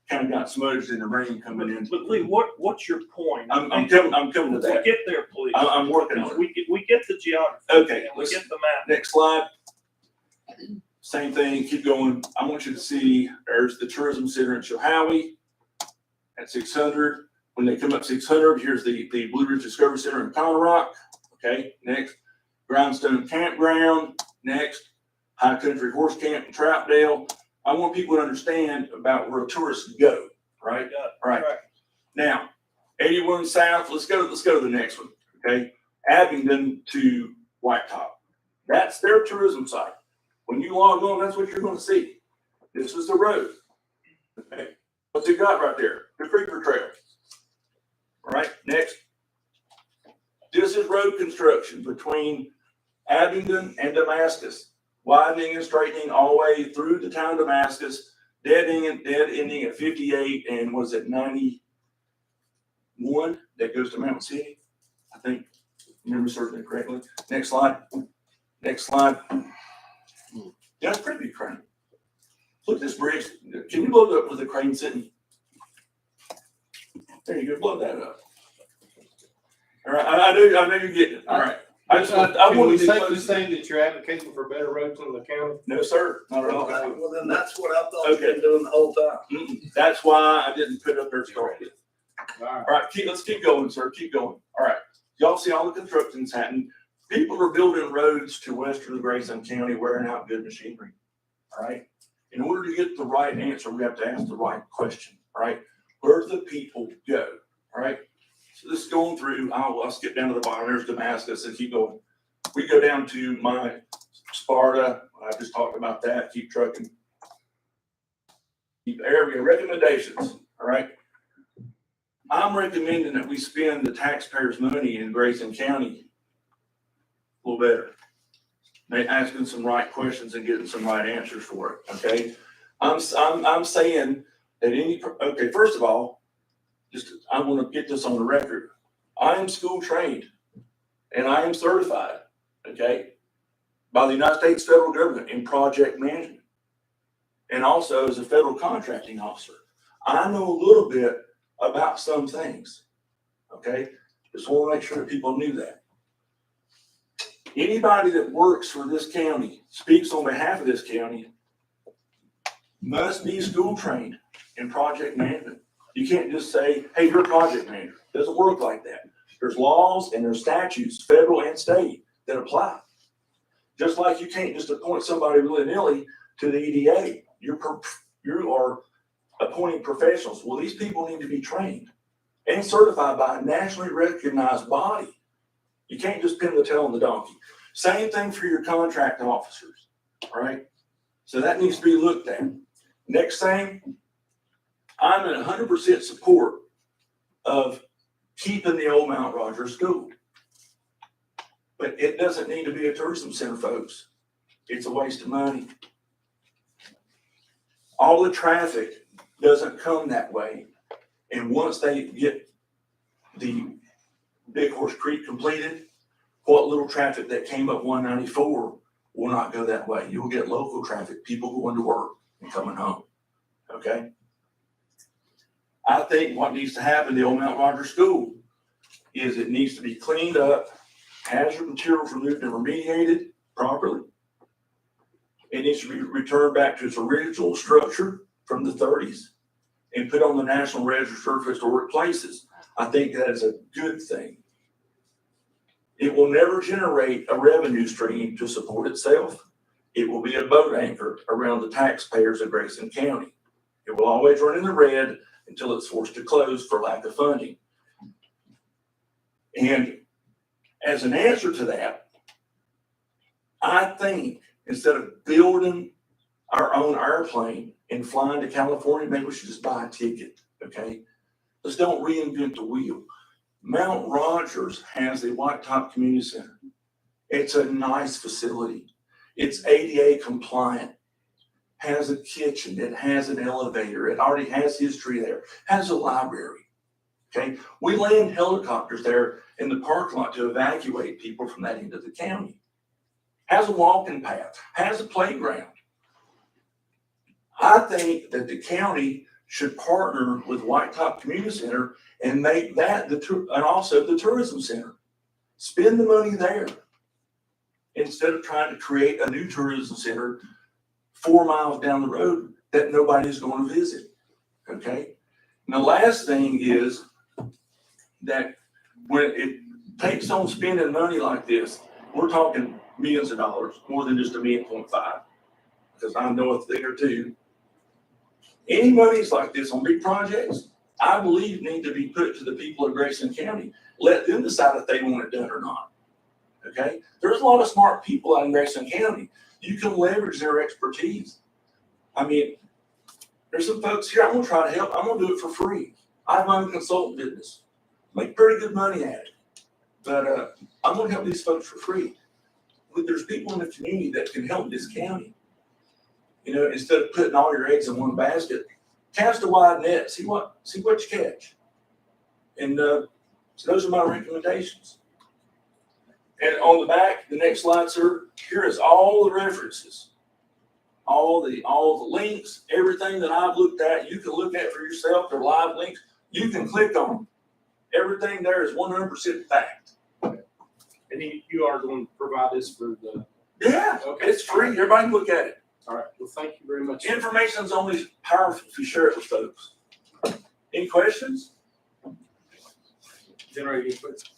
Speaker 18: kind of got smudged in the rain coming in.
Speaker 4: But Lee, what's your point?
Speaker 18: I'm coming to that.
Speaker 4: Get there, please.
Speaker 18: I'm working on it.
Speaker 4: We get the geography.
Speaker 18: Okay.
Speaker 4: We get the map.
Speaker 18: Next slide. Same thing. Keep going. I want you to see there's the tourism center in Chilhowie at 600. When they come up 600, here's the Blue Ridge Discovery Center in Colorado Rock. Okay. Next, Grindstone Campground. Next, High Country Horse Camp in Troutdale. I want people to understand about where tourists go. Right. Right. Now, 81 south. Let's go to the next one. Okay. Abingdon to White Top. That's their tourism site. When you log on, that's what you're going to see. This is the road. Okay. What's it got right there? The Creeper Trail. All right. Next. This is road construction between Abingdon and Damascus, widening and straightening all the way through the town of Damascus, dead ending at 58, and was it 91 that goes to Mountain City? I think, remember certainly correctly. Next slide. Next slide. Yeah, it's pretty big crane. Look at this bridge. Can you blow it up with the crane sitting? There you go. Blow that up. All right. I know you're getting it. All right. I want to
Speaker 2: safely say that you're advocating for better roads in the county.
Speaker 18: No, sir. Not at all.
Speaker 1: Well, then that's what I thought you've been doing the whole time.
Speaker 18: That's why I didn't put it up there to start with.
Speaker 2: All
Speaker 18: right. Let's keep going, sir. Keep going. All right. Y'all see all the construction's happening. People are building roads to western Grayson County wearing out good machinery. All right. In order to get the right answer, we have to ask the right question. All right. Where do the people go? All right. So this is going through, I'll skip down to the bottom. There's Damascus and keep going. We go down to my Sparta. I just talked about that. Keep trucking. Keep area recommendations. All right. I'm recommending that we spend the taxpayers' money in Grayson County a little better. Asking some right questions and getting some right answers for it. Okay. I'm saying that first of all, I want to get this on the record. I am school trained and I am certified, okay, by the United States federal government in project management and also as a federal contracting officer. I know a little bit about some things, okay? Just want to make sure that people knew that. Anybody that works for this county, speaks on behalf of this county, must be school trained in project management. You can't just say, hey, you're a project manager. It doesn't work like that. There's laws and there's statutes, federal and state, that apply. Just like you can't just appoint somebody willy-nilly to the EDA. You are appointing professionals. Well, these people need to be trained and certified by a nationally recognized body. You can't just pin the tail on the donkey. Same thing for your contract officers, all right? So that needs to be looked at. Next thing, I'm in 100% support of keeping the old Mount Rogers School. But it doesn't need to be a tourism center, folks. It's a waste of money. All the traffic doesn't come that way. And once they get the Big Horse Creek completed, what little traffic that came up 194 will not go that way. You'll get local traffic, people going to work and coming home, okay? I think what needs to happen, the old Mount Rogers School, is it needs to be cleaned up, hazard materials removed and remediated properly. It needs to be returned back to its original structure from the 30s and put on the National Register of Historic Places. I think that is a good thing. It will never generate a revenue stream to support itself. It will be a boat anchor around the taxpayers of Grayson County. It will always run in the red until it's forced to close for lack of funding. And as an answer to that, I think instead of building our own airplane and flying to California, maybe we should just buy a ticket, okay? Let's don't reinvent the wheel. Mount Rogers has the White Top Community Center. It's a nice facility. It's ADA compliant, has a kitchen, it has an elevator, it already has history there, has a library, okay? We land helicopters there in the parking lot to evacuate people from that end of the county. Has a walking path, has a playground. I think that the county should partner with White Top Community Center and make that and also the tourism center. Spend the money there instead of trying to create a new tourism center 4 miles down the road that nobody's going to visit, okay? And the last thing is that when it takes on spending money like this, we're talking millions of dollars, more than just $1.5 million, because I know it's there too. Any monies like this on big projects, I believe need to be put to the people of Grayson County. Let them decide if they want it done or not, okay? There's a lot of smart people out in Grayson County. You can leverage their expertise. I mean, there's some folks here, I'm gonna try to help. I'm gonna do it for free. I have my own consultant business, make pretty good money at it. But I'm gonna help these folks for free. But there's people in the community that can help this county. You know, instead of putting all your eggs in one basket, cast a wide net, see what you catch. And so those are my recommendations. And on the back, the next slide, sir, here is all the references, all the links, everything that I've looked at. You can look at for yourself. They're live links. You can click on them. Everything there is 100% fact.
Speaker 2: And you are going to provide this for the...
Speaker 18: Yeah, okay. It's free. Everybody can look at it.
Speaker 2: All right. Well, thank you very much.
Speaker 18: Information is only powerful if you share it with folks. Any questions?
Speaker 2: Generate any questions?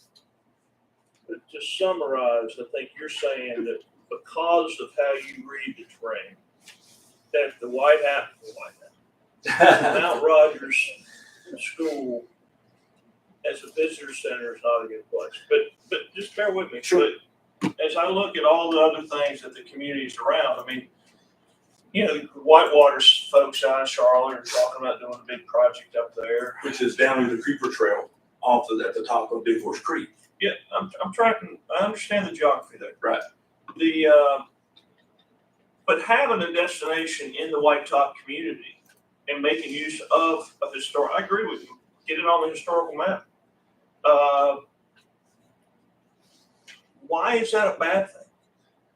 Speaker 4: To summarize, I think you're saying that because of how you read the terrain, that the Mount Rogers School as a visitor center is not a good place. But just bear with me.
Speaker 18: Sure.
Speaker 4: But as I look at all the other things that the communities around, I mean, you know, Whitewater folks out in Charlotte are talking about doing a big project up there,
Speaker 18: Which is down to the Creeper Trail off of at the top of Big Horse Creek.
Speaker 4: Yeah, I'm tracking. I understand the geography there.
Speaker 18: Right.
Speaker 4: But having a destination in the White Top community and making use of a historic, I agree with you. Get it on the historical map. Why is that a bad thing?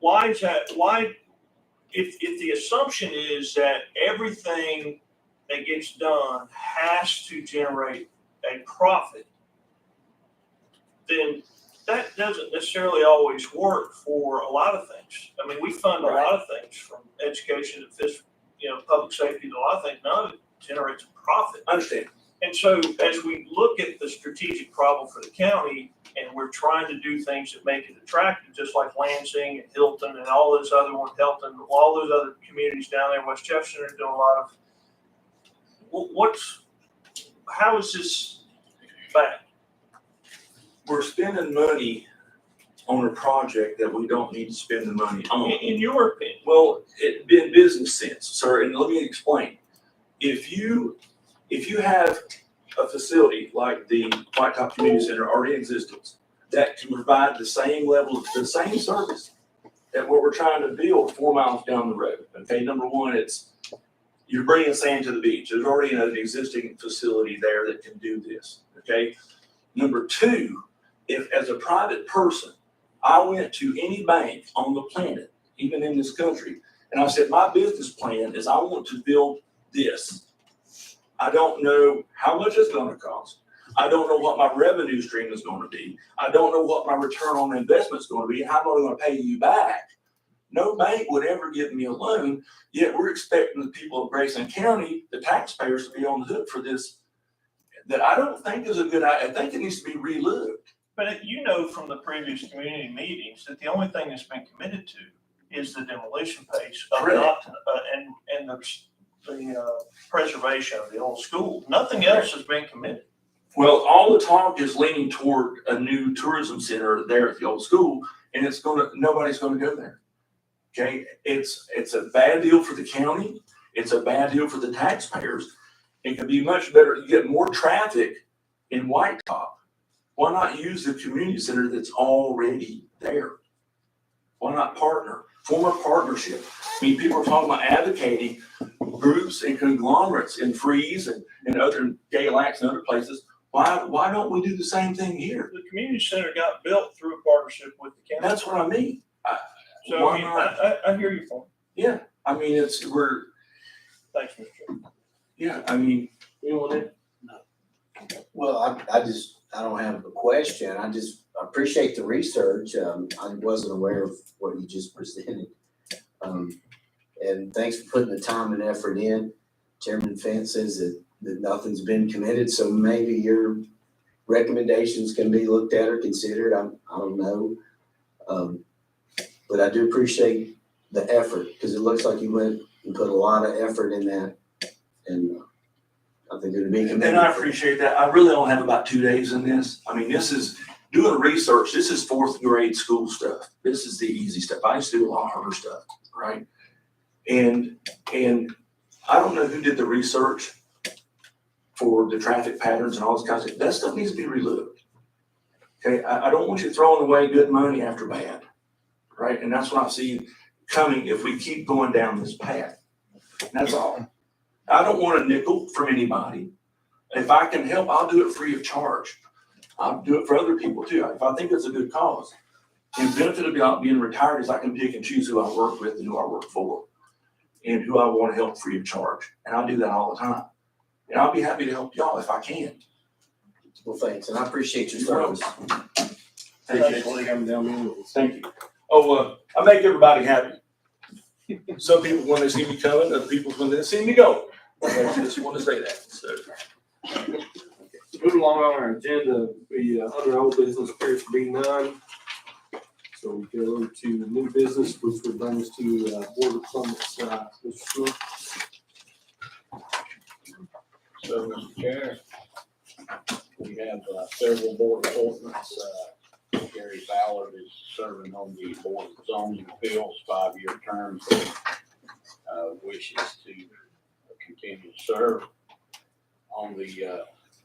Speaker 4: Why is that? Why, if the assumption is that everything that gets done has to generate a profit, then that doesn't necessarily always work for a lot of things. I mean, we fund a lot of things from education to public safety to a lot of things. None of it generates a profit.
Speaker 18: I understand.
Speaker 4: And so as we look at the strategic problem for the county, and we're trying to do things that make it attractive, just like Lansing and Hilton and all those other ones, Helton, all those other communities down there in West Jefferson are doing a lot of, how is this bad?
Speaker 18: We're spending money on a project that we don't need to spend the money on.
Speaker 4: In your opinion?
Speaker 18: Well, it in business sense, sir, and let me explain. If you have a facility like the Whitetop Community Center already in existence that can provide the same level of the same service that what we're trying to build 4 miles down the road. Okay, number one, you're bringing sand to the beach. There's already an existing facility there that can do this. Okay. Number two, if as a private person, I went to any bank on the planet, even in this country, and I said, my business plan is I want to build this. I don't know how much it's going to cost. I don't know what my revenue stream is going to be. I don't know what my return on investment is going to be. How am I going to pay you back? No bank would ever give me a loan, yet we're expecting the people of Grayson County, the taxpayers, to be on the hook for this. That I don't think is a good idea. I think it needs to be relooked.
Speaker 4: But you know from the previous community meetings that the only thing that's been committed to is the demolition pace of and the preservation of the old school. Nothing else has been committed.
Speaker 18: Well, all the talk is leaning toward a new tourism center there at the old school, and nobody's gonna go there. Okay, it's a bad deal for the county. It's a bad deal for the taxpayers. It could be much better. You get more traffic in Whitetop. Why not use the community center that's already there? Why not partner? Form a partnership. I mean, people are talking about advocating groups and conglomerates in Freeze and other Galax and other places. Why don't we do the same thing here?
Speaker 4: The community center got built through a partnership with the county.
Speaker 18: That's what I mean.
Speaker 4: I hear you, point.
Speaker 18: Yeah, I mean, we're.
Speaker 4: Thanks, Mr. Chairman.
Speaker 18: Yeah, I mean, you want it?
Speaker 16: Well, I don't have a question. I appreciate the research. I wasn't aware of what you just presented. And thanks for putting the time and effort in. Chairman Fent says that nothing's been committed, so maybe your recommendations can be looked at or considered. I don't know. But I do appreciate the effort because it looks like you went and put a lot of effort in that. And I think it'll be committed.
Speaker 18: And I appreciate that. I really only have about 2 days in this. I mean, this is doing research. This is 4th grade school stuff. This is the easy stuff. I used to do a lot harder stuff, right? And I don't know who did the research for the traffic patterns and all this kind of stuff. That stuff needs to be relooked. Okay, I don't want you throwing away good money after bad, right? And that's what I see coming if we keep going down this path. That's all. I don't want a nickel from anybody. If I can help, I'll do it free of charge. I'll do it for other people too. If I think it's a good cause. And the benefit of being retired is I can pick and choose who I work with and who I work for and who I want to help free of charge. And I do that all the time. And I'll be happy to help y'all if I can.
Speaker 16: Well, thanks. And I appreciate your service.
Speaker 18: Thank you. Thank you. Oh, I make everybody happy. Some people when they see me coming, other people when they see me go. I just want to say that. So.
Speaker 2: Moving along on our agenda, the other old business appears to be none. So we go over to the new business, which would bring us to board appointments. Mr. Smith.
Speaker 5: So, Mr. Chair, we have several board appointments. Gary Ballard is serving on the Board of Zoning Appeals, 5-year term. Wishes to continue to serve on the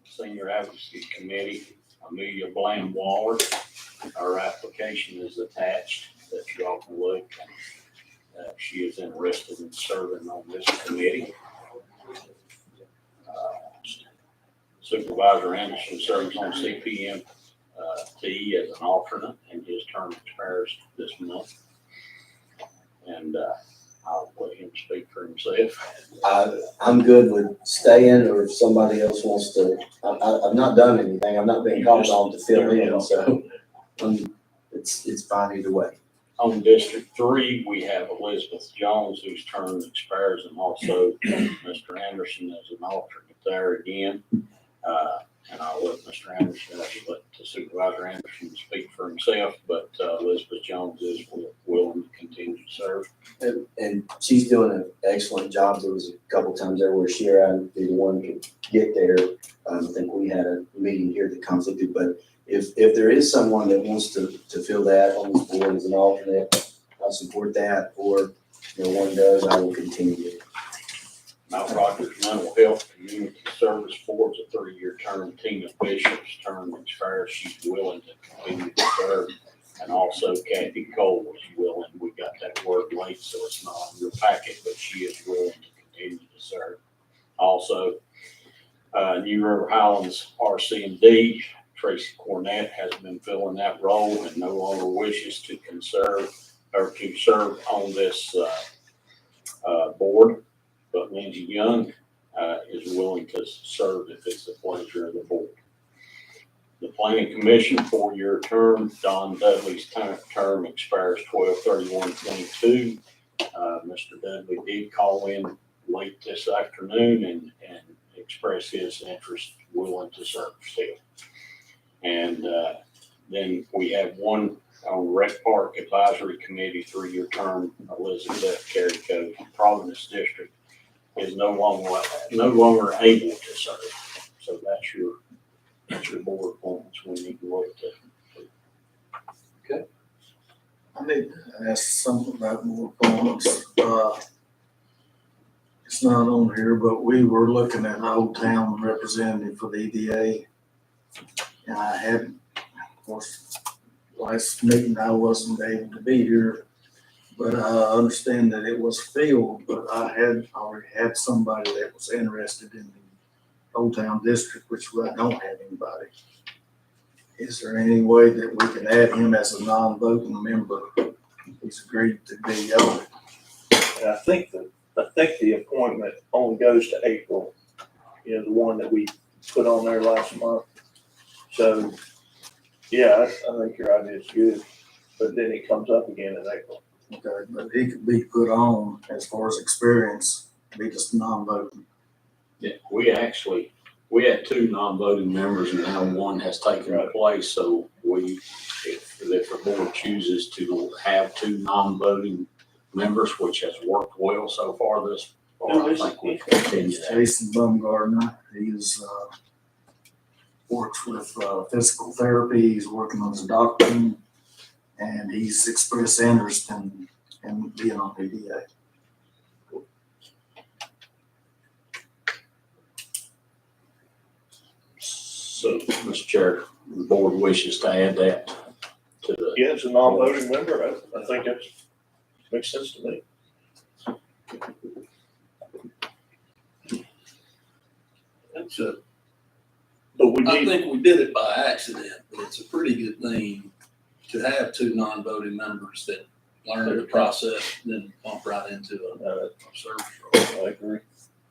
Speaker 5: Senior Advocacy Committee. Amelia Bland Waller, our application is attached that you all can look. She is interested in serving on this committee. Supervisor Anderson serves on CPMT as an alternate, and his term expires this month. And I'll let him speak for himself.
Speaker 16: I'm good with staying, or if somebody else wants to, I've not done anything, I'm not being called on to fill in, so, it's fine either way.
Speaker 5: On District 3, we have Elizabeth Jones, whose term expires, and also Mr. Anderson as an alternate there again. And I'll let Mr. Anderson, let the Supervisor Anderson speak for himself, but Elizabeth Jones is willing to continue to serve.
Speaker 16: And she's doing an excellent job. There was a couple times there where she or I would be the one could get there. I think we had a meeting here that conflicted, but if there is someone that wants to fill that on this board as an alternate, I'll support that, or, one does, I will continue.
Speaker 5: Mount Rogers Mental Health Community Service Board's a 3-year term. Tina Bishop's term expires. She's willing to continue to serve. And also Kathy Cole was willing. We got that word late, so it's not on your packet, but she is willing to continue to serve. Also, New River Highlands RC&D, Tracy Cornett has been filling that role and no longer wishes to serve on this board. But Lindsey Young is willing to serve if it's the pleasure of the board. The Planning Commission, 4-year term, Don Dudley's term expires 12/31/22. Mr. Dudley did call in late this afternoon and express his interest, willing to serve still. And then we have one on Rec Park Advisory Committee, 3-year term, Elizabeth Carrico, Providence District, is no longer able to serve. So that's your board appointments we need to look at.
Speaker 8: I need to ask something about more appointments. It's not on here, but we were looking at Old Town representative for the EDA. And I had, of course, last meeting I wasn't able to be here, but I understand that it was filled, but I had already had somebody that was interested in the Old Town District, which I don't have anybody. Is there any way that we can add him as a non-voting member? He's agreed to be on it.
Speaker 4: And I think the appointment only goes to April, the one that we put on there last month. So, yeah, I think your idea is good, but then it comes up again in April.
Speaker 8: Okay, but he could be put on as far as experience, be just non-voting.
Speaker 5: Yeah, we had 2 non-voting members and now one has taken place. So if the board chooses to have 2 non-voting members, which has worked well so far this far, I think we can continue that.
Speaker 8: Jason Bumgardner, he's works with physical therapy, he's working as a doctor, and he's expressed interest in being on PDA.
Speaker 5: So, Mr. Chair, the board wishes to add that to the.
Speaker 4: Yeah, as a non-voting member, I think that makes sense to me.
Speaker 1: I think we did it by accident, but it's a pretty good thing to have 2 non-voting members that learn the process, then bump right into a service role.
Speaker 4: I agree.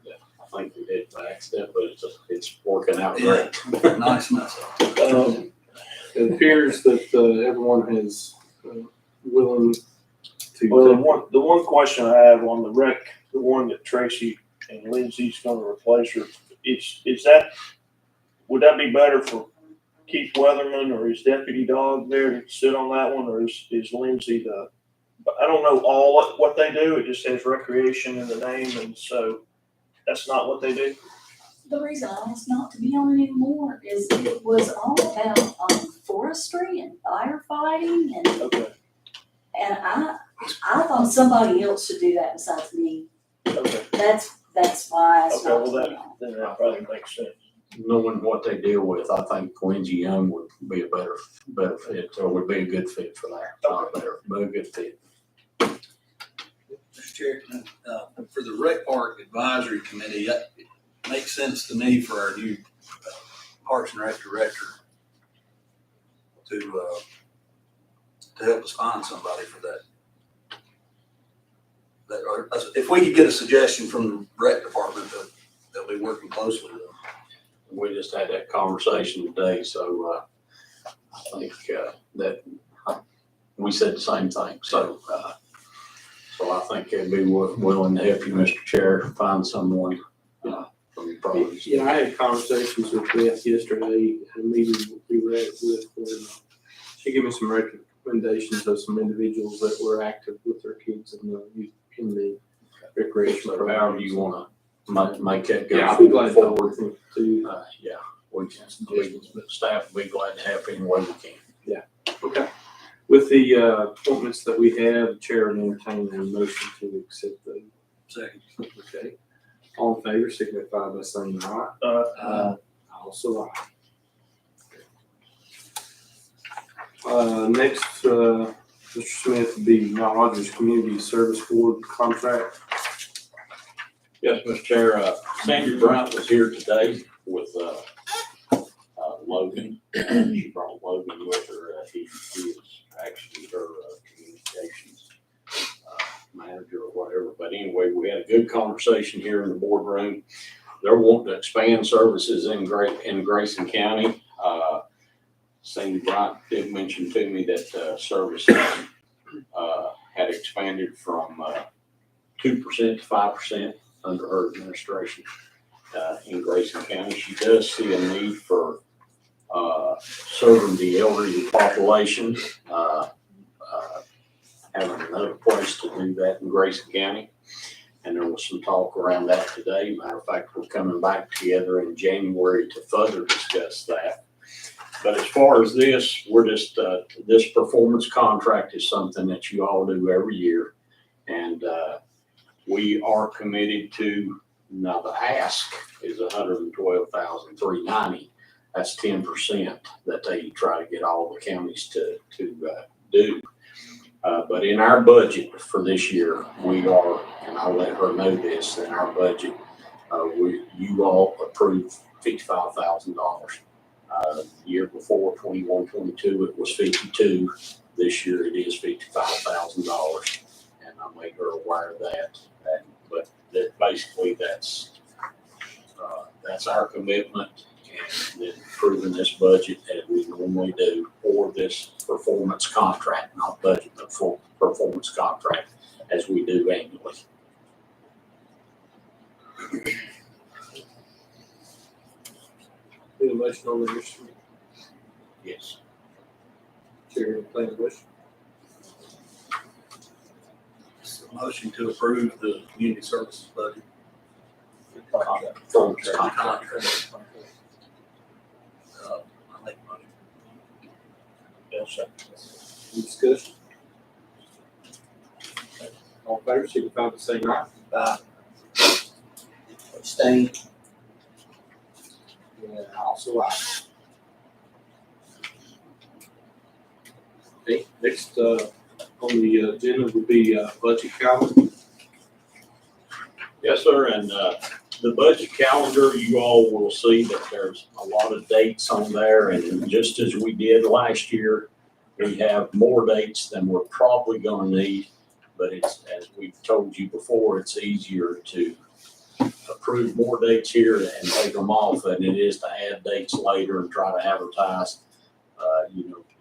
Speaker 5: Yeah, I think we did it by accident, but it's working out great.
Speaker 1: Nice mess up.
Speaker 2: It appears that everyone is willing to.
Speaker 4: Well, the one question I have on the rec, the one that Tracy and Lindsay's gonna replace her, would that be better for Keith Weatherman or his deputy dog there to sit on that one, or is Lindsay I don't know what they do, it just says recreation in the name, and so that's not what they do?
Speaker 19: The reason I asked not to be on it anymore is it was all about forestry and firefighting and
Speaker 4: Okay.
Speaker 19: and I thought somebody else should do that besides me.
Speaker 4: Okay.
Speaker 19: That's why I asked
Speaker 4: Okay,
Speaker 19: not
Speaker 4: well,
Speaker 19: to be on.
Speaker 4: then that probably makes sense.
Speaker 5: Knowing what they deal with, I think Lindsey Young would be a better fit, or would be a good fit for that. Not better, but a good fit.
Speaker 1: Mr. Chair, for the Rec Park Advisory Committee, it makes sense to me for our new Parks and Rec Director to help us find somebody for that or if we could get a suggestion from the rec department, they'll be working closely with them.
Speaker 5: We just had that conversation today, so, I think, that we said the same thing, so I think they'd be willing to help you, Mr. Chair, find someone, from your property.
Speaker 2: Yeah, I had conversations with Beth yesterday at a meeting we were at with, she gave me some recommendations of some individuals that were active with their kids in the recreation
Speaker 5: So
Speaker 2: program.
Speaker 5: however you wanna make that go.
Speaker 2: Yeah, I'll be glad to talk
Speaker 5: forward.
Speaker 2: with them too.
Speaker 5: Yeah, staff will be glad to help any way we can.
Speaker 2: Okay. With the appointments that we have, the chair will entertain a motion to accept those.
Speaker 1: Second.
Speaker 2: Okay. All in favor, signify by saying aye. Also aye. Next, Mr. Smith would be Mount Rogers Community Service Board contract.
Speaker 5: Yes, Mr. Chair, Sandy Bryant was here today with, Logan. She brought Logan with her. He is actually her, communications, manager or whatever. But anyway, we had a good conversation here in the boardroom. They're wanting to expand services in Grayson County. Sandy Bryant did mention to me that, services, had expanded from, 2% to 5% under her administration, in Grayson County. She does see a need for, serving the elderly population, having another place to do that in Grayson County. And there was some talk around that today. Matter of fact, we're coming back together in January to further discuss that. But as far as this, we're just, this performance contract is something that you all do every year. And, we are committed to, now the ask is $112,390. That's 10% that they try to get all the counties to do. But in our budget for this year, we are, and I'll let her know this, in our budget, you all approved $55,000. The year before, 21-22, it was 52. This year it is $55,000. And I made her aware of that. But that basically that's our commitment, and then approving this budget as we normally do for this performance contract, not budget, but for performance contract as we do annually.
Speaker 2: Need a motion on the issue?
Speaker 5: Yes.
Speaker 2: Chair, plan the motion.
Speaker 1: Motion to approve the community services budget.
Speaker 5: Performance contract.
Speaker 1: I make a motion.
Speaker 5: Yes, sir.
Speaker 2: Any discussion? All in favor, signify by saying aye.
Speaker 16: Abstain.
Speaker 2: Yeah, also aye. Okay, next, on the agenda would be, budget calendar.
Speaker 5: Yes, sir, and the budget calendar, you all will see that there's a lot of dates on there, and just as we did last year, we have more dates than we're probably gonna need, but it's, as we've told you before, it's easier to approve more dates here and take them off than it is to add dates later and try to advertise,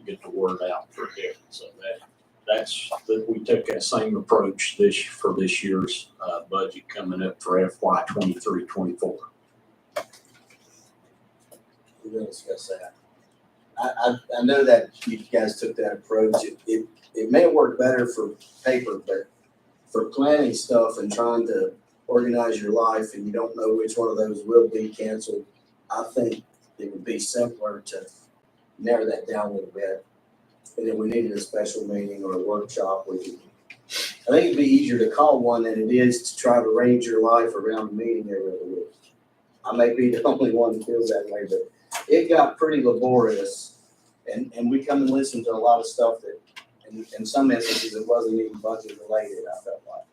Speaker 5: get the word out for it. So we took that same approach for this year's budget coming up for FY 23-24.
Speaker 16: We're gonna discuss that. I know that you guys took that approach. It may work better for paper, but for planning stuff and trying to organize your life and you don't know which one of those will be canceled, I think it would be simpler to narrow that down a little bit. And if we needed a special meeting or a workshop, I think it'd be easier to call one than it is to try to arrange your life around a meeting every other week. I may be the only one that feels that way, but it got pretty laborious. And we come and listen to a lot of stuff that, in some instances, it wasn't even budget related, I felt like.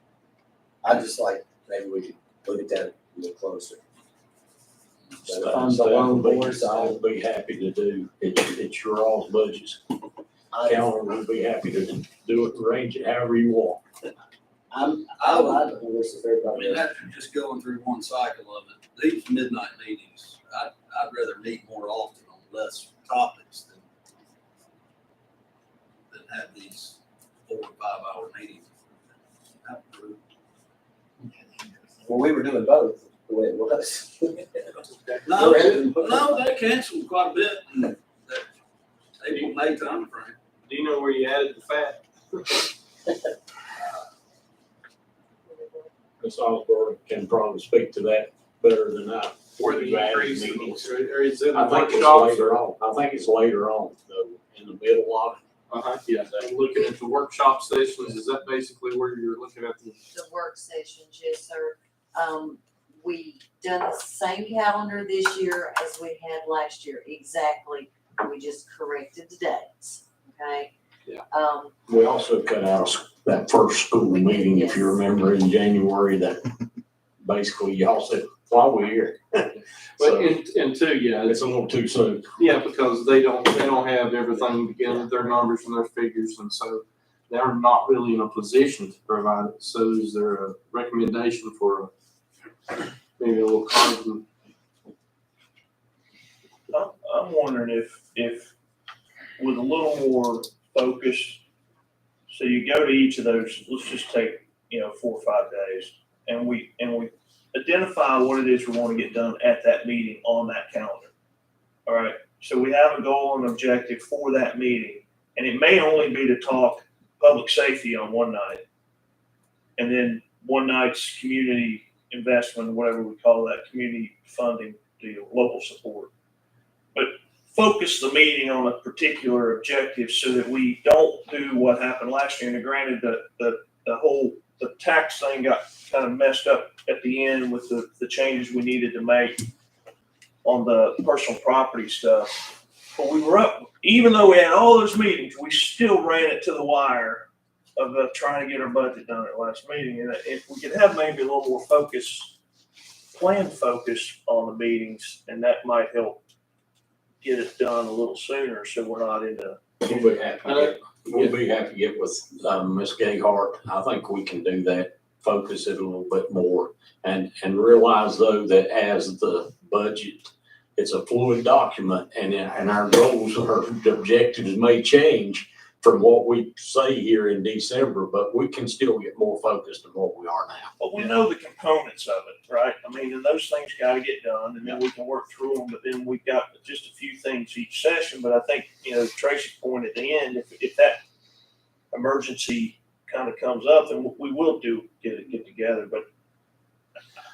Speaker 16: I just like, maybe we could look at that a little closer. But if I'm the lone voice,
Speaker 5: I'll be happy to do, it's your all's budgets. Calendar will be happy to do it, arrange it however you want.
Speaker 16: I like the horse if
Speaker 1: I
Speaker 16: everybody
Speaker 1: mean,
Speaker 16: else.
Speaker 1: after just going through one cycle of it, these midnight meetings, I'd rather meet more often on less topics than have these 4 or 5 hour meetings.
Speaker 16: Well, we were doing both the way it was.
Speaker 1: No, they canceled quite a bit in that April, May timeframe.
Speaker 2: Do you know where you added the fat?
Speaker 5: Ms. Osborne can probably speak to that better than I.
Speaker 2: Where the
Speaker 5: We've added
Speaker 2: increase,
Speaker 5: meetings.
Speaker 2: or is it
Speaker 5: I think it's
Speaker 2: workshops?
Speaker 5: later on. I think it's later on, though, in the middle of it.
Speaker 2: Yeah, I'm looking at the workshop sessions, is that basically where you're looking at the?
Speaker 6: The work sessions, yes, sir. We done the same calendar this year as we had last year, exactly. We just corrected the dates, okay?
Speaker 5: Yeah.
Speaker 6: Um,
Speaker 5: We also cut out that first school meeting, if you remember, in January, that basically y'all said, why we here?
Speaker 2: But
Speaker 5: So
Speaker 2: and two, yeah,
Speaker 5: it's a little too soon.
Speaker 2: yeah, because they don't have everything together, their numbers and their figures, and so they're not really in a position to provide it. So is there a recommendation for maybe a little carbon?
Speaker 4: I'm wondering if with a little more focus, so you go to each of those, let's just take, 4 or 5 days, and we identify what it is we want to get done at that meeting on that calendar. All right, so we have a goal and objective for that meeting, and it may only be to talk public safety on one night, and then one night's community investment, whatever we call that, community funding deal, local support. But focus the meeting on a particular objective so that we don't do what happened last year. And granted, the tax thing got kind of messed up at the end with the changes we needed to make on the personal property stuff. But we were up, even though we had all those meetings, we still ran it to the wire of trying to get our budget done at last meeting. And if we could have maybe a little more planned focus on the meetings, and that might help get it done a little sooner, so we're not in a.
Speaker 5: We'll be happy to get with Ms. Gayhart. I think we can do that, focus it a little bit more, and realize though that as the budget, it's a fluid document, and our goals or objectives may change from what we say here in December, but we can still get more focused on what we are now.
Speaker 4: But we know the components of it, right? I mean, and those things gotta get done, and then we can work through them, but then we've got just a few things each session. But I think, Tracy's point at the end, if that emergency kind of comes up, then we will get together. But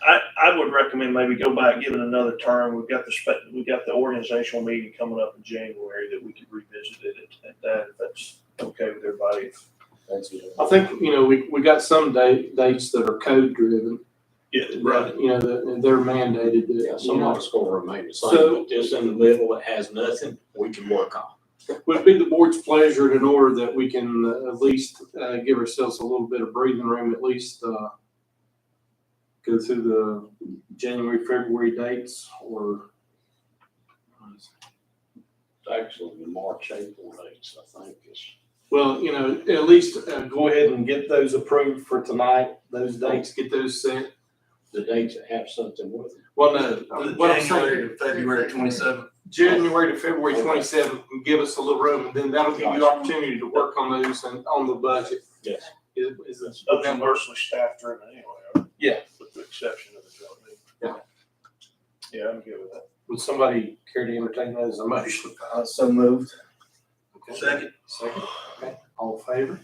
Speaker 4: I would recommend maybe go back, give it another term. We've got the organizational meeting coming up in January that we could revisit it at that, if that's okay with everybody.
Speaker 2: I think, we got some dates that are code driven.
Speaker 4: Yeah,
Speaker 2: right. That they're mandated that.
Speaker 5: Yeah, some of us gonna remain the same,
Speaker 2: So-
Speaker 5: but just in the middle that has nothing, we can work on.
Speaker 2: Would it be the board's pleasure in order that we can at least give ourselves a little bit of breathing room, at least go through the January, February dates, or?
Speaker 5: It's actually the March, April dates, I think is.
Speaker 2: Well, at least go ahead and get those approved for tonight, those dates, get those set.
Speaker 5: The dates that have something with them.
Speaker 2: Well, no, what I'm
Speaker 1: January
Speaker 2: saying,
Speaker 1: to February 27th.
Speaker 2: January to February 27th, and give us a little room, and then that'll give you opportunity to work on those and on the budget.
Speaker 5: Yes.
Speaker 2: Is this?
Speaker 4: Those are mostly staff driven anyway, right?
Speaker 2: Yeah.
Speaker 4: With the exception of the job meeting.
Speaker 2: Yeah.
Speaker 4: Yeah, I'm good with that.
Speaker 2: Would somebody care to entertain that as a motion?
Speaker 16: So moved.
Speaker 1: Second.
Speaker 2: Okay, all in favor?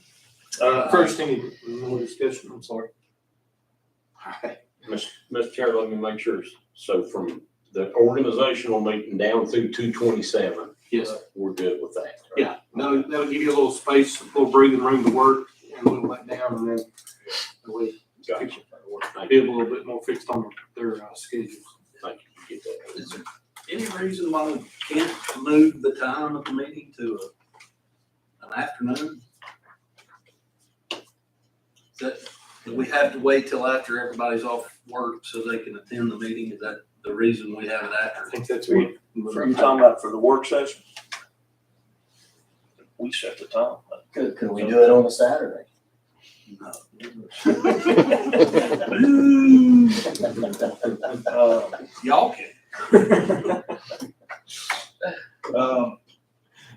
Speaker 2: First, any more discussion? I'm sorry. All right.
Speaker 5: Mr. Chair, let me make sure. So from the organizational meeting down through 227.
Speaker 2: Yes.
Speaker 5: We're good with that. Right?
Speaker 2: Yeah, that'll give you a little space, a little breathing room to work and a little let down, and then we
Speaker 5: Gotcha.
Speaker 2: be a little bit more fixed on their schedules.
Speaker 5: Thank you. Get that.
Speaker 1: Is there any reason why we can't move the time of the meeting to an afternoon? Do we have to wait till after everybody's off work so they can attend the meeting? Is that the reason we have it after?
Speaker 2: I think that's what.
Speaker 4: You're talking about for the work session? We set the time.
Speaker 16: Could we do it on a Saturday?
Speaker 4: Y'all can.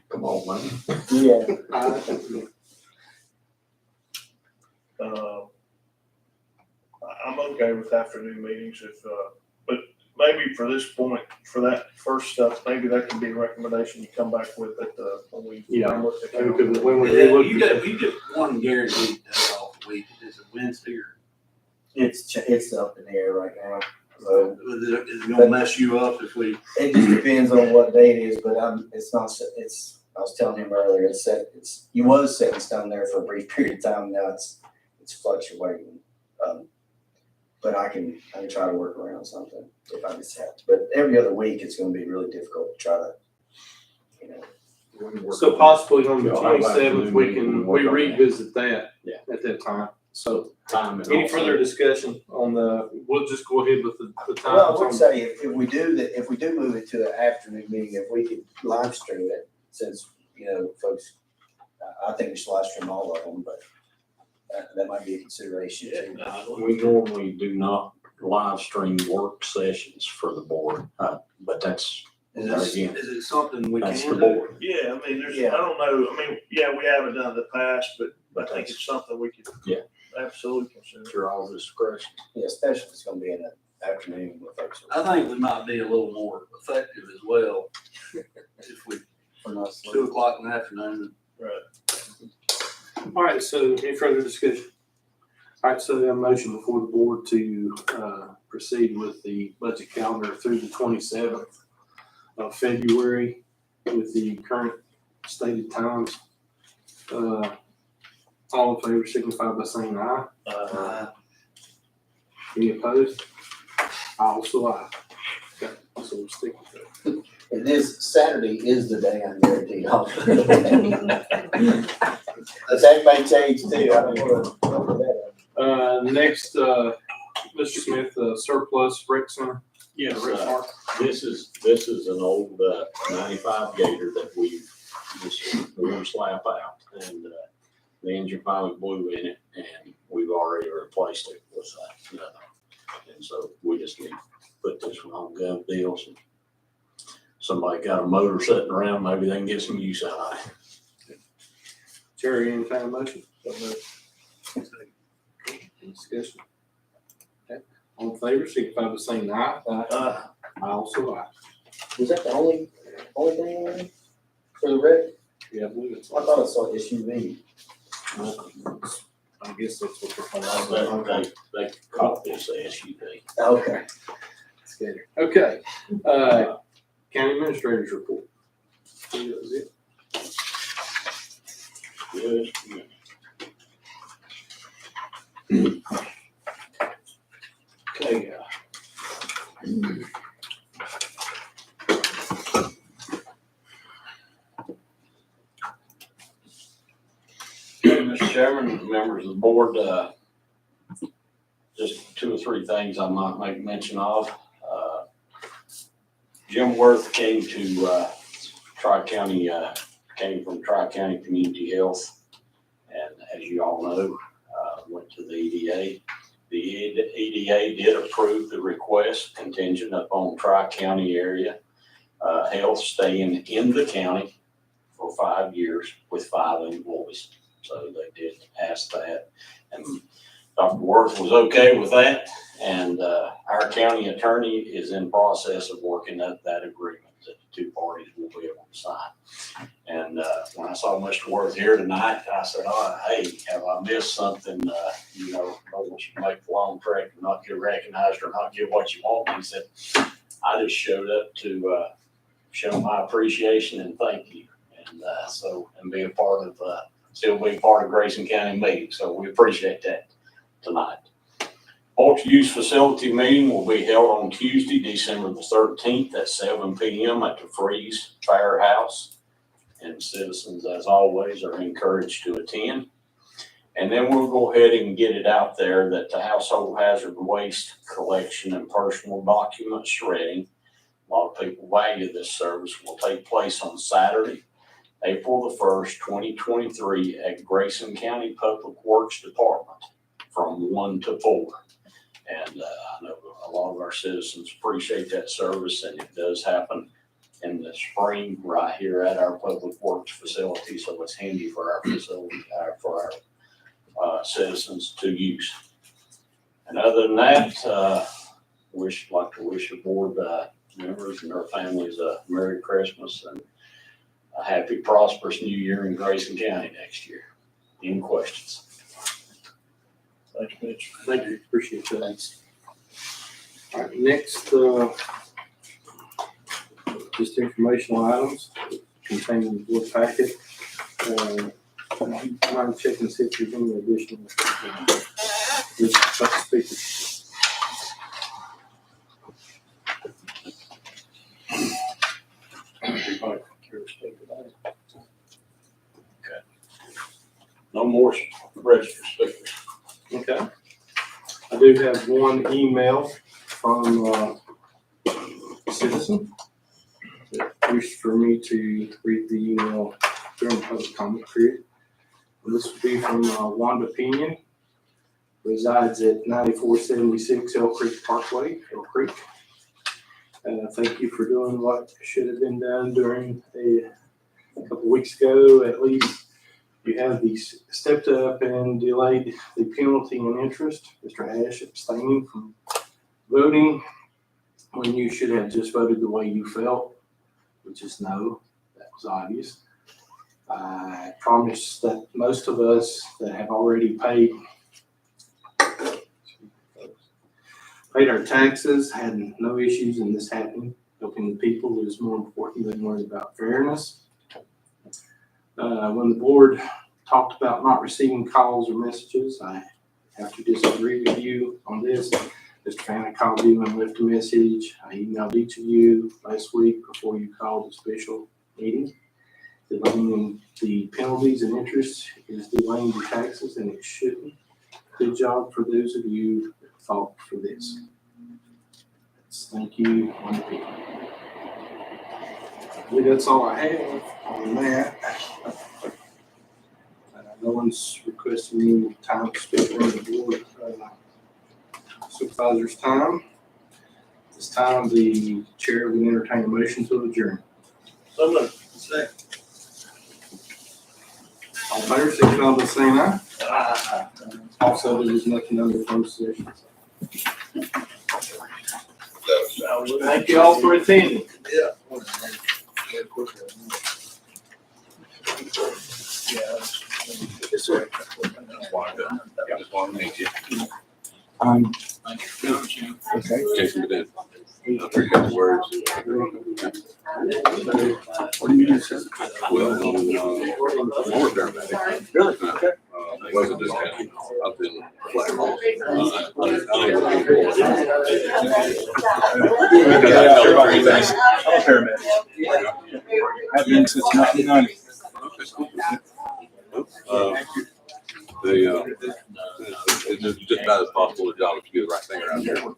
Speaker 5: Come on, man.
Speaker 16: Yeah.
Speaker 4: I'm okay with afternoon meetings if, but maybe for this point, for that first stuff, maybe that can be a recommendation you come back with at the, when we.
Speaker 2: Yeah.
Speaker 4: look at the
Speaker 2: Maybe
Speaker 4: calendar.
Speaker 2: when we
Speaker 1: Yeah,
Speaker 2: relook
Speaker 1: you get one guaranteed day off a week. Is it Wednesday or
Speaker 16: It's up in the air right now, so
Speaker 1: is it gonna mess you up if we?
Speaker 16: it just depends on what day it is, but it's not, I was telling him earlier, he was set in stone there for a brief period of time, now it's fluctuating. But I can try to work around something if I just have to, but every other week, it's gonna be really difficult to try to,
Speaker 2: So possibly on the
Speaker 5: Yeah, how about
Speaker 2: 27th, we
Speaker 5: work on that?
Speaker 2: revisit that
Speaker 5: Yeah.
Speaker 2: at that time. So
Speaker 5: Time and
Speaker 2: any
Speaker 5: also-
Speaker 2: further discussion on we'll just go ahead with the
Speaker 16: Well, I
Speaker 2: times.
Speaker 16: would say if we do move it to an afternoon meeting, if we could live stream it, since, folks, I think we should live stream all of them, but that might be a consideration too.
Speaker 5: We normally do not live stream work sessions for the board, but that's,
Speaker 1: Is
Speaker 5: again,
Speaker 1: it something we
Speaker 5: that's
Speaker 1: can
Speaker 5: the
Speaker 1: do?
Speaker 5: board.
Speaker 4: Yeah, I mean, I
Speaker 16: Yeah.
Speaker 4: don't know, I mean, yeah, we haven't done it in the past, but I think it's something we could.
Speaker 5: Yeah.
Speaker 4: Absolutely consider.
Speaker 5: It's your all discretion.
Speaker 16: Yeah, especially if it's gonna be in the afternoon with folks.
Speaker 1: I think we might be a little more effective as well if we,
Speaker 16: We're not
Speaker 1: 2:00 in the afternoon.
Speaker 4: Right.
Speaker 2: All right, so any further discussion? All right, so we have a motion before the board to proceed with the budget calendar through the 27th of February with the current stated times. All in favor signify by saying aye. Any opposed? I also aye. Okay, so we'll stick with that.
Speaker 16: It is, Saturday is the day I'm guaranteed off. But that may change too, I don't know.
Speaker 2: Next, Mr. Smith, surplus rec center.
Speaker 5: Yes,
Speaker 2: Rec park.
Speaker 5: this is an old 95 Gator that we've just worn slap out, and the engine finally blew in it, and we've already replaced it with another. And so we just need to put this one on gov deals. And somebody got a motor sitting around, maybe they can get some use out of it.
Speaker 2: Jerry, any kind of motion? Any discussion? Okay, all in favor, signify by saying aye. I also aye.
Speaker 16: Was that the only thing on it for the wreck?
Speaker 2: Yeah, I believe it's.
Speaker 16: I thought I saw SUV.
Speaker 2: I guess that's what they're calling it.
Speaker 5: They caught this SUV.
Speaker 16: Okay.
Speaker 2: It's good. Okay, county administrators report. That was it.
Speaker 5: Yes.
Speaker 2: Okay,
Speaker 5: Mr. Chairman, members of the board, just 2 or 3 things I might make mention of. Jim Worth came to Tri-County, came from Tri-County Community Health, and as you all know, went to the EDA. The EDA did approve the request contingent upon Tri-County area health staying in the county for 5 years with 5 employees. So they did ask that, and Dr. Worth was okay with that, and our county attorney is in process of working up that agreement that the 2 parties will be able to sign. And when I saw Mr. Worth here tonight, I said, "Oh, hey, have I missed something? Don't want you to make the long trek and not get recognized or not get what you want." And he said, "I just showed up to show my appreciation and thank you, and be a part of still be part of Grayson County meeting. So we appreciate that tonight." Multi-use facility meeting will be held on Tuesday, December the 13th at 7 p.m. at the Freeze Firehouse. And citizens, as always, are encouraged to attend. And then we'll go ahead and get it out there that the household hazard waste collection and personal document shredding, a lot of people value this service, will take place on Saturday, April the 1st, 2023 at Grayson County Public Works Department from 1 to 4. And I know a lot of our citizens appreciate that service, and it does happen in the spring right here at our Public Works facility. So it's handy for our facility, for our citizens to use. And other than that, like to wish the board members and their families a Merry Christmas and a happy, prosperous New Year in Grayson County next year. Any questions?
Speaker 2: Thank you, Mitch. Thank you, appreciate that. Thanks. All right, next, just informational items contained in the board packet. I'm checking to see if there's any additional speakers. Everybody care to speak about it?
Speaker 5: Okay. No more registered speakers.
Speaker 2: Okay. I do have one email from a citizen that wished for me to read the email during the public comment period. This would be from Wanda Pinion, resides at 9476 Elk Creek Parkway, Elk Creek. Thank you for doing what should have been done during a couple weeks ago, at least. You have stepped up and delayed the penalty and interest. Mr. Ash abstaining from voting when you should have just voted the way you felt, which is no. That was obvious. I promise that most of us that have already paid our taxes had no issues in this happening. Helping the people is more important than worrying about fairness. When the board talked about not receiving calls or messages, I have to disagree with you on this. Mr. Fannin called you and left a message. I emailed each of you last week before you called the special meeting. Delaying the penalties and interest is delaying your taxes, and it shouldn't. Good job for those of you that fought for this. Thank you on the people. I believe that's all I have on that. No one's requesting any time to speak on the board. Supervisors' time. This time, the chair will entertain a motion to adjourn.
Speaker 4: So moved.
Speaker 1: Second.
Speaker 2: All in favor, signify by saying aye. Also, there is nothing under closed session. Thank you all for attending.
Speaker 1: Yeah.
Speaker 6: Yes, sir. I just wanted to meet you. Okay. Jason Bennett. I appreciate the words. What do you do, sir? Well, I'm a war paramedic. Really? Okay. It wasn't this county. I've been flat.
Speaker 11: I'm a paramedic. I've been since 1990.
Speaker 6: It's just about as possible a job to do the right thing around here.